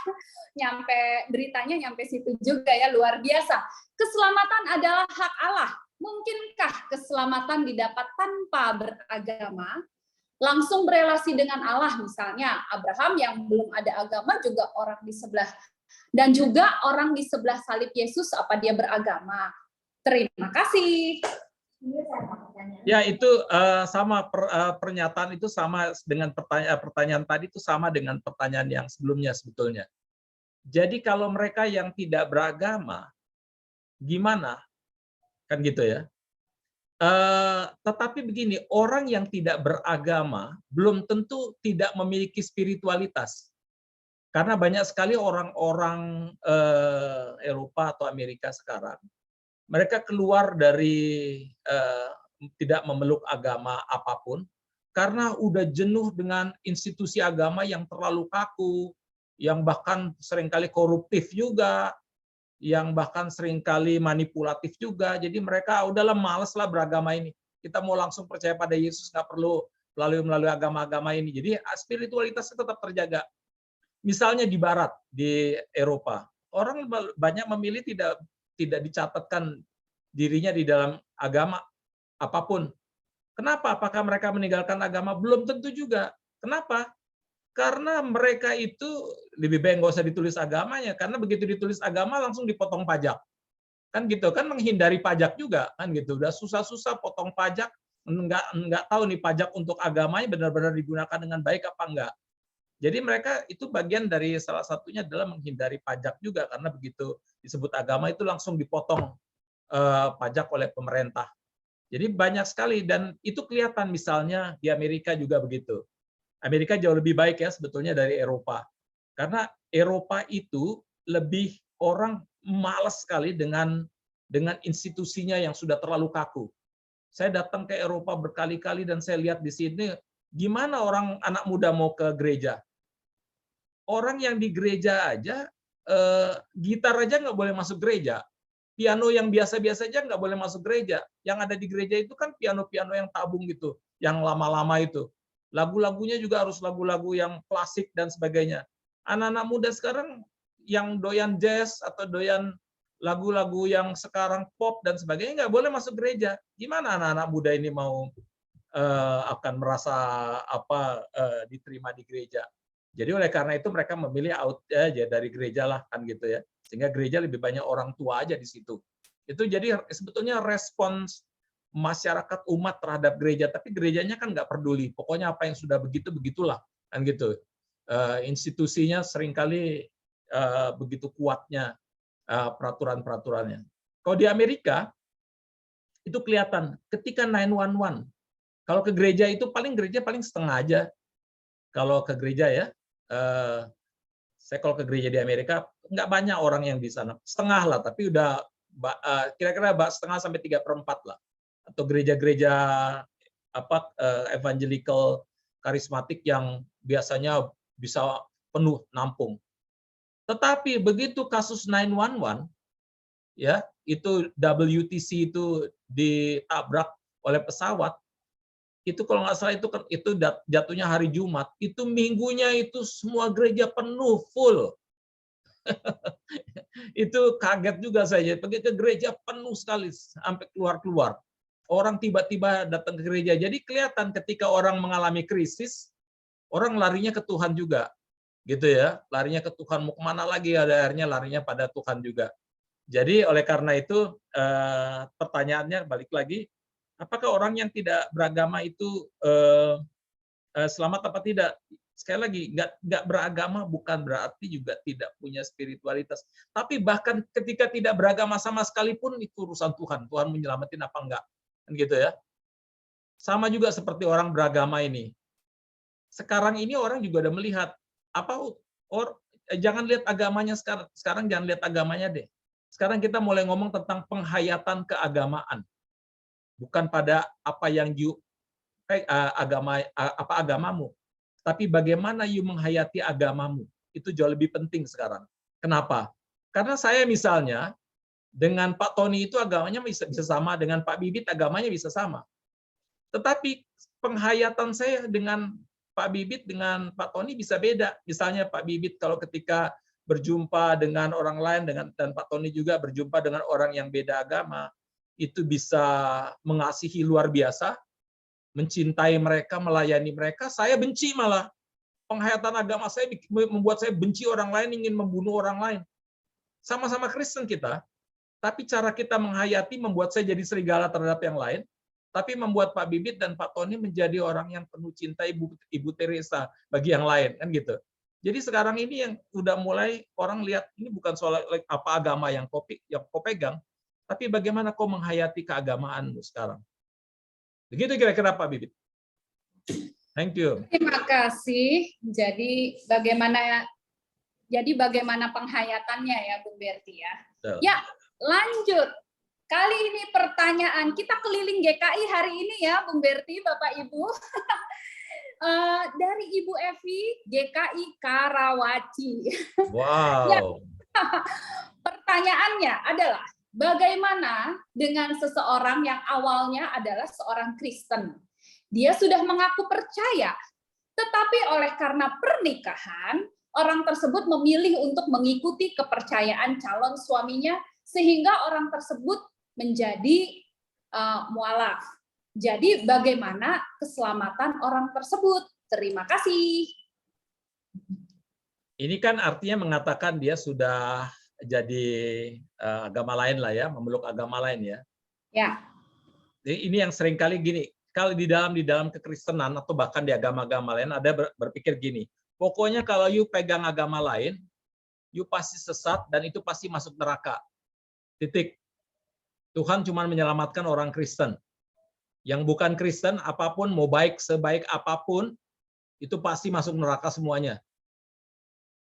Beritanya nyampe situ juga ya, luar biasa. Keselamatan adalah hak Allah. Mungkinkah keselamatan didapat tanpa beragama? Langsung berelasi dengan Allah, misalnya Abraham yang belum ada agama juga orang di sebelah, dan juga orang di sebelah salib Yesus, apa dia beragama? Terima kasih.
Ya, itu sama pernyataan itu sama dengan pertanyaan tadi, itu sama dengan pertanyaan yang sebelumnya sebetulnya. Jadi kalau mereka yang tidak beragama, gimana? Kan gitu ya. Tetapi begini, orang yang tidak beragama belum tentu tidak memiliki spiritualitas. Karena banyak sekali orang-orang Eropa atau Amerika sekarang, mereka keluar dari tidak memeluk agama apapun, karena udah jenuh dengan institusi agama yang terlalu kaku, yang bahkan seringkali koruptif juga, yang bahkan seringkali manipulatif juga. Jadi mereka udahlah males lah beragama ini. Kita mau langsung percaya pada Yesus, nggak perlu melalui agama-agama ini. Jadi spiritualitasnya tetap terjaga. Misalnya di Barat, di Eropa, orang banyak memilih tidak dicatatkan dirinya di dalam agama apapun. Kenapa? Apakah mereka meninggalkan agama? Belum tentu juga. Kenapa? Karena mereka itu lebih baik nggak usah ditulis agamanya, karena begitu ditulis agama langsung dipotong pajak, kan gitu kan, menghindari pajak juga kan gitu. Udah susah-susah potong pajak, nggak tahu nih pajak untuk agamanya benar-benar digunakan dengan baik apa enggak. Jadi mereka itu bagian dari salah satunya adalah menghindari pajak juga, karena begitu disebut agama itu langsung dipotong pajak oleh pemerintah. Jadi banyak sekali, dan itu kelihatan misalnya di Amerika juga begitu. Amerika jauh lebih baik ya sebetulnya dari Eropa. Karena Eropa itu lebih orang malas sekali dengan institusinya yang sudah terlalu kaku. Saya datang ke Eropa berkali-kali dan saya lihat di sini gimana orang anak muda mau ke gereja. Orang yang di gereja aja, gitar aja nggak boleh masuk gereja. Piano yang biasa-biasa aja nggak boleh masuk gereja. Yang ada di gereja itu kan piano-piano yang tabung gitu, yang lama-lama itu. Lagu-lagunya juga harus lagu-lagu yang klasik dan sebagainya. Anak-anak muda sekarang yang doyan jazz atau doyan lagu-lagu yang sekarang pop dan sebagainya nggak boleh masuk gereja. Gimana anak-anak muda ini mau akan merasa diterima di gereja? Jadi oleh karena itu mereka memilih out aja dari gereja lah kan gitu ya. Sehingga gereja lebih banyak orang tua aja di situ. Itu jadi sebetulnya respons masyarakat umat terhadap gereja, tapi gerejanya kan nggak peduli. Pokoknya apa yang sudah begitu begitulah kan gitu. Institusinya seringkali begitu kuatnya peraturan-peraturannya. Kalau di Amerika itu kelihatan ketika 911. Kalau ke gereja itu gereja paling setengah aja. Kalau ke gereja ya, saya kalau ke gereja di Amerika nggak banyak orang yang di sana, setengah lah, tapi udah kira-kira setengah sampai 3/4 lah. Atau gereja-gereja evangelical karismatik yang biasanya bisa penuh nampung. Tetapi begitu kasus 911 ya, itu WTC itu ditabrak oleh pesawat, itu kalau nggak salah itu jatuhnya hari Jumat, itu minggunya itu semua gereja penuh full. Itu kaget juga saya, pergi ke gereja penuh sekali sampai keluar-keluar. Orang tiba-tiba datang ke gereja. Jadi kelihatan ketika orang mengalami krisis, orang larinya ke Tuhan juga. Gitu ya, larinya ke Tuhan, mau kemana lagi, akhirnya larinya pada Tuhan juga. Jadi oleh karena itu pertanyaannya balik lagi, apakah orang yang tidak beragama itu selamat apa tidak? Sekali lagi, nggak beragama bukan berarti juga tidak punya spiritualitas. Tapi bahkan ketika tidak beragama sama sekalipun itu urusan Tuhan. Tuhan menyelamatin apa enggak. Kan gitu ya. Sama juga seperti orang beragama ini. Sekarang ini orang juga udah melihat jangan lihat agamanya sekarang jangan lihat agamanya deh. Sekarang kita mulai ngomong tentang penghayatan keagamaan. Bukan pada apa yang agamamu, tapi bagaimana you menghayati agamamu. Itu jauh lebih penting sekarang. Kenapa? Karena saya misalnya dengan Pak Tony itu agamanya bisa sama, dengan Pak Bibit agamanya bisa sama. Tetapi penghayatan saya dengan Pak Bibit dengan Pak Tony bisa beda. Misalnya Pak Bibit kalau ketika berjumpa dengan orang lain dan Pak Tony juga berjumpa dengan orang yang beda agama, itu bisa mengasihi luar biasa, mencintai mereka, melayani mereka. Saya benci malah. Penghayatan agama saya membuat saya benci orang lain, ingin membunuh orang lain. Sama-sama Kristen kita, tapi cara kita menghayati membuat saya jadi serigala terhadap yang lain, tapi membuat Pak Bibit dan Pak Tony menjadi orang yang penuh cinta Ibu Teresa bagi yang lain, kan gitu. Jadi sekarang ini yang udah mulai orang lihat, ini bukan soal apa agama yang kau pegang, tapi bagaimana kau menghayati keagamaanmu sekarang. Begitu kira-kira Pak Bibit. Thank you.
Terima kasih. Jadi bagaimana penghayatannya ya, Bung Berti ya.
Betul.
Ya, lanjut. Kali ini pertanyaan kita keliling GKI hari ini ya, Bung Berti, Bapak Ibu. Dari Ibu Evi, GKI Karawaci.
Wow.
Ya, pertanyaannya adalah, bagaimana dengan seseorang yang awalnya adalah seorang Kristen? Dia sudah mengaku percaya, tetapi oleh karena pernikahan, orang tersebut memilih untuk mengikuti kepercayaan calon suaminya, sehingga orang tersebut menjadi mualaf. Jadi bagaimana keselamatan orang tersebut? Terima kasih.
Ini kan artinya mengatakan dia sudah jadi agama lain lah ya, memeluk agama lain ya.
Ya.
Ini yang seringkali gini, kalau di dalam kekristenan atau bahkan di agama-agama lain ada berpikir gini, pokoknya kalau you pegang agama lain, you pasti sesat dan itu pasti masuk neraka. Titik. Tuhan cuma menyelamatkan orang Kristen. Yang bukan Kristen, apapun, mau baik sebaik apapun, itu pasti masuk neraka semuanya.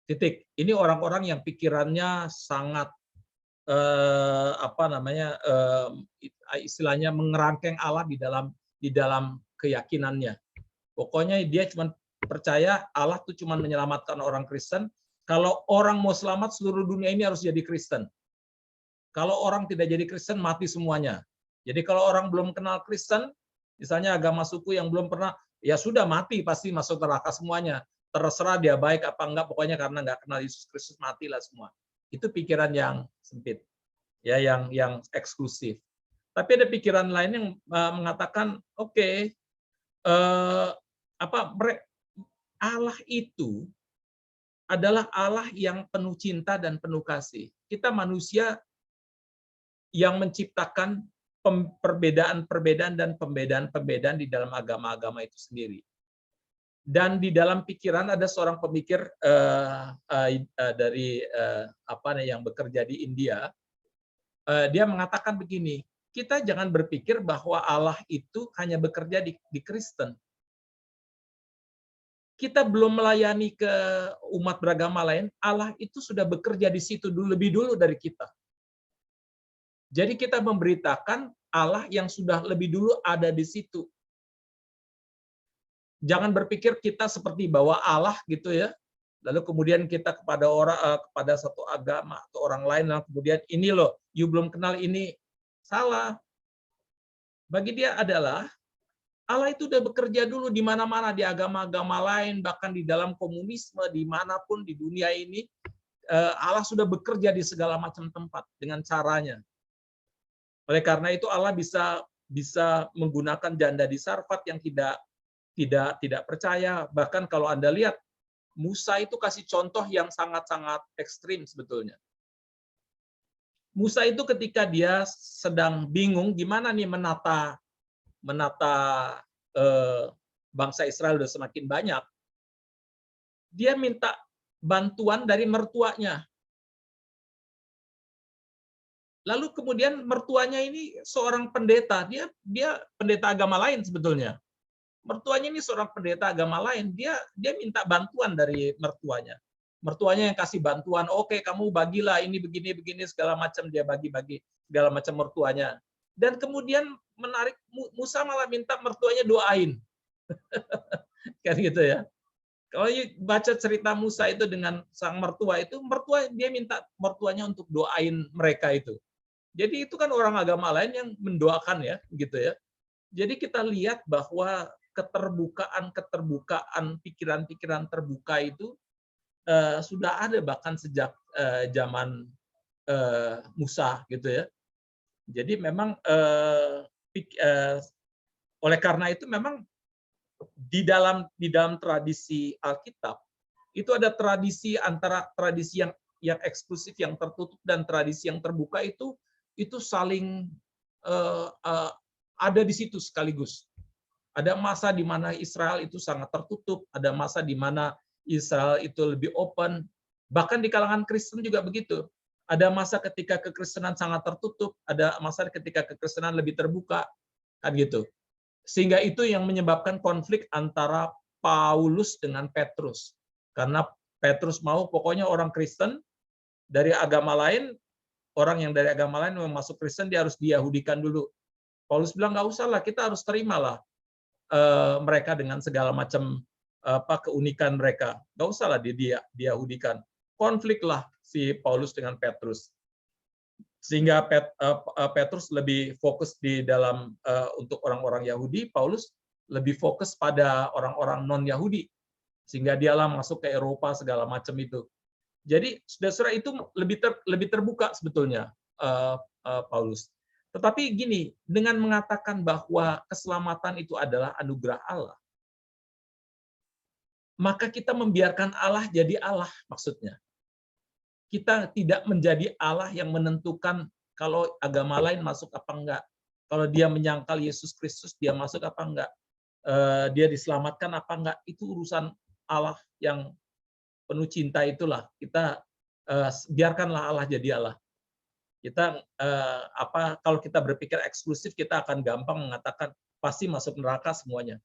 Titik. Ini orang-orang yang pikirannya sangat istilahnya mengerangkeng Allah di dalam keyakinannya. Pokoknya dia cuma percaya Allah tuh cuma menyelamatkan orang Kristen. Kalau orang mau selamat, seluruh dunia ini harus jadi Kristen. Kalau orang tidak jadi Kristen, mati semuanya. Jadi kalau orang belum kenal Kristen, misalnya agama suku yang belum pernah, ya sudah mati, pasti masuk neraka semuanya. Terserah dia baik apa enggak, pokoknya karena enggak kenal Yesus Kristus, matilah semua. Itu pikiran yang sempit, ya, yang eksklusif. Tapi ada pikiran lain yang mengatakan, oke, Allah itu adalah Allah yang penuh cinta dan penuh kasih. Kita manusia yang menciptakan perbedaan-perbedaan dan pembedaan-pembedaan di dalam agama-agama itu sendiri. Dan di dalam pikiran ada seorang pemikir dari yang bekerja di India, dia mengatakan begini, kita jangan berpikir bahwa Allah itu hanya bekerja di Kristen. Kita belum melayani ke umat beragama lain, Allah itu sudah bekerja di situ lebih dulu dari kita. Jadi kita memberitakan Allah yang sudah lebih dulu ada di situ. Jangan berpikir kita seperti bawa Allah gitu ya. Lalu kemudian kita kepada satu agama atau orang lain, lalu kemudian ini loh, you belum kenal ini. Salah. Bagi dia adalah Allah itu udah bekerja dulu di mana-mana, di agama-agama lain, bahkan di dalam komunisme, dimanapun di dunia ini, Allah sudah bekerja di segala macam tempat dengan caranya. Oleh karena itu Allah bisa menggunakan janda di Sarfat yang tidak percaya. Bahkan kalau Anda lihat, Musa itu kasih contoh yang sangat-sangat ekstrim sebetulnya. Musa itu ketika dia sedang bingung gimana nih menata bangsa Israel udah semakin banyak, dia minta bantuan dari mertuanya. Lalu kemudian mertuanya ini seorang pendeta, dia pendeta agama lain sebetulnya. Mertuanya ini seorang pendeta agama lain, dia minta bantuan dari mertuanya. Mertuanya yang kasih bantuan, oke kamu bagilah ini begini segala macam, dia bagi-bagi segala macam mertuanya. Dan kemudian menarik, Musa malah minta mertuanya doain. Kan gitu ya. Kalau baca cerita Musa itu dengan sang mertua itu, dia minta mertuanya untuk doain mereka itu. Jadi itu kan orang agama lain yang mendoakan ya, gitu ya. Jadi kita lihat bahwa keterbukaan pikiran-pikiran terbuka itu sudah ada bahkan sejak zaman Musa gitu ya. Jadi memang oleh karena itu memang di dalam tradisi Alkitab itu ada tradisi antara tradisi yang eksklusif, yang tertutup, dan tradisi yang terbuka itu saling ada di situ sekaligus. Ada masa di mana Israel itu sangat tertutup, ada masa di mana Israel itu lebih open. Bahkan di kalangan Kristen juga begitu. Ada masa ketika kekristenan sangat tertutup, ada masa ketika kekristenan lebih terbuka, kan gitu. Sehingga itu yang menyebabkan konflik antara Paulus dengan Petrus. Karena Petrus mau pokoknya orang Kristen dari agama lain, orang yang dari agama lain yang masuk Kristen dia harus diyahudikan dulu. Paulus bilang nggak usah lah, kita harus terimalah mereka dengan segala macam keunikan mereka. Nggak usah lah diyahudikan. Konfliklah si Paulus dengan Petrus. Sehingga Petrus lebih fokus di dalam untuk orang-orang Yahudi, Paulus lebih fokus pada orang-orang non-Yahudi. Sehingga dialah masuk ke Eropa segala macam itu. Jadi saudara itu lebih terbuka sebetulnya Paulus. Tetapi gini, dengan mengatakan bahwa keselamatan itu adalah anugerah Allah, maka kita membiarkan Allah jadi Allah maksudnya. Kita tidak menjadi Allah yang menentukan kalau agama lain masuk apa enggak. Kalau dia menyangkal Yesus Kristus, dia masuk apa enggak. Dia diselamatkan apa enggak. Itu urusan Allah yang penuh cinta itulah. Kita biarkanlah Allah jadi Allah. Kita kalau kita berpikir eksklusif, kita akan gampang mengatakan pasti masuk neraka semuanya.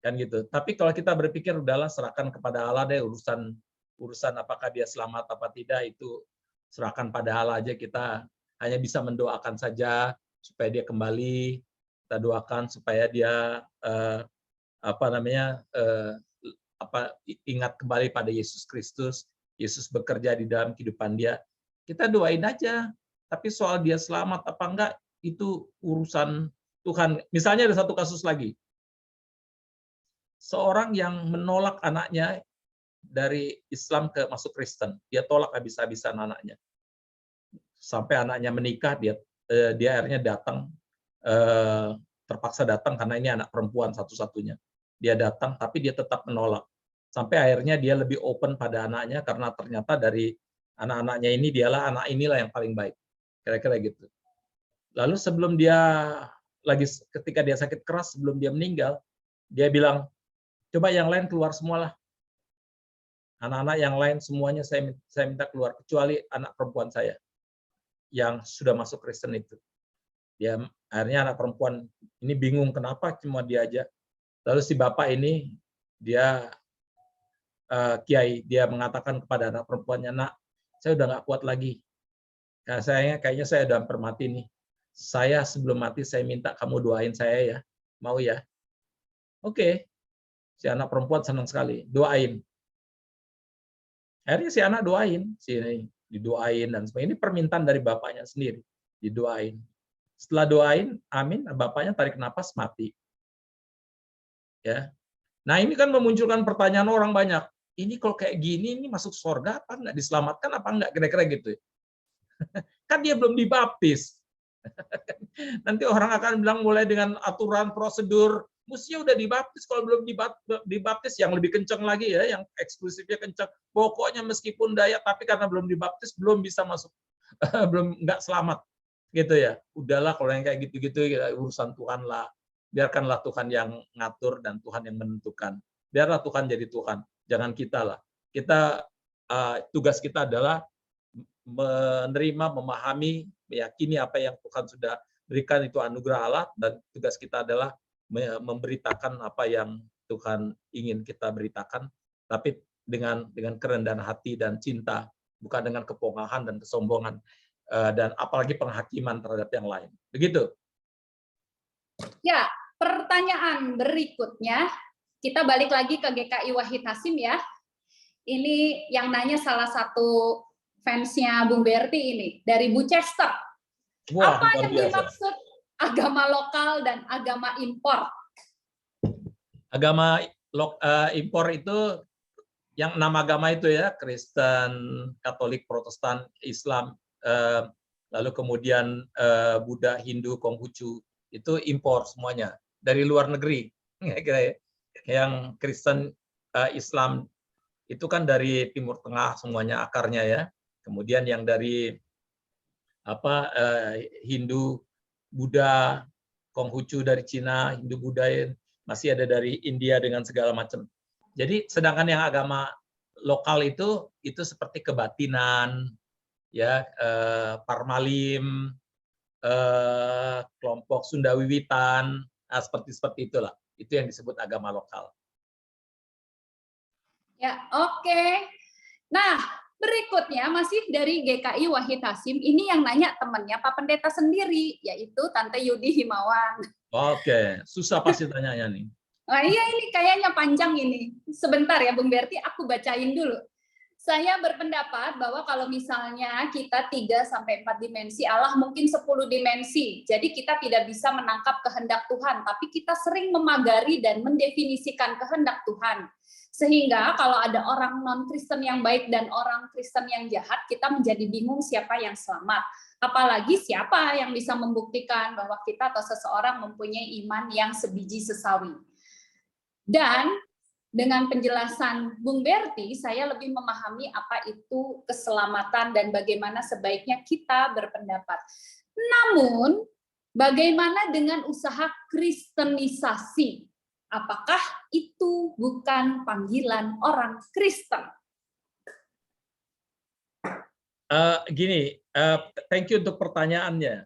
Kan gitu. Tapi kalau kita berpikir udahlah serahkan kepada Allah deh, urusan apakah dia selamat apa tidak itu serahkan pada Allah aja, kita hanya bisa mendoakan saja supaya dia kembali, kita doakan supaya dia ingat kembali pada Yesus Kristus, Yesus bekerja di dalam kehidupan dia. Kita doain aja, tapi soal dia selamat apa enggak itu urusan Tuhan. Misalnya ada satu kasus lagi. Seorang yang menolak anaknya dari Islam ke masuk Kristen. Dia tolak habis-habisan anaknya. Sampai anaknya menikah, dia akhirnya datang, terpaksa datang karena ini anak perempuan satu-satunya. Dia datang, tapi dia tetap menolak. Sampai akhirnya dia lebih open pada anaknya karena ternyata dari anak-anaknya ini dialah anak inilah yang paling baik. Kira-kira gitu. Lalu sebelum ketika dia sakit keras, sebelum dia meninggal, dia bilang, coba yang lain keluar semualah. Anak-anak yang lain semuanya saya minta keluar, kecuali anak perempuan saya yang sudah masuk Kristen itu. Dia akhirnya anak perempuan ini bingung kenapa cuma dia aja. Lalu si bapak ini dia kiai, dia mengatakan kepada anak perempuannya, nak, saya udah nggak kuat lagi. Kayaknya saya udah hampir mati nih. Saya sebelum mati saya minta kamu doain saya ya, mau ya? Oke. Si anak perempuan senang sekali, doain. Akhirnya si anak doain, didoain dan sebagainya. Ini permintaan dari bapaknya sendiri, didoain. Setelah doain, amin, bapaknya tarik napas mati. Ya. Nah, ini kan memunculkan pertanyaan orang banyak. Ini kalau kayak gini, ini masuk surga apa enggak? Diselamatkan apa enggak? Kira-kira gitu. Kan dia belum dibaptis. Nanti orang akan bilang mulai dengan aturan prosedur, mestinya udah dibaptis, kalau belum dibaptis yang lebih kencang lagi ya, yang eksklusifnya kencang. Pokoknya meskipun daya, tapi karena belum dibaptis belum bisa masuk, belum nggak selamat, gitu ya. Udahlah kalau yang kayak gitu-gitu urusan Tuhan lah. Biarkanlah Tuhan yang ngatur dan Tuhan yang menentukan. Biarlah Tuhan jadi Tuhan, jangan kita lah. Kita tugas kita adalah menerima, memahami, meyakini apa yang Tuhan sudah berikan itu anugerah Allah, dan tugas kita adalah memberitakan apa yang Tuhan ingin kita beritakan, tapi dengan kerendahan hati dan cinta, bukan dengan kepongahan dan kesombongan, dan apalagi penghakiman terhadap yang lain. Begitu.
Ya, pertanyaan berikutnya, kita balik lagi ke GKI Wahid Hasim ya. Ini yang nanya salah satu fansnya Bung Berti ini, dari Bu Chester.
Wah,
apa yang dimaksud agama lokal dan agama impor?
Agama impor itu yang 6 agama itu ya, Kristen, Katolik, Protestan, Islam, lalu kemudian Buddha, Hindu, Konghucu, itu impor semuanya dari luar negeri. Yang Kristen, Islam itu kan dari Timur Tengah semuanya akarnya ya. Kemudian yang dari Hindu, Buddha, Konghucu dari Cina, Hindu Buddha masih ada dari India dengan segala macam. Jadi sedangkan yang agama lokal itu seperti kebatinan, ya, Parmalim, kelompok Sunda Wiwitan, seperti itulah. Itu yang disebut agama lokal.
Ya, oke. Nah, berikutnya masih dari GKI Wahid Hasim, ini yang nanya temannya Pak Pendeta sendiri, yaitu Tante Yudi Himawan.
Oke, susah pasti tanyanya nih.
Nah, iya ini kayaknya panjang ini. Sebentar ya Bung Berti, aku bacain dulu. Saya berpendapat bahwa kalau misalnya kita 3-4 dimensi, Allah mungkin 10 dimensi. Jadi kita tidak bisa menangkap kehendak Tuhan, tapi kita sering memagari dan mendefinisikan kehendak Tuhan. Sehingga kalau ada orang non-Kristen yang baik dan orang Kristen yang jahat, kita menjadi bingung siapa yang selamat. Apalagi siapa yang bisa membuktikan bahwa kita atau seseorang mempunyai iman yang sebiji sesawi. Dan dengan penjelasan Bung Berti, saya lebih memahami apa itu keselamatan dan bagaimana sebaiknya kita berpendapat. Namun, bagaimana dengan usaha kristenisasi? Apakah itu bukan panggilan orang Kristen?
Thank you untuk pertanyaannya.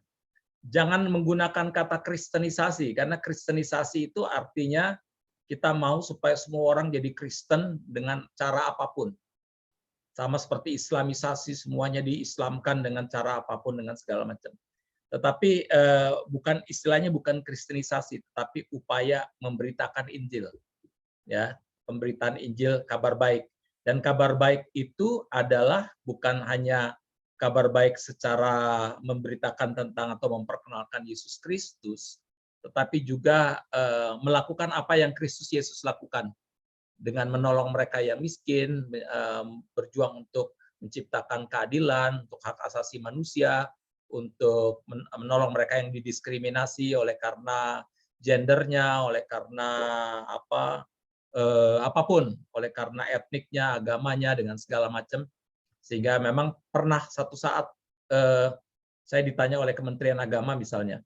Jangan menggunakan kata kristenisasi, karena kristenisasi itu artinya kita mau supaya semua orang jadi Kristen dengan cara apapun. Sama seperti islamisasi, semuanya diislamkan dengan cara apapun, dengan segala macam. Tetapi istilahnya bukan kristenisasi, tetapi upaya memberitakan Injil. Ya, pemberitaan Injil, kabar baik. Dan kabar baik itu adalah bukan hanya kabar baik secara memberitakan tentang atau memperkenalkan Yesus Kristus, tetapi juga melakukan apa yang Kristus Yesus lakukan dengan menolong mereka yang miskin, berjuang untuk menciptakan keadilan, untuk hak asasi manusia, untuk menolong mereka yang didiskriminasi oleh karena gendernya, oleh karena apapun, oleh karena etniknya, agamanya, dengan segala macam. Sehingga memang pernah satu saat saya ditanya oleh Kementerian Agama misalnya,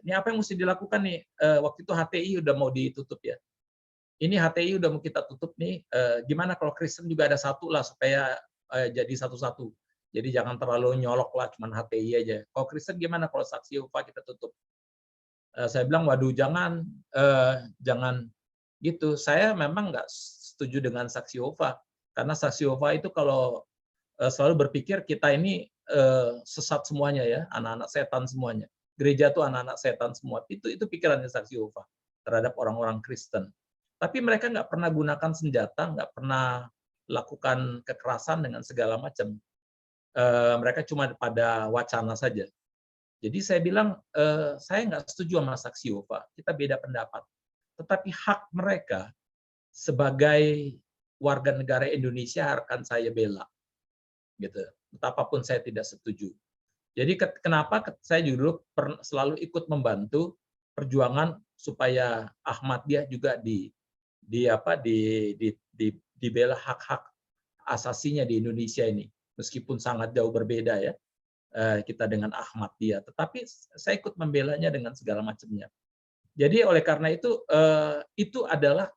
ini apa yang mesti dilakukan nih? Waktu itu HTI udah mau ditutup ya. Ini HTI udah mau kita tutup nih. Gimana kalau Kristen juga ada satu lah supaya jadi satu-satu. Jadi jangan terlalu nyolok lah cuman HTI aja. Kalau Kristen gimana kalau Saksi Yehova kita tutup? Saya bilang waduh jangan gitu. Saya memang nggak setuju dengan Saksi Yehova karena Saksi Yehova itu kalau selalu berpikir kita ini sesat semuanya ya, anak-anak setan semuanya. Gereja itu anak-anak setan semua. Itu pikirannya Saksi Yehova terhadap orang-orang Kristen. Tapi mereka nggak pernah gunakan senjata, nggak pernah lakukan kekerasan dengan segala macam. Mereka cuma pada wacana saja. Jadi saya bilang, saya nggak setuju sama Saksi Yehova. Kita beda pendapat. Tetapi hak mereka sebagai warga negara Indonesia akan saya bela. Gitu. Betapapun saya tidak setuju. Jadi kenapa saya dulu selalu ikut membantu perjuangan supaya Ahmadiyah juga dibela hak-hak asasinya di Indonesia ini, meskipun sangat jauh berbeda ya kita dengan Ahmadiyah, tetapi saya ikut membelanya dengan segala macamnya. Jadi oleh karena itu adalah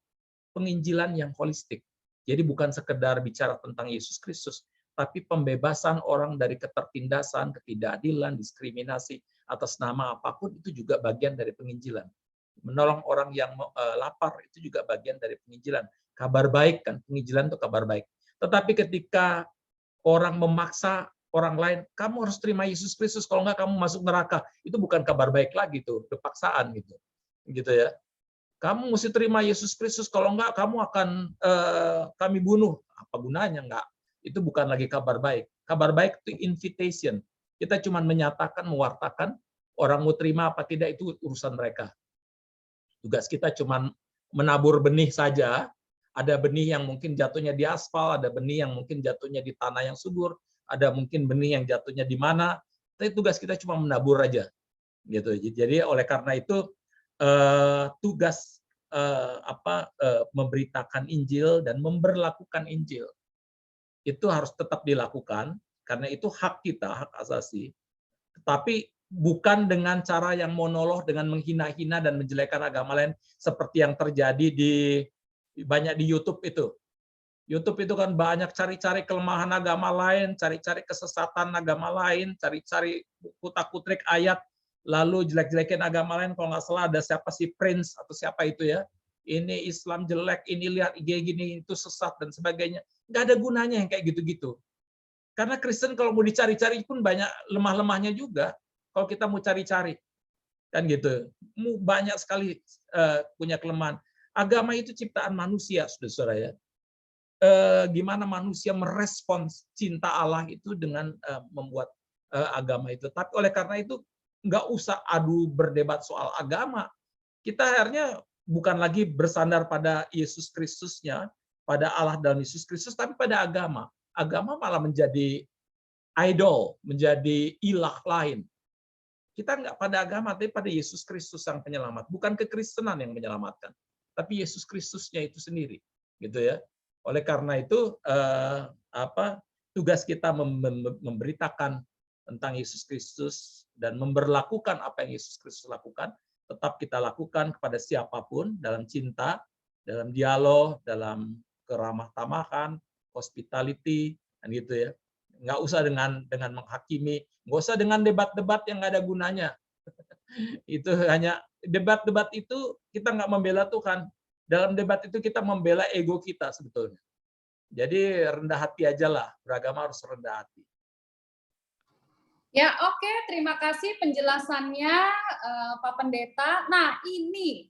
penginjilan yang holistik. Jadi bukan sekedar bicara tentang Yesus Kristus, tapi pembebasan orang dari ketertindasan, ketidakadilan, diskriminasi atas nama apapun itu juga bagian dari penginjilan. Menolong orang yang lapar itu juga bagian dari penginjilan. Kabar baik kan, penginjilan itu kabar baik. Tetapi ketika orang memaksa orang lain, kamu harus terima Yesus Kristus, kalau enggak kamu masuk neraka, itu bukan kabar baik lagi tuh, paksaan gitu ya. Kamu mesti terima Yesus Kristus, kalau enggak kamu akan kami bunuh. Apa gunanya? Enggak. Itu bukan lagi kabar baik. Kabar baik itu invitation. Kita cuma menyatakan, mewartakan, orang mau terima apa tidak itu urusan mereka. Tugas kita cuma menabur benih saja. Ada benih yang mungkin jatuhnya di aspal, ada benih yang mungkin jatuhnya di tanah yang subur, ada mungkin benih yang jatuhnya di mana. Tapi tugas kita cuma menabur aja, gitu. Jadi oleh karena itu tugas memberitakan Injil dan memberlakukan Injil itu harus tetap dilakukan karena itu hak kita, hak asasi. Tetapi bukan dengan cara yang monolog, dengan menghina-hina dan menjelekkan agama lain seperti yang terjadi banyak di YouTube itu. YouTube itu kan banyak cari-cari kelemahan agama lain, cari-cari kesesatan agama lain, cari-cari kutak-kutrik ayat, lalu jelek-jelekin agama lain. Kalau nggak salah ada siapa sih, Prince atau siapa itu ya. Ini Islam jelek, ini lihat IG gini, itu sesat dan sebagainya. Nggak ada gunanya yang kayak gitu-gitu. Karena Kristen kalau mau dicari-cari pun banyak lemah-lemahnya juga. Kalau kita mau cari-cari, kan gitu. Banyak sekali punya kelemahan. Agama itu ciptaan manusia, saudara-saudara ya. Gimana manusia merespons cinta Allah itu dengan membuat agama itu. Tapi oleh karena itu nggak usah adu berdebat soal agama. Kita akhirnya bukan lagi bersandar pada Yesus Kristusnya, pada Allah dalam Yesus Kristus, tapi pada agama. Agama malah menjadi idol, menjadi ilah lain. Kita nggak pada agama, tapi pada Yesus Kristus yang penyelamat. Bukan kekristenan yang menyelamatkan, tapi Yesus Kristusnya itu sendiri, gitu ya. Oleh karena itu, tugas kita memberitakan tentang Yesus Kristus dan memberlakukan apa yang Yesus Kristus lakukan, tetap kita lakukan kepada siapapun dalam cinta, dalam dialog, dalam keramah tamahan, hospitality, dan gitu ya. Nggak usah dengan menghakimi, nggak usah dengan debat-debat yang nggak ada gunanya. Itu hanya debat-debat itu kita nggak membela Tuhan. Dalam debat itu kita membela ego kita sebetulnya. Jadi rendah hati aja lah, beragama harus rendah hati.
Ya, oke, terima kasih penjelasannya Pak Pendeta. Nah, ini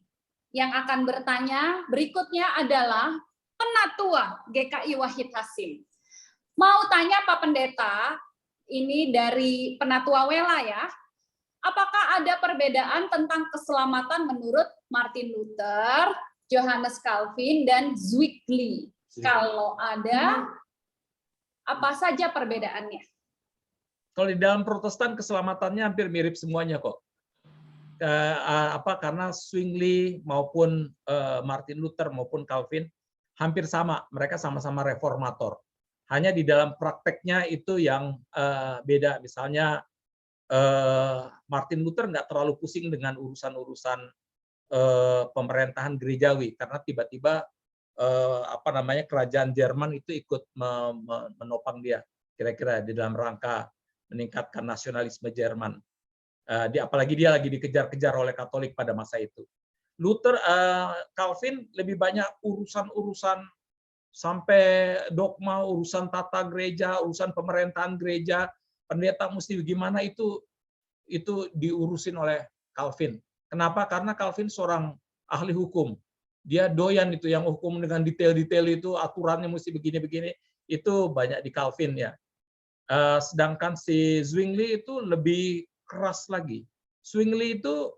yang akan bertanya berikutnya adalah Penatua GKI Wahid Hasim. Mau tanya Pak Pendeta, ini dari Penatua Wela ya, apakah ada perbedaan tentang keselamatan menurut Martin Luther, Johannes Calvin, dan Zwingli? Kalau ada, apa saja perbedaannya?
Kalau di dalam Protestan keselamatannya hampir mirip semuanya kok. Karena Zwingli maupun Martin Luther maupun Calvin hampir sama, mereka sama-sama reformator. Hanya di dalam prakteknya itu yang beda. Misalnya Martin Luther nggak terlalu pusing dengan urusan-urusan pemerintahan gerejawi karena tiba-tiba kerajaan Jerman itu ikut menopang dia kira-kira di dalam rangka meningkatkan nasionalisme Jerman. Apalagi dia lagi dikejar-kejar oleh Katolik pada masa itu. Calvin lebih banyak urusan-urusan sampai dogma, urusan tata gereja, urusan pemerintahan gereja, pendeta mesti gimana itu diurusin oleh Calvin. Kenapa? Karena Calvin seorang ahli hukum. Dia doyan itu yang hukum dengan detail-detail itu, aturannya mesti begini-begini, itu banyak di Calvin ya. Sedangkan si Zwingli itu lebih keras lagi. Zwingli itu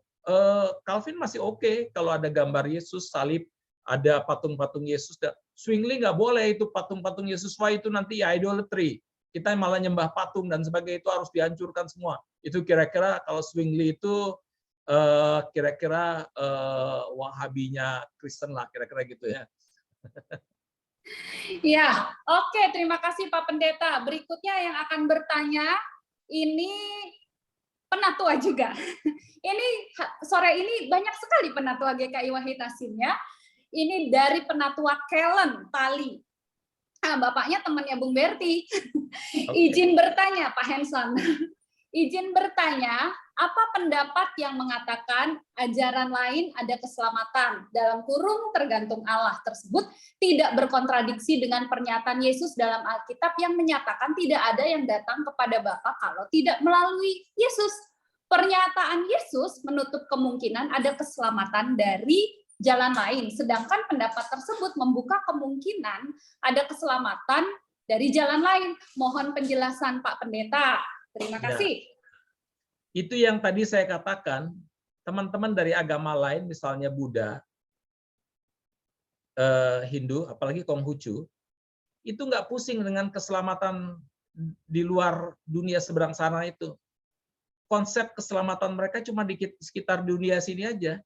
Calvin masih oke kalau ada gambar Yesus, salib, ada patung-patung Yesus. Zwingli nggak boleh itu patung-patung Yesus, wah itu nanti idolatry. Kita malah nyembah patung dan sebagainya, itu harus dihancurkan semua. Itu kira-kira kalau Zwingli itu kira-kira Wahabinya Kristen lah, kira-kira gitu ya.
Ya, oke, terima kasih Pak Pendeta. Berikutnya yang akan bertanya ini Penatua juga. Ini sore ini banyak sekali Penatua GKI Wahid Hasim ya. Ini dari Penatua Kellen Tali. Bapaknya temannya Bung Berti. Izin bertanya Pak Henson. Izin bertanya, apa pendapat yang mengatakan ajaran lain ada keselamatan dalam kurung tergantung Allah tersebut tidak berkontradiksi dengan pernyataan Yesus dalam Alkitab yang menyatakan tidak ada yang datang kepada Bapa kalau tidak melalui Yesus. Pernyataan Yesus menutup kemungkinan ada keselamatan dari jalan lain, sedangkan pendapat tersebut membuka kemungkinan ada keselamatan dari jalan lain. Mohon penjelasan Pak Pendeta. Terima kasih.
Itu yang tadi saya katakan, teman-teman dari agama lain, misalnya Buddha, Hindu, apalagi Konghucu, itu nggak pusing dengan keselamatan di luar dunia seberang sana itu. Konsep keselamatan mereka cuma di sekitar dunia sini aja.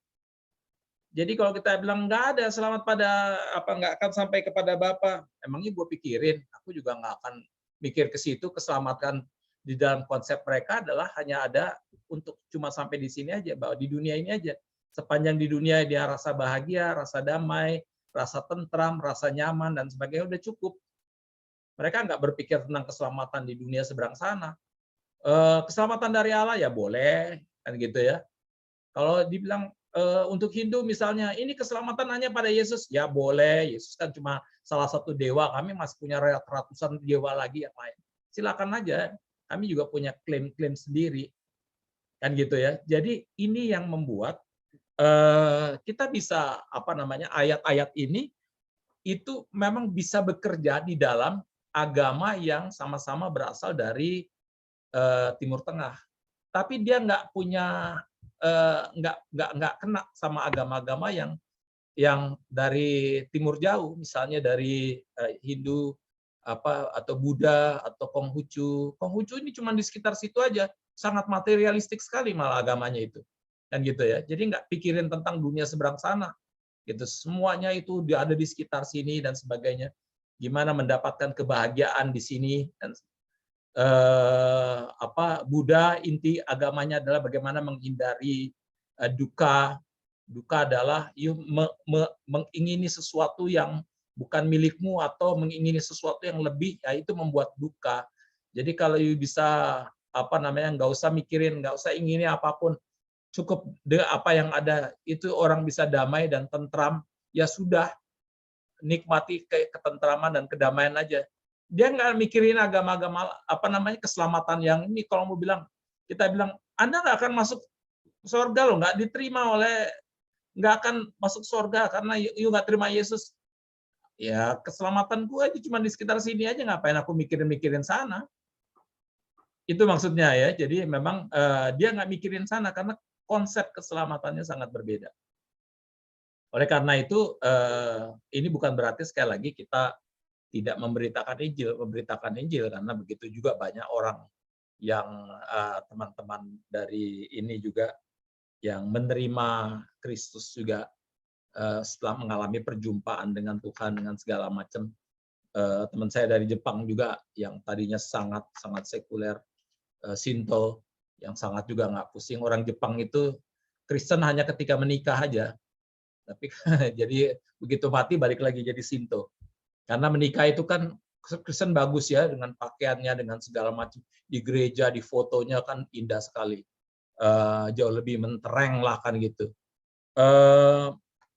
Jadi kalau kita bilang nggak ada selamat pada apa, nggak akan sampai kepada Bapa, emangnya gue pikirin, aku juga nggak akan mikir ke situ. Keselamatan di dalam konsep mereka adalah hanya ada untuk cuma sampai di sini aja, bahwa di dunia ini aja. Sepanjang di dunia dia rasa bahagia, rasa damai, rasa tentram, rasa nyaman dan sebagainya udah cukup. Mereka nggak berpikir tentang keselamatan di dunia seberang sana. Keselamatan dari Allah ya boleh, kan gitu ya. Kalau dibilang untuk Hindu misalnya, ini keselamatan hanya pada Yesus, ya boleh. Yesus kan cuma salah satu dewa, kami masih punya ratusan dewa lagi yang lain. Silakan aja, kami juga punya klaim-klaim sendiri, kan gitu ya. Jadi ini yang membuat kita bisa ayat-ayat ini itu memang bisa bekerja di dalam agama yang sama-sama berasal dari Timur Tengah, tapi dia nggak punya nggak kena sama agama-agama yang dari timur jauh, misalnya dari Hindu atau Buddha atau Konghucu. Konghucu ini cuma di sekitar situ aja, sangat materialistik sekali malah agamanya itu, kan gitu ya. Jadi nggak pikirin tentang dunia seberang sana, gitu. Semuanya itu ada di sekitar sini dan sebagainya. Gimana mendapatkan kebahagiaan di sini dan Buddha inti agamanya adalah bagaimana menghindari duka. Duka adalah mengingini sesuatu yang bukan milikmu atau mengingini sesuatu yang lebih, ya itu membuat duka. Jadi kalau bisa nggak usah mikirin, nggak usah ingini apapun, cukup apa yang ada itu orang bisa damai dan tentram, ya sudah, nikmati ketentraman dan kedamaian aja. Dia nggak mikirin agama-agama keselamatan yang ini. Kalau mau bilang, kita bilang Anda nggak akan masuk surga loh, nggak diterima nggak akan masuk surga karena you nggak terima Yesus. Ya keselamatan gue aja cuma di sekitar sini aja, ngapain aku mikirin sana? Itu maksudnya ya. Jadi memang dia nggak mikirin sana karena konsep keselamatannya sangat berbeda. Oleh karena itu ini bukan berarti sekali lagi kita tidak memberitakan Injil karena begitu juga banyak orang yang teman-teman dari ini juga yang menerima Kristus juga setelah mengalami perjumpaan dengan Tuhan dengan segala macam. Teman saya dari Jepang juga yang tadinya sangat sekuler, Shinto, yang sangat juga nggak pusing. Orang Jepang itu Kristen hanya ketika menikah aja, tapi jadi begitu mati balik lagi jadi Shinto. Karena menikah itu kan Kristen bagus ya, dengan pakaiannya, dengan segala macam. Di gereja, di fotonya kan indah sekali. Jauh lebih mentereng lah kan gitu.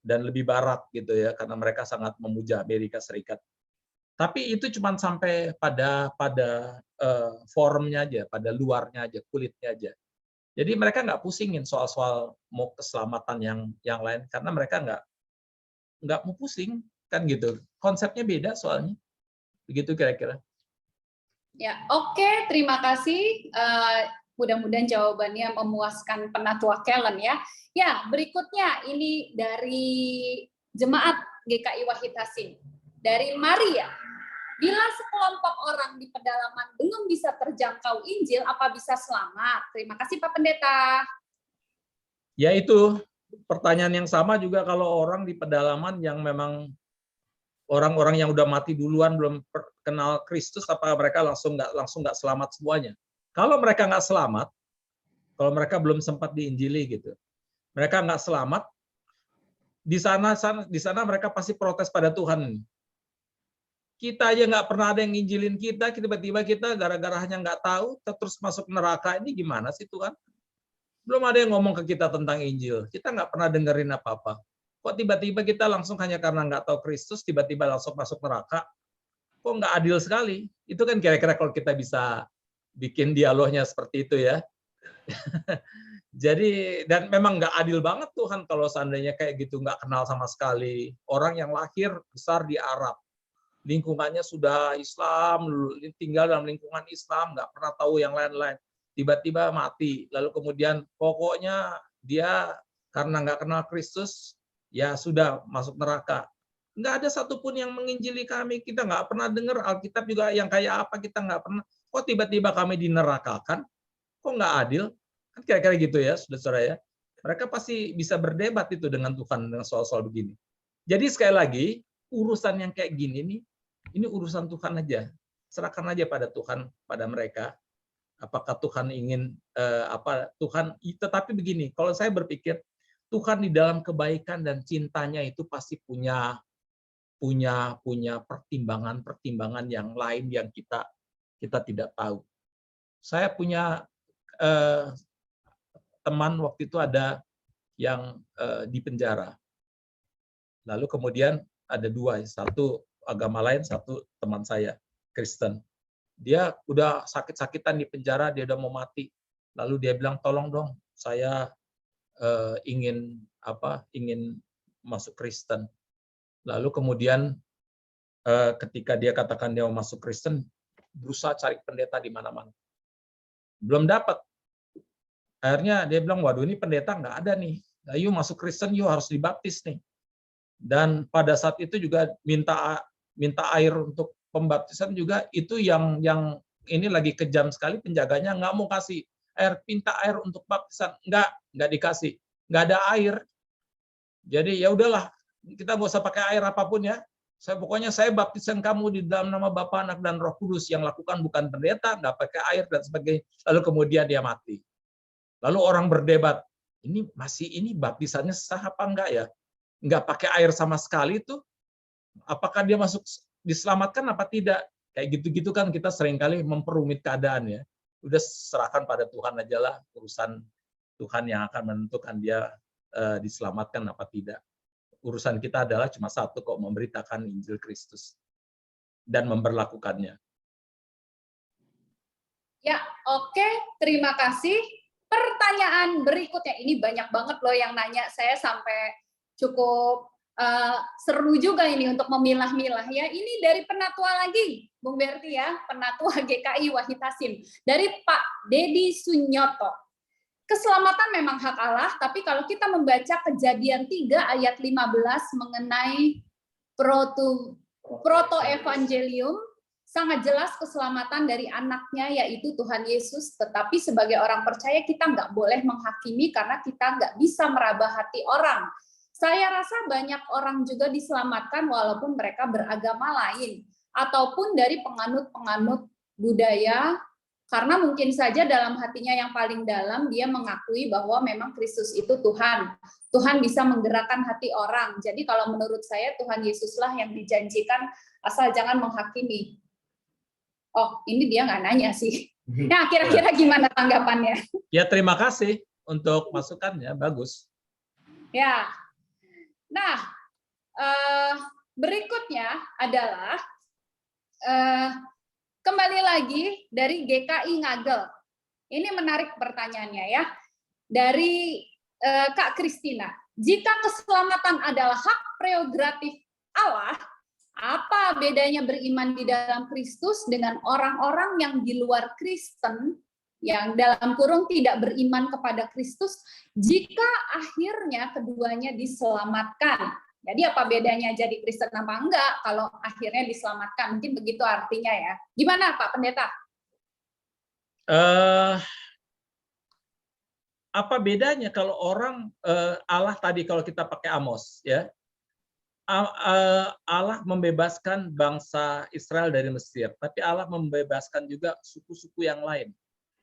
Dan lebih barat gitu ya, karena mereka sangat memuja Amerika Serikat. Tapi itu cuma sampai pada formnya aja, pada luarnya aja, kulitnya aja. Jadi mereka nggak pusingin soal mau keselamatan yang lain, karena mereka nggak mau pusing. Kan gitu, konsepnya beda soalnya, begitu kira-kira.
Ya, oke, terima kasih. Mudah-mudahan jawabannya memuaskan Penatua Kellen ya. Ya, berikutnya ini dari Jemaat GKI Wahid Hasim, dari Maria. Bila sekelompok orang di pedalaman belum bisa terjangkau Injil, apa bisa selamat? Terima kasih Pak Pendeta.
Ya itu pertanyaan yang sama juga kalau orang di pedalaman yang memang orang-orang yang udah mati duluan belum kenal Kristus, apa mereka langsung nggak selamat semuanya? Kalau mereka nggak selamat, kalau mereka belum sempat diinjili gitu, mereka nggak selamat, di sana mereka pasti protes pada Tuhan. Kita aja nggak pernah ada yang nginjilin kita, tiba-tiba kita gara-gara hanya nggak tahu terus masuk neraka, ini gimana sih Tuhan? Belum ada yang ngomong ke kita tentang Injil, kita nggak pernah dengerin apa-apa. Kok tiba-tiba kita langsung hanya karena nggak tahu Kristus, tiba-tiba langsung masuk neraka? Kok nggak adil sekali? Itu kan kira-kira kalau kita bisa bikin dialognya seperti itu ya. Jadi, dan memang nggak adil banget Tuhan kalau seandainya kayak gitu, nggak kenal sama sekali. Orang yang lahir besar di Arab, lingkungannya sudah Islam, tinggal dalam lingkungan Islam, nggak pernah tahu yang lain-lain. Tiba-tiba mati, lalu kemudian pokoknya dia karena nggak kenal Kristus, ya sudah masuk neraka. Nggak ada satupun yang menginjili kami. Kita nggak pernah dengar Alkitab juga yang kayak apa, kita nggak pernah. Kok tiba-tiba kami dinerakakan? Kok nggak adil? Kan kira-kira gitu ya, saudara-saudara ya. Mereka pasti bisa berdebat itu dengan Tuhan dengan soal-soal begini. Jadi sekali lagi, urusan yang kayak gini nih, ini urusan Tuhan aja. Serahkan aja pada Tuhan, pada mereka. Apakah Tuhan ingin tetapi begini, kalau saya berpikir Tuhan di dalam kebaikan dan cintanya itu pasti punya pertimbangan-pertimbangan yang lain yang kita tidak tahu. Saya punya teman waktu itu ada yang di penjara. Lalu kemudian ada dua, satu agama lain, satu teman saya Kristen. Dia udah sakit-sakitan di penjara, dia udah mau mati. Lalu dia bilang, tolong dong, saya ingin masuk Kristen. Lalu kemudian ketika dia katakan dia mau masuk Kristen, berusaha cari pendeta di mana-mana. Belum dapat. Akhirnya dia bilang, waduh ini pendeta nggak ada nih. Nah, yuk masuk Kristen, yuk harus dibaptis nih. Dan pada saat itu juga minta air untuk pembaptisan juga, itu yang ini lagi kejam sekali, penjaganya nggak mau kasih air, minta air untuk baptisan, nggak dikasih, nggak ada air. Jadi ya udahlah, kita nggak usah pakai air apapun ya. Pokoknya saya baptisan kamu di dalam nama Bapa, Anak, dan Roh Kudus. Yang lakukan bukan pendeta, nggak pakai air dan sebagainya. Lalu kemudian dia mati. Lalu orang berdebat, ini baptisannya sah apa enggak ya? Nggak pakai air sama sekali tuh, apakah dia masuk diselamatkan apa tidak? Kayak gitu-gitu kan kita seringkali memperumit keadaan ya. Udah serahkan pada Tuhan aja lah, urusan Tuhan yang akan menentukan dia diselamatkan apa tidak. Urusan kita adalah cuma satu kok, memberitakan Injil Kristus dan memberlakukannya.
Ya, oke, terima kasih. Pertanyaan berikutnya, ini banyak banget loh yang nanya, saya sampai cukup seru juga ini untuk memilah-milah ya. Ini dari Penatua lagi, Bung Berti ya, Penatua GKI Wahid Hasim. Dari Pak Dedi Sunyoto. Keselamatan memang hak Allah, tapi kalau kita membaca Kejadian 3 ayat 15 mengenai proto-evangelium, sangat jelas keselamatan dari anaknya yaitu Tuhan Yesus, tetapi sebagai orang percaya kita nggak boleh menghakimi karena kita nggak bisa meraba hati orang. Saya rasa banyak orang juga diselamatkan walaupun mereka beragama lain, ataupun dari penganut-penganut budaya, karena mungkin saja dalam hatinya yang paling dalam dia mengakui bahwa memang Kristus itu Tuhan. Tuhan bisa menggerakkan hati orang. Jadi kalau menurut saya Tuhan Yesuslah yang dijanjikan, asal jangan menghakimi. Oh, ini dia nggak nanya sih. Nah, kira-kira gimana tanggapannya?
Ya, terima kasih untuk masukannya, bagus.
Ya, nah berikutnya adalah kembali lagi dari GKI Ngagel. Ini menarik pertanyaannya ya. Dari Kak Kristina. Jika keselamatan adalah hak prerogatif Allah, apa bedanya beriman di dalam Kristus dengan orang-orang yang di luar Kristen, yang dalam kurung tidak beriman kepada Kristus, jika akhirnya keduanya diselamatkan? Jadi apa bedanya jadi Kristen apa enggak kalau akhirnya diselamatkan? Mungkin begitu artinya ya. Gimana Pak Pendeta?
Apa bedanya kalau orang Allah tadi kalau kita pakai Amos ya, Allah membebaskan bangsa Israel dari Mesir, tapi Allah membebaskan juga suku-suku yang lain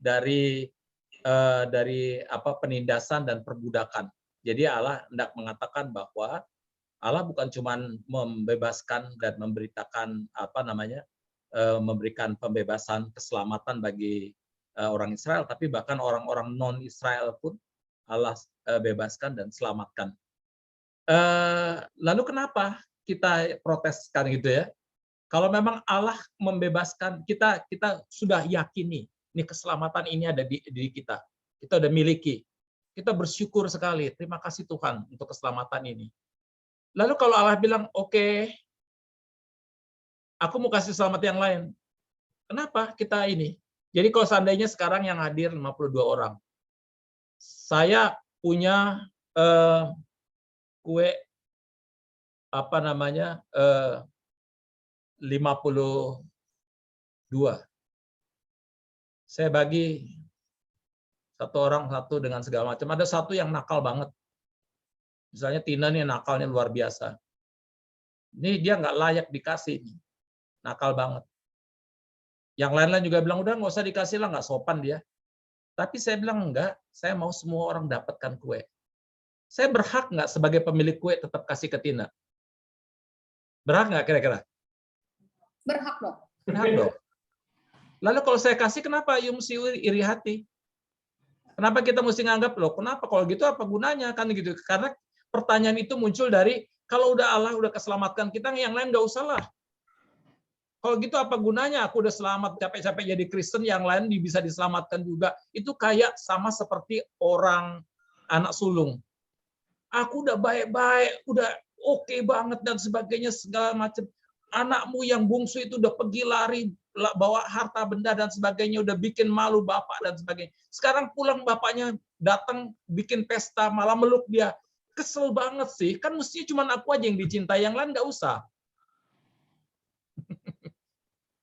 dari penindasan dan perbudakan. Jadi Allah hendak mengatakan bahwa Allah bukan cuma membebaskan dan memberitakan memberikan pembebasan keselamatan bagi orang Israel, tapi bahkan orang-orang non-Israel pun Allah bebaskan dan selamatkan. Lalu kenapa kita proteskan gitu ya? Kalau memang Allah membebaskan, kita sudah yakini ini keselamatan ini ada di diri kita. Kita udah miliki. Kita bersyukur sekali. Terima kasih Tuhan untuk keselamatan ini. Lalu kalau Allah bilang, oke, aku mau kasih selamat yang lain. Kenapa kita ini? Jadi kalau seandainya sekarang yang hadir 52 orang, saya punya kue apa namanya 52. Saya bagi satu orang satu dengan segala macam. Ada satu yang nakal banget. Misalnya Tina nih nakalnya luar biasa. Ini dia nggak layak dikasih. Nakal banget. Yang lain-lain juga bilang, udah nggak usah dikasih lah, nggak sopan dia. Tapi saya bilang, enggak, saya mau semua orang dapatkan kue. Saya berhak nggak sebagai pemilik kue tetap kasih ke Tina? Berhak nggak kira-kira?
Berhak dong.
Berhak dong. Lalu kalau saya kasih, kenapa you mesti iri hati? Kenapa kita mesti nganggap, loh kenapa kalau gitu apa gunanya? Kan gitu. Karena pertanyaan itu muncul dari, kalau udah Allah udah keselamatkan kita, yang lain nggak usah lah. Kalau gitu apa gunanya? Aku udah selamat, capek-capek jadi Kristen, yang lain bisa diselamatkan juga. Itu kayak sama seperti orang anak sulung. Aku udah baik-baik, udah oke banget dan sebagainya segala macam. Anakmu yang bungsu itu udah pergi lari, bawa harta benda dan sebagainya, udah bikin malu bapak dan sebagainya. Sekarang pulang bapaknya datang bikin pesta, malah meluk dia. Kesel banget sih, kan mestinya cuma aku aja yang dicintai, yang lain nggak usah.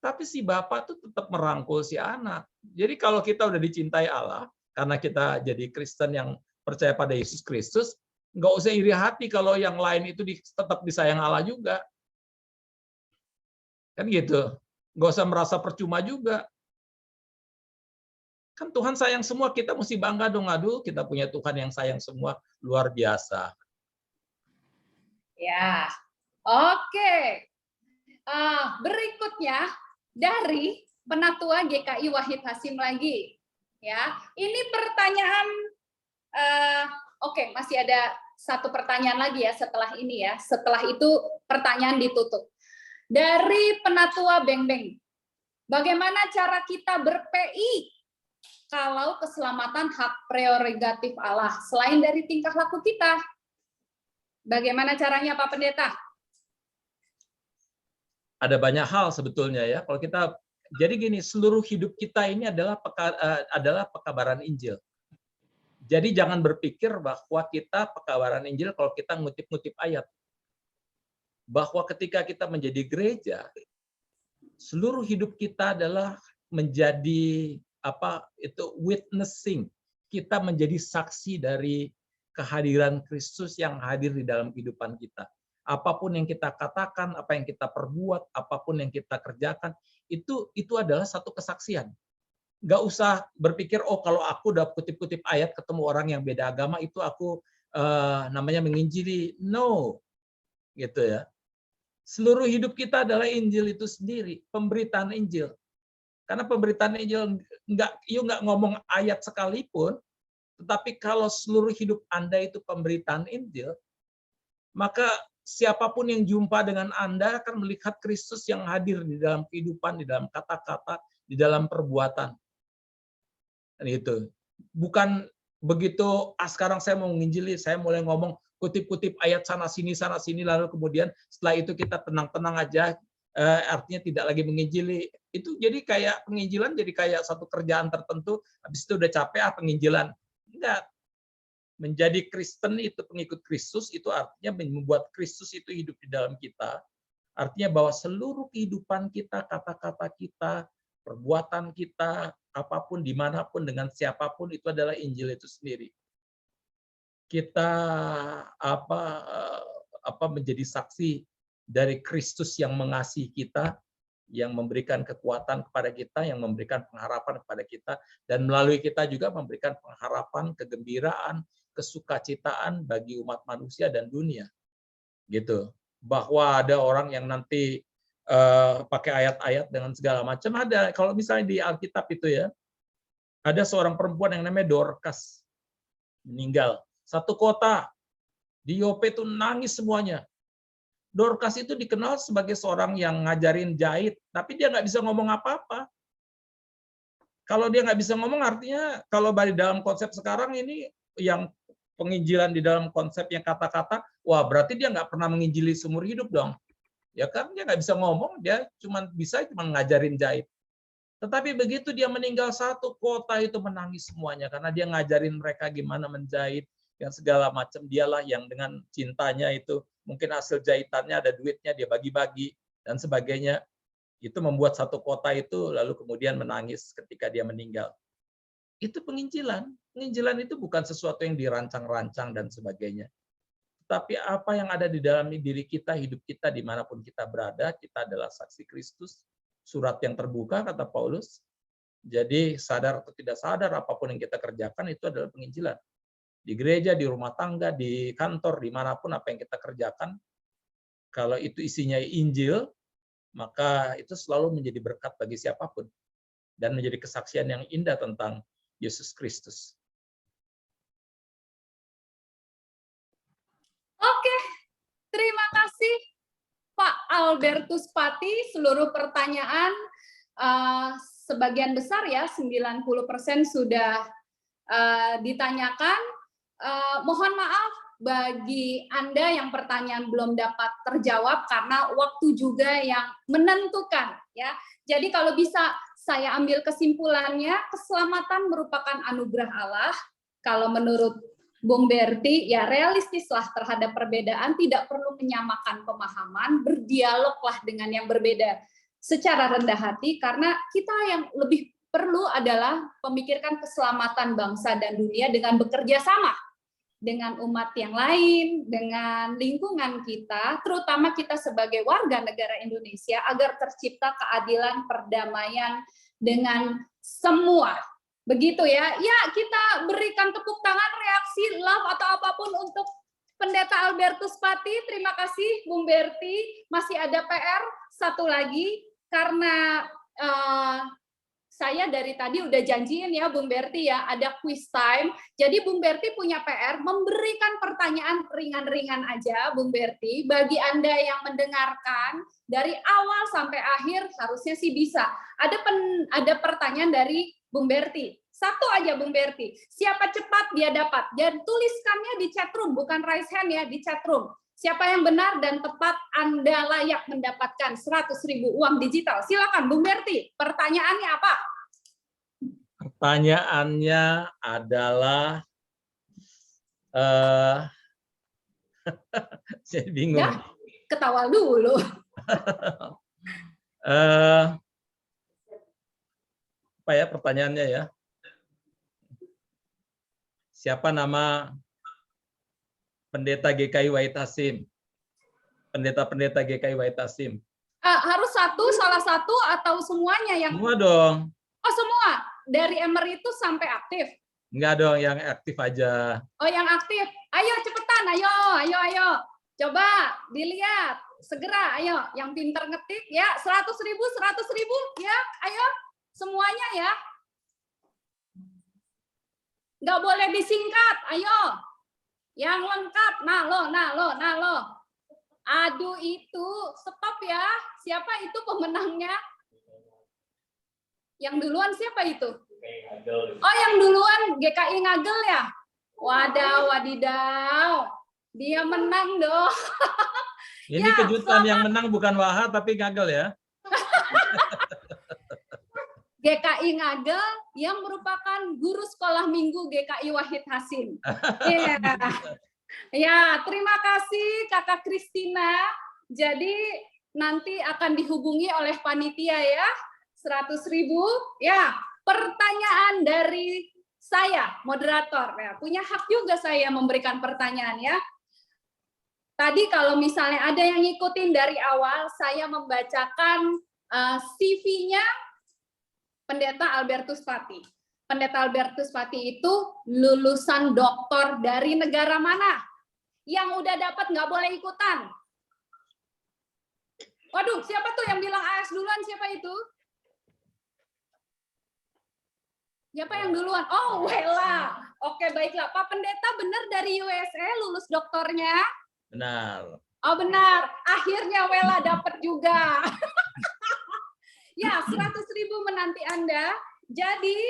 Tapi si bapak tuh tetap merangkul si anak. Jadi kalau kita udah dicintai Allah, karena kita jadi Kristen yang percaya pada Yesus Kristus, nggak usah iri hati kalau yang lain itu tetap disayang Allah juga. Kan gitu. Nggak usah merasa percuma juga. Kan Tuhan sayang semua, kita mesti bangga dong. Aduh, kita punya Tuhan yang sayang semua, luar biasa.
Ya, oke. Berikutnya dari Penatua GKI Wahid Hasim lagi. Ya, ini pertanyaan. Oke, masih ada satu pertanyaan lagi ya setelah ini ya. Setelah itu pertanyaan ditutup. Dari Penatua Beng Beng, bagaimana cara kita ber-PI kalau keselamatan hak prerogatif Allah selain dari tingkah laku kita? Bagaimana caranya Pak Pendeta?
Ada banyak hal sebetulnya ya. Kalau kita jadi gini, seluruh hidup kita ini adalah pekabaran Injil. Jadi jangan berpikir bahwa kita pekabaran Injil kalau kita ngutip-ngutip ayat. Bahwa ketika kita menjadi gereja, seluruh hidup kita adalah menjadi witnessing. Kita menjadi saksi dari kehadiran Kristus yang hadir di dalam kehidupan kita. Apapun yang kita katakan, apa yang kita perbuat, apapun yang kita kerjakan, itu adalah satu kesaksian. Nggak usah berpikir, oh kalau aku udah kutip-kutip ayat ketemu orang yang beda agama, itu aku namanya menginjili. No, gitu ya. Seluruh hidup kita adalah Injil itu sendiri, pemberitaan Injil. Karena pemberitaan Injil nggak ngomong ayat sekalipun, tetapi kalau seluruh hidup Anda itu pemberitaan Injil, maka siapapun yang jumpa dengan Anda akan melihat Kristus yang hadir di dalam kehidupan, di dalam kata-kata, di dalam perbuatan. Dan itu bukan begitu, sekarang saya mau menginjili, saya mulai ngomong kutip-kutip ayat sana sini, lalu kemudian setelah itu kita tenang-tenang aja, artinya tidak lagi menginjili. Itu jadi kayak penginjilan, jadi kayak satu kerjaan tertentu, habis itu udah capek penginjilan. Enggak. Menjadi Kristen itu pengikut Kristus, itu artinya membuat Kristus itu hidup di dalam kita. Artinya bahwa seluruh kehidupan kita, kata-kata kita, perbuatan kita, apapun, dimanapun, dengan siapapun, itu adalah Injil itu sendiri. Kita menjadi saksi dari Kristus yang mengasihi kita, yang memberikan kekuatan kepada kita, yang memberikan pengharapan kepada kita, dan melalui kita juga memberikan pengharapan, kegembiraan, kesukacitaan bagi umat manusia dan dunia. Gitu. Bahwa ada orang yang nanti pakai ayat-ayat dengan segala macam, ada. Kalau misalnya di Alkitab itu ya, ada seorang perempuan yang namanya Dorcas meninggal. Satu kota di Yope itu nangis semuanya. Dorcas itu dikenal sebagai seorang yang ngajarin jahit, tapi dia nggak bisa ngomong apa-apa. Kalau dia nggak bisa ngomong, artinya kalau di dalam konsep sekarang ini, yang penginjilan di dalam konsep yang kata-kata, wah berarti dia nggak pernah menginjili seumur hidup dong. Ya kan, dia nggak bisa ngomong, dia cuma ngajarin jahit. Tetapi begitu dia meninggal, satu kota itu menangis semuanya, karena dia ngajarin mereka gimana menjahit, yang segala macam. Dialah yang dengan cintanya itu mungkin hasil jahitannya ada duitnya dia bagi-bagi dan sebagainya. Itu membuat satu kota itu lalu kemudian menangis ketika dia meninggal. Itu penginjilan. Penginjilan itu bukan sesuatu yang dirancang-rancang dan sebagainya. Tapi apa yang ada di dalam diri kita, hidup kita, dimanapun kita berada, kita adalah saksi Kristus. Surat yang terbuka, kata Paulus. Jadi sadar atau tidak sadar, apapun yang kita kerjakan itu adalah penginjilan. Di gereja, di rumah tangga, di kantor, dimanapun apa yang kita kerjakan, kalau itu isinya Injil, maka itu selalu menjadi berkat bagi siapapun. Dan menjadi kesaksian yang indah tentang Yesus Kristus.
Oke, terima kasih Pak Albertus Pati. Seluruh pertanyaan sebagian besar ya, 90% sudah ditanyakan. Mohon maaf bagi Anda yang pertanyaan belum dapat terjawab karena waktu juga yang menentukan ya. Jadi kalau bisa saya ambil kesimpulannya, keselamatan merupakan anugerah Allah. Kalau menurut Bung Berti, ya realistislah terhadap perbedaan, tidak perlu menyamakan pemahaman, berdialoglah dengan yang berbeda secara rendah hati, karena kita yang lebih perlu adalah memikirkan keselamatan bangsa dan dunia dengan bekerja sama dengan umat yang lain, dengan lingkungan kita, terutama kita sebagai warga negara Indonesia, agar tercipta keadilan, perdamaian dengan semua. Begitu ya. Ya, kita berikan tepuk tangan, reaksi, love, atau apapun untuk Pendeta Albertus Pati. Terima kasih, Bung Berti. Masih ada PR satu lagi, karena saya dari tadi udah janjiin ya Bung Berti ya, ada quiz time. Jadi Bung Berti punya PR, memberikan pertanyaan ringan-ringan aja Bung Berti. Bagi Anda yang mendengarkan, dari awal sampai akhir harusnya sih bisa. Ada pertanyaan dari Bung Berti. Satu aja Bung Berti. Siapa cepat dia dapat. Dan tuliskannya di chat room, bukan raise hand ya, di chat room. Siapa yang benar dan tepat, Anda layak mendapatkan 100.000 uang digital. Silakan Bung Berti, pertanyaannya apa?
Pertanyaannya adalah, saya bingung.
Ya, ketawa dulu.
Apa ya pertanyaannya ya? Siapa nama Pendeta GKI Wahid Hasim? Pendeta-pendeta GKI Wahid Hasim.
Harus satu, salah satu, atau semuanya yang...
Semua dong.
Oh, semua? Dari emeritus sampai aktif?
Enggak dong, yang aktif aja.
Oh, yang aktif. Ayo, cepetan. Ayo. Coba dilihat. Segera, ayo. Yang pinter ngetik, ya. 100.000, ya. Ayo, semuanya ya. Nggak boleh disingkat, ayo. Yang lengkap, nah lo. Aduh itu, stop ya. Siapa itu pemenangnya? Yang duluan siapa itu? Oh, yang duluan GKI Ngagel ya? Wadidaw. Dia menang dong.
Ini ya, kejutan, yang menang bukan Waha tapi Ngagel ya.
GKI Ngagel yang merupakan guru sekolah minggu GKI Wahid Hasim. Yeah. Ya, terima kasih Kakak Kristina. Jadi nanti akan dihubungi oleh panitia ya, 100.000. Ya, pertanyaan dari saya, moderator. Ya, punya hak juga saya memberikan pertanyaan ya. Tadi kalau misalnya ada yang ngikutin dari awal, saya membacakan CV-nya Pendeta Albertus Pati. Pendeta Albertus Pati itu lulusan doktor dari negara mana? Yang udah dapat nggak boleh ikutan. Waduh, siapa tuh yang bilang AS duluan? Siapa itu? Siapa yang duluan? Oh, Wela. Oke, baiklah. Pak Pendeta benar dari USA lulus doktornya?
Benar.
Oh, benar. Akhirnya Wela dapat juga. Ya, 100.000 menanti Anda. Jadi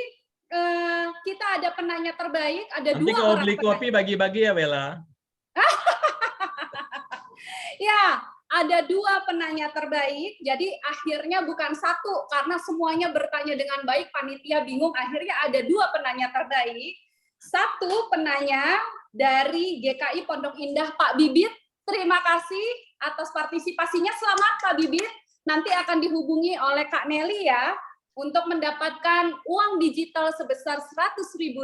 kita ada penanya terbaik, ada
nanti
2
kalau
orang
beli kopi bagi-bagi ya, Wela.
Ya, ada 2 penanya terbaik. Jadi akhirnya bukan 1 karena semuanya bertanya dengan baik, panitia bingung. Akhirnya ada 2 penanya terbaik. 1 penanya dari GKI Pondok Indah Pak Bibit. terima kasih atas partisipasinya. Selamat Pak Bibit. Nanti akan dihubungi oleh Kak Nelly ya untuk mendapatkan uang digital sebesar Rp100.000.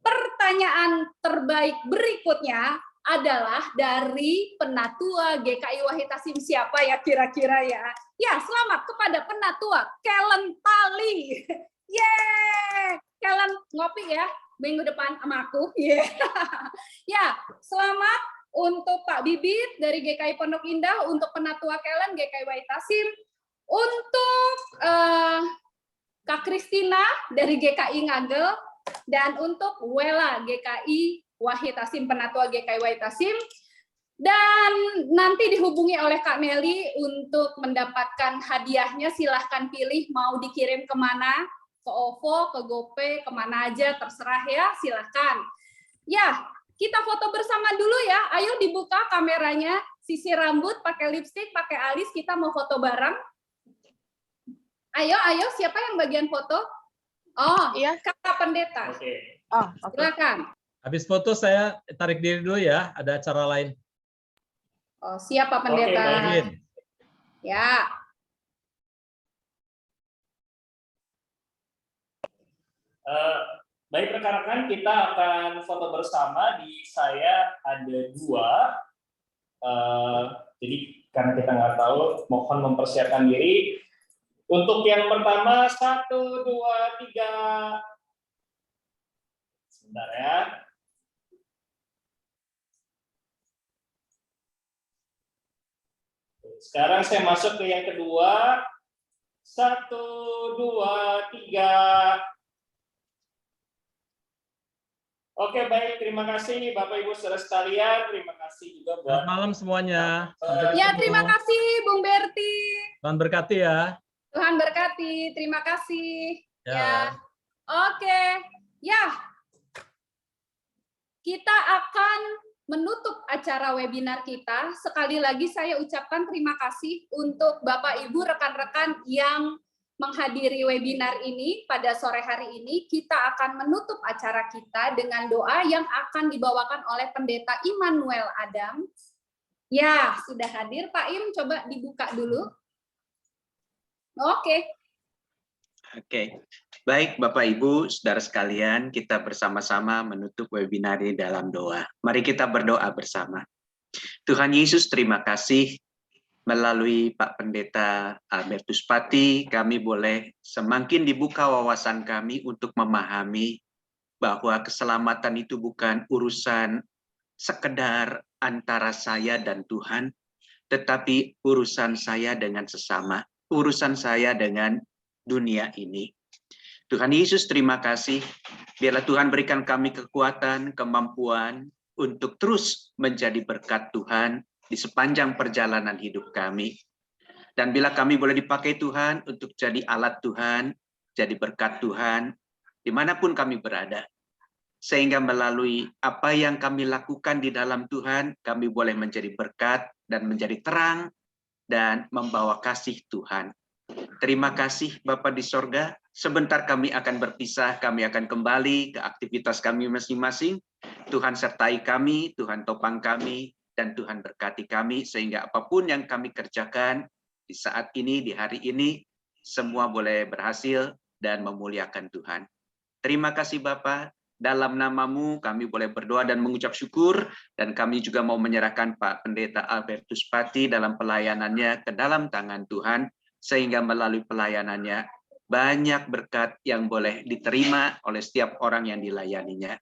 Pertanyaan terbaik berikutnya adalah dari Penatua GKI Wahid Hasim. Siapa ya kira-kira ya? Ya, selamat kepada Penatua Kellen Tali. Yeay! Kellen ngopi ya minggu depan sama aku. Yeah. Ya, selamat untuk Pak Bibit dari GKI Pondok Indah, untuk Penatua Kellen GKI Wahid Hasim, untuk Kak Kristina dari GKI Ngagel, dan untuk Wela GKI Wahid Hasim, Penatua GKI Wahid Hasim. Dan nanti dihubungi oleh Kak Nelly untuk mendapatkan hadiahnya. Silahkan pilih mau dikirim kemana, ke OVO, ke GoPay, kemana aja terserah ya, silahkan. Ya, kita foto bersama dulu ya. Ayo dibuka kameranya, sisir rambut, pakai lipstik, pakai alis, kita mau foto bareng. Ayo, siapa yang bagian foto? Oh, iya, Kakak Pendeta.
Oke.
Oh, silakan.
Habis foto saya tarik diri dulu ya, ada acara lain.
Oh, siapa Pendeta?
Izin.
Ya.
Baik rekan-rekan, kita akan foto bersama. Di saya ada 2. Jadi karena kita nggak tahu, mohon mempersiapkan diri. Untuk yang pertama, 1, 2, 3. Sebentar ya. Sekarang saya masuk ke yang kedua. 1, 2, 3. Oke, baik. Terima kasih Bapak Ibu saudara sekalian. Terima kasih juga buat
Selamat malam semuanya.
Ya, terima kasih Bung Berti.
Tuhan berkati ya.
Tuhan berkati. Terima kasih.
Ya.
Oke. Ya. Kita akan menutup acara webinar kita. Sekali lagi saya ucapkan terima kasih untuk Bapak Ibu rekan-rekan yang menghadiri webinar ini pada sore hari ini. Kita akan menutup acara kita dengan doa yang akan dibawakan oleh Pendeta Immanuel Adam. Ya, sudah hadir Pak Im, coba dibuka dulu. Oke.
Oke. Baik Bapak Ibu, saudara sekalian, kita bersama-sama menutup webinar ini dalam doa. Mari kita berdoa bersama. Tuhan Yesus, terima kasih. Melalui Pak Pendeta Albertus Pati, kami boleh semakin dibuka wawasan kami untuk memahami bahwa keselamatan itu bukan urusan sekedar antara saya dan Tuhan, tetapi urusan saya dengan sesama, urusan saya dengan dunia ini. Tuhan Yesus, terima kasih. Biarlah Tuhan berikan kami kekuatan, kemampuan untuk terus menjadi berkat Tuhan di sepanjang perjalanan hidup kami. Dan bila kami boleh dipakai Tuhan untuk jadi alat Tuhan, jadi berkat Tuhan, dimanapun kami berada. Sehingga melalui apa yang kami lakukan di dalam Tuhan, kami boleh menjadi berkat dan menjadi terang dan membawa kasih Tuhan. Terima kasih Bapa di sorga. Sebentar kami akan berpisah, kami akan kembali ke aktivitas kami masing-masing. Tuhan sertai kami, Tuhan topang kami, dan Tuhan berkati kami, sehingga apapun yang kami kerjakan di saat ini, di hari ini, semua boleh berhasil dan memuliakan Tuhan. Terima kasih Bapa. Dalam namamu kami boleh berdoa dan mengucap syukur, dan kami juga mau menyerahkan Pak Pendeta Albertus Pati dalam pelayanannya ke dalam tangan Tuhan, sehingga melalui pelayanannya banyak berkat yang boleh diterima oleh setiap orang yang dilayaninya.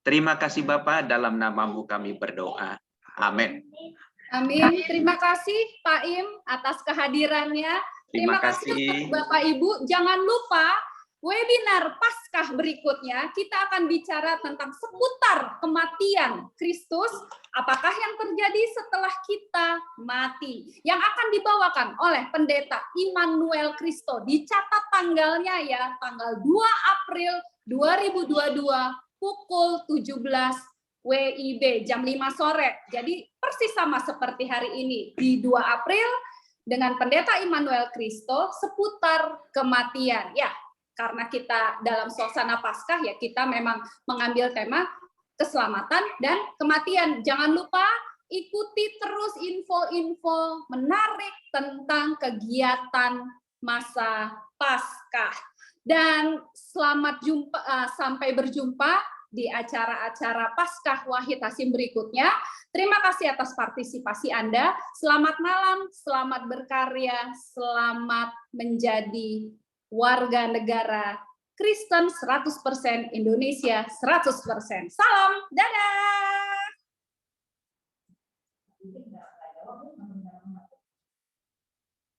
Terima kasih Bapa, dalam namamu kami berdoa. Amin.
Amin. Terima kasih Pak Im atas kehadirannya. Terima kasih Bapak Ibu. Jangan lupa webinar Paskah berikutnya kita akan bicara tentang seputar kematian Kristus. Apakah yang terjadi setelah kita mati? Yang akan dibawakan oleh Pendeta Immanuel Kristo. Dicatat tanggalnya ya, tanggal 2 April 2022 pukul 17 WIB jam 5 sore. Jadi persis sama seperti hari ini di 2 April dengan Pendeta Immanuel Kristo seputar kematian. Ya, karena kita dalam suasana Paskah ya, kita memang mengambil tema keselamatan dan kematian. Jangan lupa ikuti terus info-info menarik tentang kegiatan masa Paskah. Dan selamat jumpa, sampai berjumpa di acara-acara Paskah Wahid Hasim berikutnya. Terima kasih atas partisipasi Anda. Selamat malam, selamat berkarya, selamat menjadi warga negara Kristen 100%, Indonesia 100%. Salam, dadah!